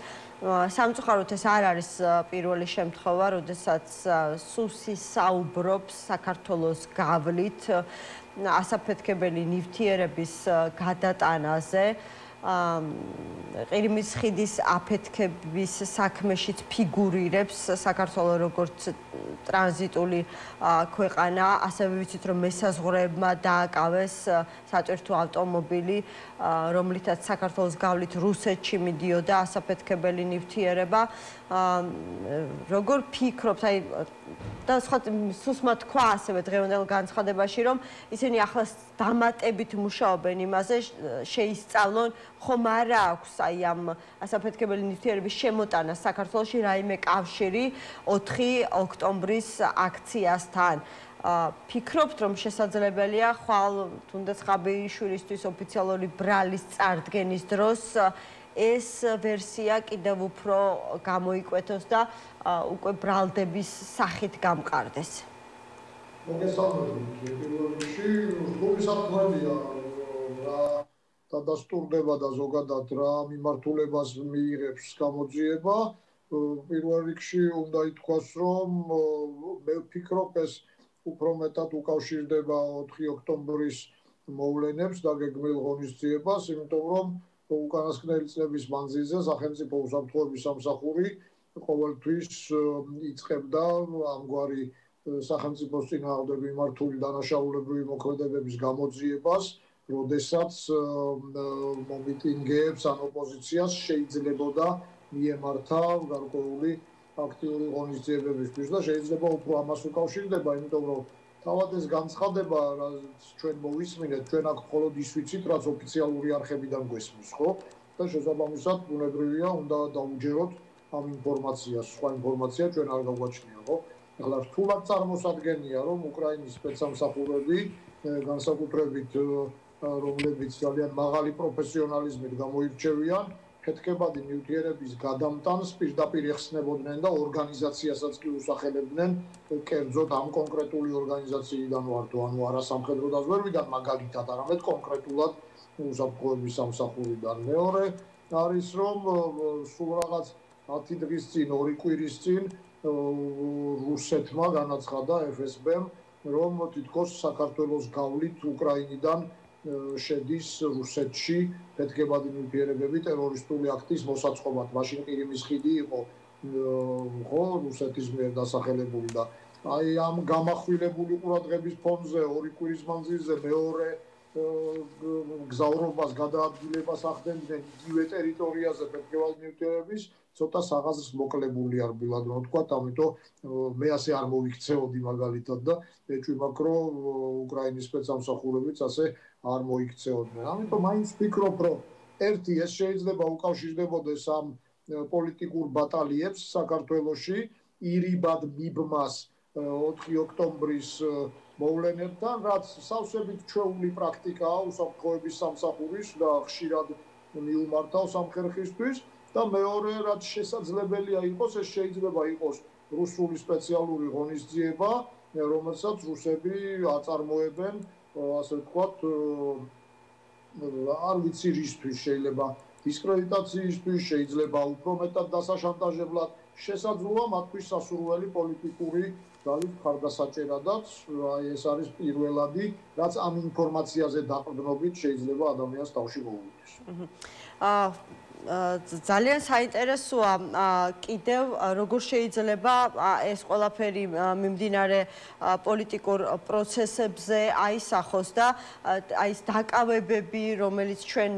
სამწუხაროდ ეს არ არის პირველი შემთხვევა, როდესაც სუსი საუბრობს საქართველოს გავლით ასაფეთქებელი ნივთიერების გადატანაზე. ყირიმის ხიდის აფეთქების საქმეშიც ფიგურირებს საქართველოს როგორც ტრანზიტული ქვეყანა, ასევე ვიცით რომ მესაზღვრეებმა დააკავეს სატვირთო ავტომობილი, რომლითაც საქართველოს გავლით რუსეთში მიდიოდა ასაფეთქებელი ნივთიერება. როგორ ფიქრობთ, აი და სხვა სუსმა თქვა ასევე დღევანდელ განცხადებაში, რომ ისინი ახლა დამატებით მუშაობენ იმაზე, შეისწავლონ ხომ არა აქვს აი ამ ასაფეთქებელი ნივთიერების შემოტანა საქართველოში რაიმე კავშირი 4 ოქტომბრის აქციასთან. ფიქრობთ, რომ შესაძლებელია ხვალ თუნდაც ხაბეიშვილისთვის ოფიციალური ბრალის წარდგენის დროს ეს ვერსია კიდევ უფრო გამოიკვეთოს და უკვე ბრალდების სახით გამყარდეს. მოგესალმებით. პირველ რიგში, უსაფრთხოებია რა დადასტურდება და ზოგადად რა მიმართულებას მიიღებს გამოძიება. პირველ რიგში უნდა ითქვას, რომ მე ვფიქრობ, ეს უფრო მეტად უკავშირდება 4 ოქტომბრის მოვლენებს და გეგმილ ღონისძიებას, იმიტომ რომ უკანასკნელი წლების მანძილზე სახელმწიფო უსაფრთხოების სამსახური ყოველთვის იწყებდა ამგვარი სახელმწიფოს წინააღმდეგ მიმართული დანაშაულებრივი მოქმედებების გამოძიებას, როდესაც მომიტინგეებს ან ოპოზიციას შეიძლებოდა მიემართა გარკვეული აქტიური ღონისძიებებისთვის და შეიძლება უფრო ამას უკავშირდება, იმიტომ რომ თავად ეს განცხადება, რაც ჩვენ მოვისმინეთ, ჩვენ აქ მხოლოდ ის ვიცით, რაც ოფიციალური არხებიდან გვესმის, ხო? და შესაბამისად, ბუნებრივია, უნდა დაუჯეროთ ამ ინფორმაციას, სხვა ინფორმაცია ჩვენ არ გაგვაჩნია, ხო? ახლა რთულად წარმოსადგენია, რომ უკრაინის სპეცსამსახურები, განსაკუთრებით რომლებიც ძალიან მაღალი პროფესიონალიზმით გამოირჩევიან, ფეთქებადი ნივთიერების გადამტანს პირდაპირ ეხსნებოდნენ და ორგანიზაციასაც კი უსახელებდნენ, კერძოდ ამ კონკრეტული ორგანიზაციიდან ვარდო, ანუ არა სამხედრო დაზვერვიდან, მაგალითად, არამედ კონკრეტულად უსაფრთხოების სამსახურიდან. მეორე არის, რომ სულ რაღაც 10 დღის წინ, 2 კვირის წინ რუსეთმა განაცხადა FSB-მ, რომ თითქოს საქართველოს გავლით უკრაინიდან შედის რუსეთში ფეთქებადი ნივთიერებები ტერორისტული აქტის მოსაწყობად. მაშინ ყირიმის ხიდი იყო ხო რუსეთის მიერ დასახელებული და აი ამ გამახვილებული ყურადღების ფონზე 2 კვირის მანძილზე მეორე გზავრობას გადაადგილებას ახდენდნენ იგივე ტერიტორიაზე ფეთქებადი ნივთიერების ცოტა საღაზრს მოკლებული არ ბილად რომ ვთქვა, ამიტომ მე ასე არ მოიქცეოდი მაგალითად და ეჭვი მაქვს რომ უკრაინის სპეცსამსახურებიც ასე არ მოიქცეოდნენ. ამიტომ მაინც ვფიქრობ, რომ ერთი ეს შეიძლება უკავშირდებოდეს ამ პოლიტიკურ ბატალიებს საქართველოში, ირიბად მიბმას 4 ოქტომბრის მოვლენებთან, რაც სავსებით ჩვეული პრაქტიკაა უსაფრთხოების სამსახურის და ხშირად მიუმართავს ამ ხერხისთვის. და მეორე, რაც შესაძლებელია იყოს, ეს შეიძლება იყოს რუსული სპეციალური ღონისძიება, რომელსაც რუსები აწარმოებენ, ასე ვთქვათ, არ ვიცი რისთვის, შეიძლება დისკრედიტაციისთვის, შეიძლება უფრო მეტად დასაშანტაჟებლად, შესაძლოა მათთვის სასურველი პოლიტიკური ძალით ხარდასაჭერადაც, აი ეს არის პირველადი, რაც ამ ინფორმაციაზე დაყრდნობით შეიძლება ადამიანს თავში მოუვიდეს. ძალიან საინტერესოა კიდევ როგორ შეიძლება ეს ყველაფერი მიმდინარე პოლიტიკურ პროცესებზე აისახოს და აი ეს დაკავებები, რომელიც ჩვენ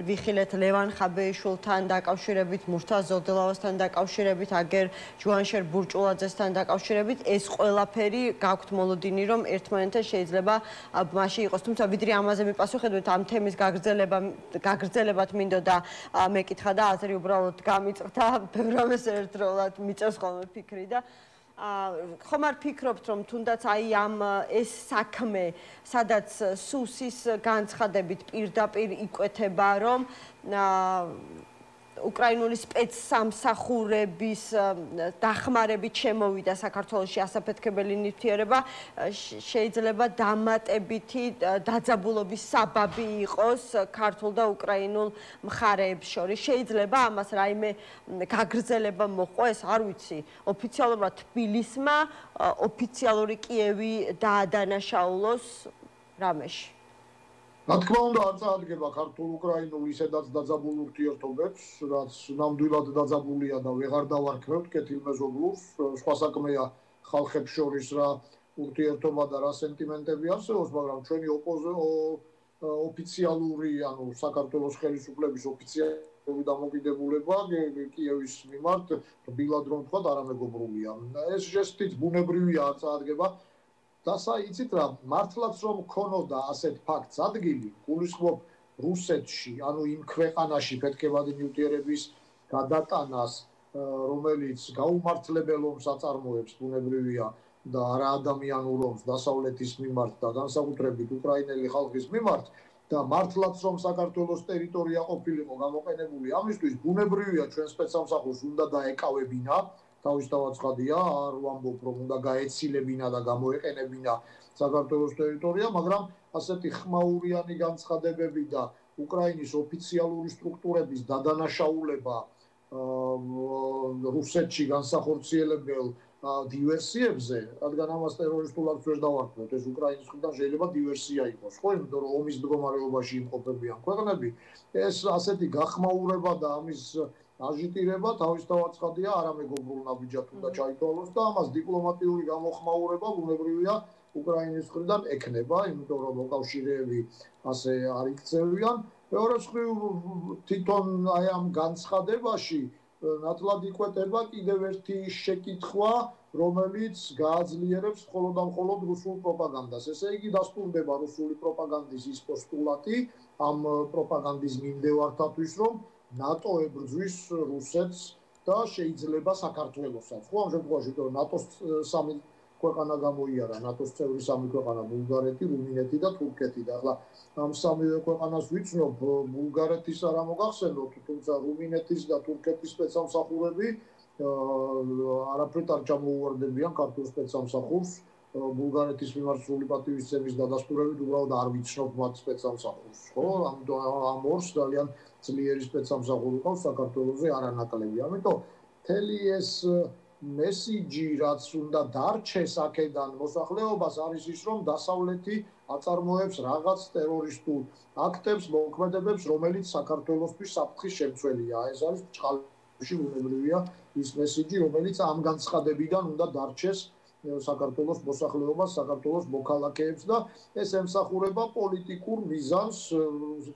ვიხილეთ ლევან ხაბეიშვილთან დაკავშირებით, მურთაზ ზოდელავასთან დაკავშირებით, აგერ ჯუანშერ ბურჭულაძესთან დაკავშირებით, ეს ყველაფერი გაქვთ მოლოდინი, რომ ერთმანეთთან შეიძლება მასში იყოს. თუმცა ვიდრე ამაზე მიპასუხებდეთ, ამ თემის გაგრძელებათ მინდოდა მეკითხა და აზრი უბრალოდ გამიწყდა, ბევრამეს ერთდროულად მიწევს ხოლმე ფიქრი და ხომ არ ფიქრობთ, რომ თუნდაც აი ამ ეს საქმე, სადაც სუსის განცხადებით პირდაპირ იკვეთება, რომ უკრაინული სპეცსამსახურების დახმარებით შემოვიდა საქართველოში ასაფეთქებელი ნივთიერება შეიძლება დამატებითი დაძაბულობის საბაბი იყოს ქართულ და უკრაინულ მხარეებს შორის. შეიძლება ამას რაიმე გაგრძელება მოყვა, ეს არ ვიცი. ოფიციალურად თბილისმა ოფიციალური კიევი დაადანაშაულოს რამეში. რა თქმა უნდა, არ წაადგება ქართულ-უკრაინულ ისედაც დაძაბულ ურთიერთობებს, რაც ნამდვილად დაძაბულია და ვეღარ დავარქმევთ კეთილმეზობლურს. სხვა საქმეა ხალხებს შორის რა ურთიერთობა და რა სენტიმენტები არსებობს, მაგრამ ჩვენი ოფიციალური, ანუ საქართველოს ხელისუფლების ოფიციალური დამოკიდებულება კიევის მიმართ რბილად რომ ვთქვათ, არამეგობრულია. ეს ჟესტიც ბუნებრივია, არ წაადგება. და იცით რა, მართლაც რომ ქონოდა ასეთ ფაქტს ადგილი, გულისხმობ რუსეთში, ანუ იმ ქვეყანაში ფეთქებადი ნივთიერების გადატანას, რომელიც გაუმართლებელ ომს აწარმოებს, ბუნებრივია და არა ადამიანურ ომს დასავლეთის მიმართ და განსაკუთრებით უკრაინელი ხალხის მიმართ და მართლაც რომ საქართველოს ტერიტორია ყოფილიყო გამოყენებული ამისთვის, ბუნებრივია ჩვენ სპეცსამსახურს უნდა დაეკავებინა. თავისთავად ცხადია, არ ვამბობ, რომ უნდა გაეცილებინა და გამოეყენებინა საქართველოს ტერიტორია, მაგრამ ასეთი ხმაურიანი განცხადებები და უკრაინის ოფიციალური სტრუქტურების დადანაშაულება რუსეთში განსახორციელებელ დივერსიებზე, რადგან ამას ტერორისტულ აქტს ვერ დავარქმევთ, ეს უკრაინის მხრიდან შეიძლება დივერსია იყოს, ხო, იმიტომ რომ ომის მდგომარეობაში იმყოფებიან ქვეყნები, ეს ასეთი გახმაურება და ამის აჟიტირება თავისთავად ცხადია, არამეგობრულ ნაბიჯად უნდა ჩაითვალოს და ამას დიპლომატიური გამოხმაურება ბუნებრივია უკრაინის მხრიდან ექნება, იმიტომ რომ მოკავშირეები ასე არ იქცევიან. მეორე მხრივ თვითონ აი ამ განცხადებაში ნათლად იკვეთება კიდევ ერთი შეკითხვა, რომელიც გააძლიერებს მხოლოდ და მხოლოდ რუსულ პროპაგანდას. ესე იგი, დასტურდება რუსული პროპაგანდის ის პოსტულატი ამ პროპაგანდის მიმდევართათვის, რომ ნატო ებრძვის რუსეთს და შეიძლება საქართველოსაც. ხო, ამ შემთხვევაში თუ ნატოს სამი ქვეყანა გამოიარა, ნატოს წევრი სამი ქვეყანა, ბულგარეთი, რუმინეთი და თურქეთი და ახლა ამ სამივე ქვეყანას ვიცნობ, ბულგარეთის არ მოგახსენოთ, თუმცა რუმინეთის და თურქეთის სპეცსამსახურები არაფრით არ ჩამოუვარდებიან ქართულ სპეცსამსახურს. ბულგარეთის მიმართ სრული პატივისცემის დადასტურებით უბრალოდ არ ვიცნობ მათ სპეცსამსახურს, ხო? ამ ორს ძალიან ძლიერი სპეცსამსახური ყავს საქართველოზე არანაკლები. ამიტომ მთელი ეს მესიჯი, რაც უნდა დარჩეს აქედან მოსახლეობას, არის ის, რომ დასავლეთი აწარმოებს რაღაც ტერორისტულ აქტებს, მოქმედებებს, რომელიც საქართველოსთვის საფრთხის შემცველია. ეს არის ჭყალში ბუნებრივია ის მესიჯი, რომელიც ამ განცხადებიდან უნდა დარჩეს საქართველოს მოსახლეობას, საქართველოს მოქალაქეებს და ეს ემსახურება პოლიტიკურ მიზანს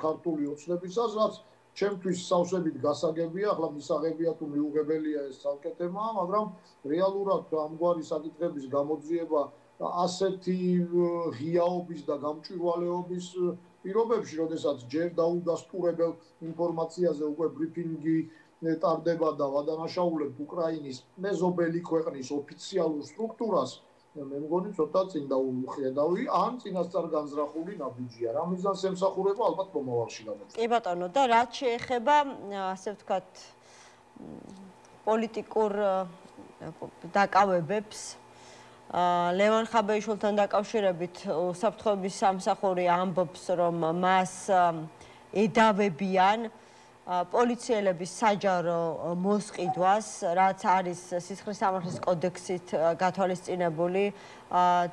ქართული ოცნებისას, რაც ჩემთვის სავსებით გასაგებია, ახლა მისაღებია თუ მიუღებელია ეს ცალკე თემაა, მაგრამ რეალურად ამგვარი საკითხების გამოძიება ასეთი ღიაობის და გამჭვირვალეობის პირობებში, როდესაც ჯერ დაუდასტურებელ ინფორმაციაზე უკვე ბრიფინგი ტარდება და ვადანაშაულებთ უკრაინის მეზობელი ქვეყნის ოფიციალურ სტრუქტურას, მე მგონი ცოტა წინ დაუხედავი, ან წინასწარ განზრახული ნაბიჯია. რა მიზანს ემსახურება, ალბათ მომავალში გამოჩნდება. კი ბატონო, და რაც შეეხება, ასე ვთქვათ, პოლიტიკურ დაკავებებს, ლევან ხაბეიშვილთან დაკავშირებით უსაფრთხოების სამსახური ამბობს, რომ მას ედავებიან პოლიციელების საჯარო მოსყიდვას, რაც არის სისხლის სამართლის კოდექსით გათვალისწინებული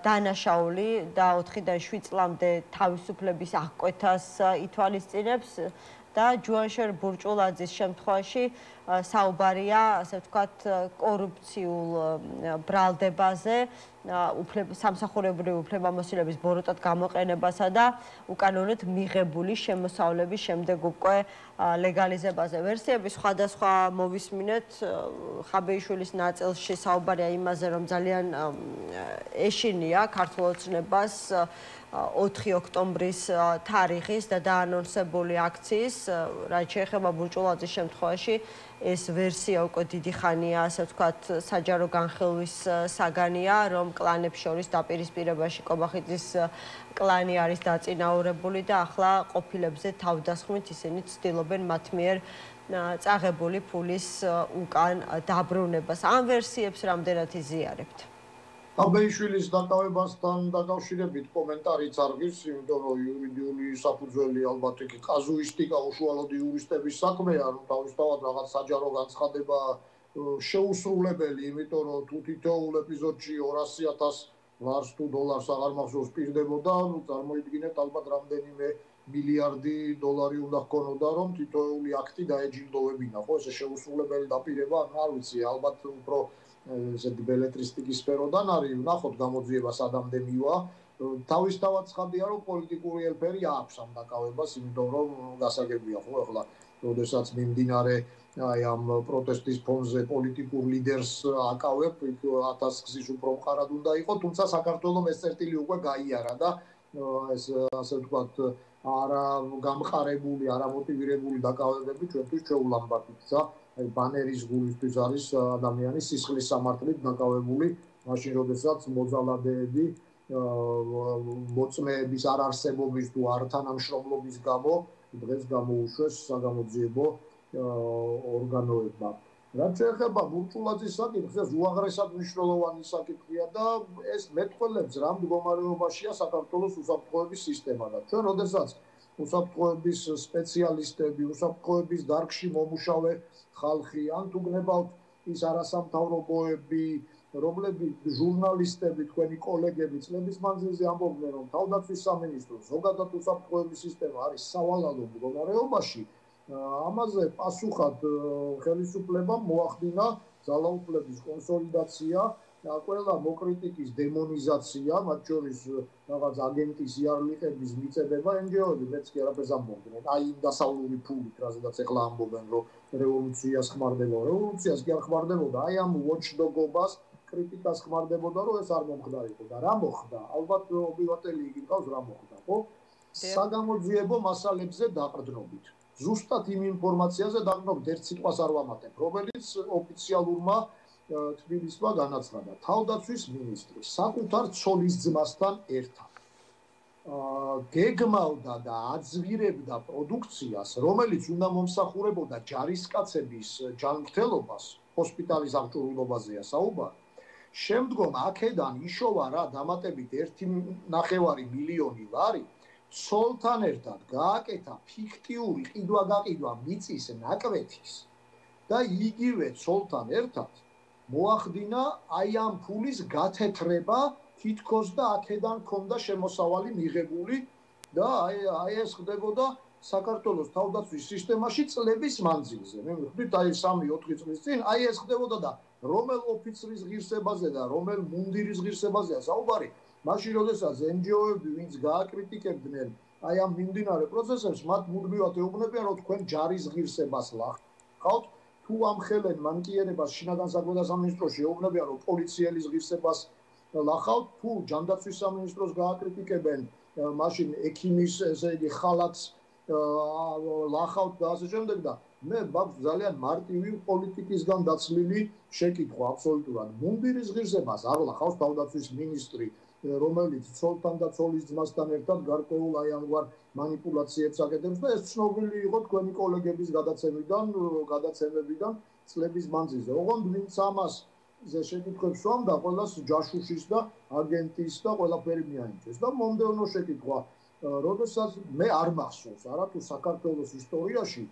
დანაშაული და 4-დან 7 წლამდე თავისუფლების აღკვეთას ითვალისწინებს და ჯუანშერ ბურჭულაძის შემთხვევაში საუბარია, ასე ვთქვათ, კორუფციულ ბრალდებაზე, სამსახურებრივი უფლებამოსილების ბოროტად გამოყენებასა და უკანონოდ მიღებული შემოსავლების შემდეგ უკვე ლეგალიზებაზე. ვერსიების სხვადასხვა მოვისმინეთ, ხაბეიშვილის ნაწილში საუბარია იმაზე, რომ ძალიან ეშინია ქართულ ოცნებას 4 ოქტომბრის თარიღის და დაანონსებული აქციის, რაც შეეხება ბურჭულაძის შემთხვევაში, ეს ვერსია უკვე დიდი ხანია, ასე ვთქვათ, საჯარო განხილვის საგანია, რომ კლანებს შორის დაპირისპირებაში კობახიძის კლანი არის დაწინაურებული და ახლა ყოფილებზე თავდასხმით ისინი ცდილობენ მათ მიერ წაღებული ფულის უკან დაბრუნებას. ამ ვერსიებს რამდენად იზიარებთ? აბეიშვილის დაკავებასთან დაკავშირებით კომენტარიც არგის, იმიტომ რომ იურიდიული საფუძველი ალბათ იქ კაზუისტიკა უშუალოდ იურისტების საქმეა, რომ თავისთავად რაღაც საჯარო განცხადება შეუსრულებელი, იმიტომ რომ თუ თითოეულ ეპიზოდში 200,000 ლარს თუ დოლარს აღარ მახსოვს პირდებოდა, წარმოიდგინეთ ალბათ რამდენიმე მილიარდი დოლარი უნდა ჰქონოდა, რომ თითოეული აქტი დაეჯილდოვებინა, ხო, ესე შეუსრულებელი დაპირება, არ ვიცი, ალბათ უფრო ესეთი ბელეტრისტიკის სფეროდან არის, ნახოთ გამოძიება სადამდე მივა. თავისთავად ცხადია, რომ პოლიტიკური ელფერი აქვს ამ დაკავებას, იმიტომ რომ გასაგებია, ხო, ახლა როდესაც მიმდინარე აი ამ პროტესტის ფონზე პოლიტიკურ ლიდერს აკავებ, იქ 1000 გზის უფრო მყარად უნდა იყო, თუმცა საქართველოს ეს წერტილი უკვე გაიარა და ეს ასე ვთქვათ, არა გამყარებული, არა მოტივირებული დაკავებები ჩვენთვის ჩეულამბათით და ბანერის გულისთვის არის ადამიანის სისხლის სამართლით დაკავებული, მაშინ როდესაც მოძალადეები მოწმეების არ არსებობის თუ არ თანამშრომლობის გამო დღეს გამოუშვეს საგამოძიებო ორგანოებმა. რაც შეეხება ბურჭულაძის საკითხს, ეს უაღრესად მნიშვნელოვანი საკითხია და ეს მეტყველებს რა მდგომარეობაშია საქართველოს უსაფრთხოების სისტემა და ჩვენ როდესაც უსაფრთხოების სპეციალისტები, უსაფრთხოების დარგში მომუშავე ხალხი, ან თუ გნებავთ ის არასამთავრობოები, რომლებიც ჟურნალისტები, თქვენი კოლეგები წლების მანძილზე ამბობდნენ, რომ თავდაცვის სამინისტრო, ზოგადად უსაფრთხოების სისტემა არის სავალალო მდგომარეობაში, ამაზე პასუხად ხელისუფლებამ მოახდინა ძალაუფლების კონსოლიდაცია, ყველა მოკრიტიკის დემონიზაცია, მათ შორის რაღაც აგენტის იარლიყების მიწედება, NGO-ები მეც კი არაფერს ამბობდნენ, აი იმ დასავლური ფულით, რაზედაც ეხლა ამბობენ, რომ რევოლუციას ხმარდება, რევოლუციას კი არ ხმარდებოდა, აი ამ watchdog-ობას, კრიტიკას ხმარდებოდა, რომ ეს არ მომხდარიყო და რა მოხდა? ალბათ ობილატელი იგივყავს რა მოხდა, ხო? საგამოძიებო მასალებზე დაყრდნობით. ზუსტად იმ ინფორმაციაზე დაყრდნობით, ერთ სიტყვას არ ვამატებ, რომელიც ოფიციალურმა თბილისმა განაცხადა. თავდაცვის მინისტრი საკუთარ ცოლის ძმასთან ერთად გეგმავდა და აძვირებდა პროდუქციას, რომელიც უნდა მომსახურებოდა ჯარისკაცების ჯანმრთელობას, ჰოსპიტალის აღჭურვილობაზეა საუბარი. შემდგომ აქედან იშოვა რა დამატებით 1.5 მილიონი ლარი, ცოლთან ერთად გააკეთა ფიქტიური ყიდვა-გაყიდვა მიწის ნაკვეთის და იგივე ცოლთან ერთად მოახდინა აი ამ ფულის გათეთრება, თითქოს და აქედან ქონდა შემოსავალი მიღებული და აი ეს ხდებოდა საქართველოს თავდაცვის სისტემაში წლების მანძილზე. მე ვხვდით აი 3-4 წლის წინ, აი ეს ხდებოდა და რომელ ოფიცრის ღირსებაზე და რომელ მუნდირის ღირსებაზეა საუბარი, მაშინ როდესაც NGO-ები, ვინც გააკრიტიკებდნენ აი ამ მიმდინარე პროცესებს, მათ მუდმივად ეუბნებიან, რომ თქვენ ჯარის ღირსებას ლახავთ, თუ ამხელენ მანკიერებას შინაგან საქმეთა სამინისტროში, ეუბნებიან, რომ პოლიციელის ღირსებას ლახავთ, თუ ჯანდაცვის სამინისტროს გააკრიტიკებენ, მაშინ ექიმის, ესე იგი, ხალათს ლახავთ და ასე შემდეგ და მე მაქვს ძალიან მარტივი პოლიტიკისგან დაცლილი შეკითხვა აბსოლუტურად. მუნდირის ღირსებას არ ლახავს თავდაცვის მინისტრი, რომელიც ცოლთან და ცოლის ძმასთან ერთად გარკვეულ აი ამგვარ მანიპულაციებს აკეთებს და ეს ცნობილი იყო თქვენი კოლეგების გადაცემებიდან წლების მანძილზე. ოღონდ ვინც ამას შეკითხვებს სვამდა, ყველას ჯაშუშის და აგენტის და ყველაფერი მიაინჯეს და მომდევნო შეკითხვა, როდესაც მე არ მახსოვს არა თუ საქართველოს ისტორიაში,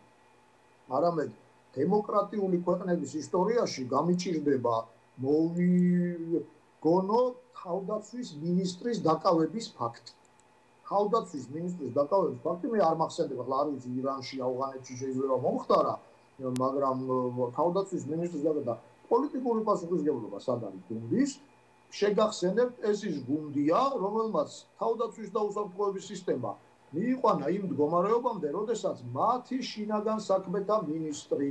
არამედ დემოკრატიული ქვეყნების ისტორიაში გამიჭირდება მოვიგონო თავდაცვის მინისტრის დაკავების ფაქტი. თავდაცვის მინისტრის დაკავების ფაქტი მე არ მახსენდება, ახლა არ ვიცი ირანში, ავღანეთში შეიძლება მომხდარა, მაგრამ თავდაცვის მინისტრის დაკავება პოლიტიკური პასუხისმგებლობა სად არის გუნდის? შეგახსენებთ, ეს ის გუნდია, რომელმაც თავდაცვის და უსაფრთხოების სისტემა მიიყვანა იმ მდგომარეობამდე, როდესაც მათი შინაგან საქმეთა მინისტრი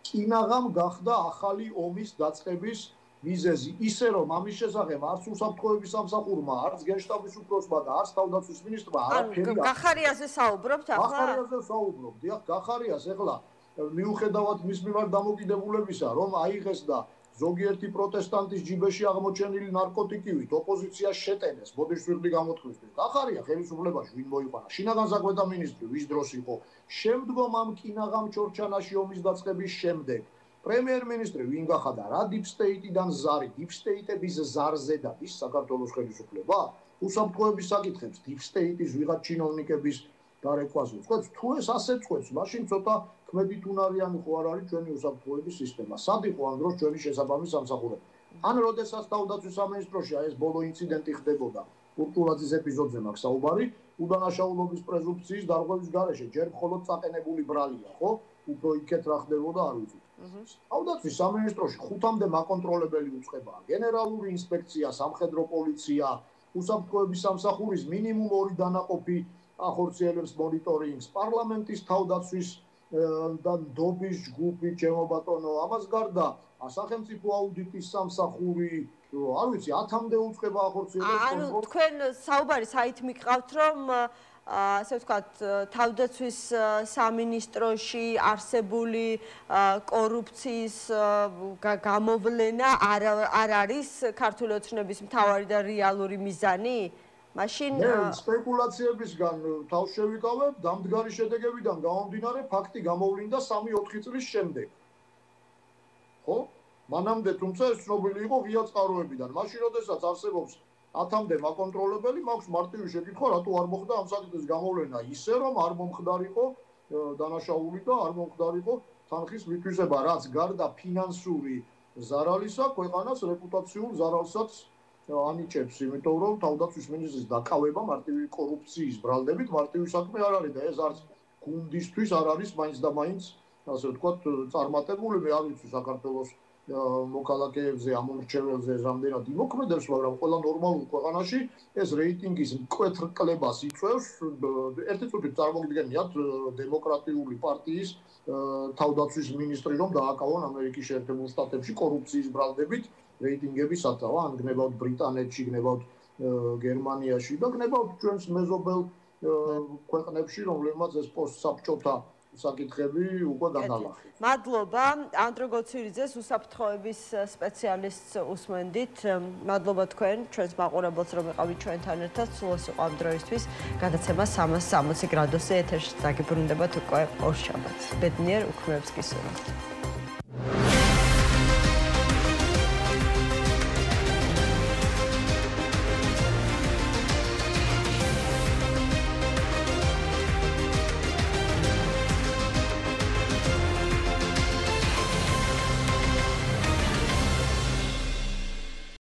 კინაღამ გახდა ახალი ომის დაწყების მიზეზი ისე რომ ამის შესახებ არც უსაფრთხოების სამსახურმა, არც გენშტაბის უფროსმა და არც თავდაცვის მინისტრმა არაფერი გახარიაზე საუბრობთ ახლა? გახარიაზე საუბრობ. დიახ, გახარიას ეხლა მიუხედავად მის მიმართ დამოკიდებულებისა, რომ აიღეს და ზოგიერთი პროტესტანტის ჯიბეში აღმოჩენილი ნარკოტიკივით ოპოზიციას შეტენეს ბოდიშვილის გამოთქმისთვის. გახარია ხელისუფლებაში ვინ მოიყვანა? შინაგან საქმეთა მინისტრი ვის დროს იყო? შემდგომ ამ კინაღამ ჩორჩანაში ომის დაწყების შემდეგ პრემიერ-მინისტრი ვინ გახადა? რა deep state-დან ზარი, deep state-ების ზარზე დადის საქართველოს ხელისუფლება? უსაფრთხოების საკითხებს deep state-ის ვიღაც ჩინოვნიკების დარეკვაზე წყვეტს. თუ ეს ასე წყვეტს, მაშინ ცოტა ქმედით უნარიანი ხო არ არის ჩვენი უსაფრთხოების სისტემა. სად იყო ამ დროს ჩვენი შესაბამის სამსახურები? ან როდესაც თავდაცვის სამინისტროში ეს ბოლო ინციდენტი ხდებოდა, კურკულაძის ეპიზოდზე მაქვს საუბარი, უდანაშაულობის პრეზუმპციის დარღვევის გარეშე ჯერ მხოლოდ წაყენებული ბრალია, ხო? უფრო იქეთ რა ხდებოდა არ ვიცი. თავდაცვის სამინისტროში 5-მდე მაკონტროლებელი უწყებაა. გენერალური ინსპექცია, სამხედრო პოლიცია, უსაფრთხოების სამსახურის მინიმუმ 2 დანაყოფი ახორციელებს მონიტორინგს, პარლამენტის თავდაცვის და დობის ჯგუფი, ჩემო ბატონო, ამას გარდა სახელმწიფო აუდიტის სამსახური, არ ვიცი, 10-მდე უწყება ახორციელებს ანუ თქვენ საუბარი საით მიყავთ, რომ ასე ვთქვათ, თავდაცვის სამინისტროში არსებული კორუფციის გამოვლენა არ არის ქართული ოცნების მთავარი და რეალური მიზანი? მაშინ სპეკულაციებისგან თავს შევიკავებ, დამდგარი შედეგებიდან გამომდინარე, ფაქტი გამოვლინდა 3-4 წლის შემდეგ. ხო? მანამდე თუმცა ეს ცნობილი იყო ღია წყაროებიდან. მაშინ როდესაც არსებობს 10-მდე მაკონტროლებელი, მაქვს მარტივი შეკითხვა, რატო არ მოხდა ამ საკითხის გამოვლენა ისე, რომ არ მომხდარიყო დანაშაული და არ მომხდარიყო თანხის მითვისება, რაც გარდა ფინანსური ზარალისა, ქვეყანას რეპუტაციულ ზარალსაც ანიჭებს, იმიტომ რომ თავდაცვის მინისტრის დაკავება მარტივი კორუფციის ბრალდებით მარტივი საქმე არ არის და ეს არც გუნდისთვის არ არის მაინც და მაინც, ასე ვთქვათ, წარმატებული. მე არ ვიცი საქართველოს მოქალაქეებზე, ამომრჩეველზე რამდენად იმოქმედებს, მაგრამ ყველა ნორმალურ ქვეყანაში ეს რეიტინგის მკვეთრ კლებას იწვევს. ერთი წუთით წარმოგიდგენიათ დემოკრატიული პარტიის თავდაცვის მინისტრი რომ დააკავონ ამერიკის შეერთებულ შტატებში კორუფციის ბრალდებით რეიტინგები სათავა, ან გნებავთ ბრიტანეთში, გნებავთ გერმანიაში და გნებავთ ჩვენს მეზობელ ქვეყნებში, რომლებმაც ეს პოსტსაბჭოთა საკითხები უკვე განალახეს. მადლობა ანდრო გოცირიძეს, უსაფრთხოების სპეციალისტს უსმენდით. მადლობა თქვენ, ჩვენს მაყურებელს რომ იყავით ჩვენთან ერთად. სულს იყო ამ დროისთვის. გადაცემა 360 გრადუსზე ეთერში დაგიბრუნდებათ უკვე ორ შაბათს. ბედნიერ უქმეებს გისურვებთ.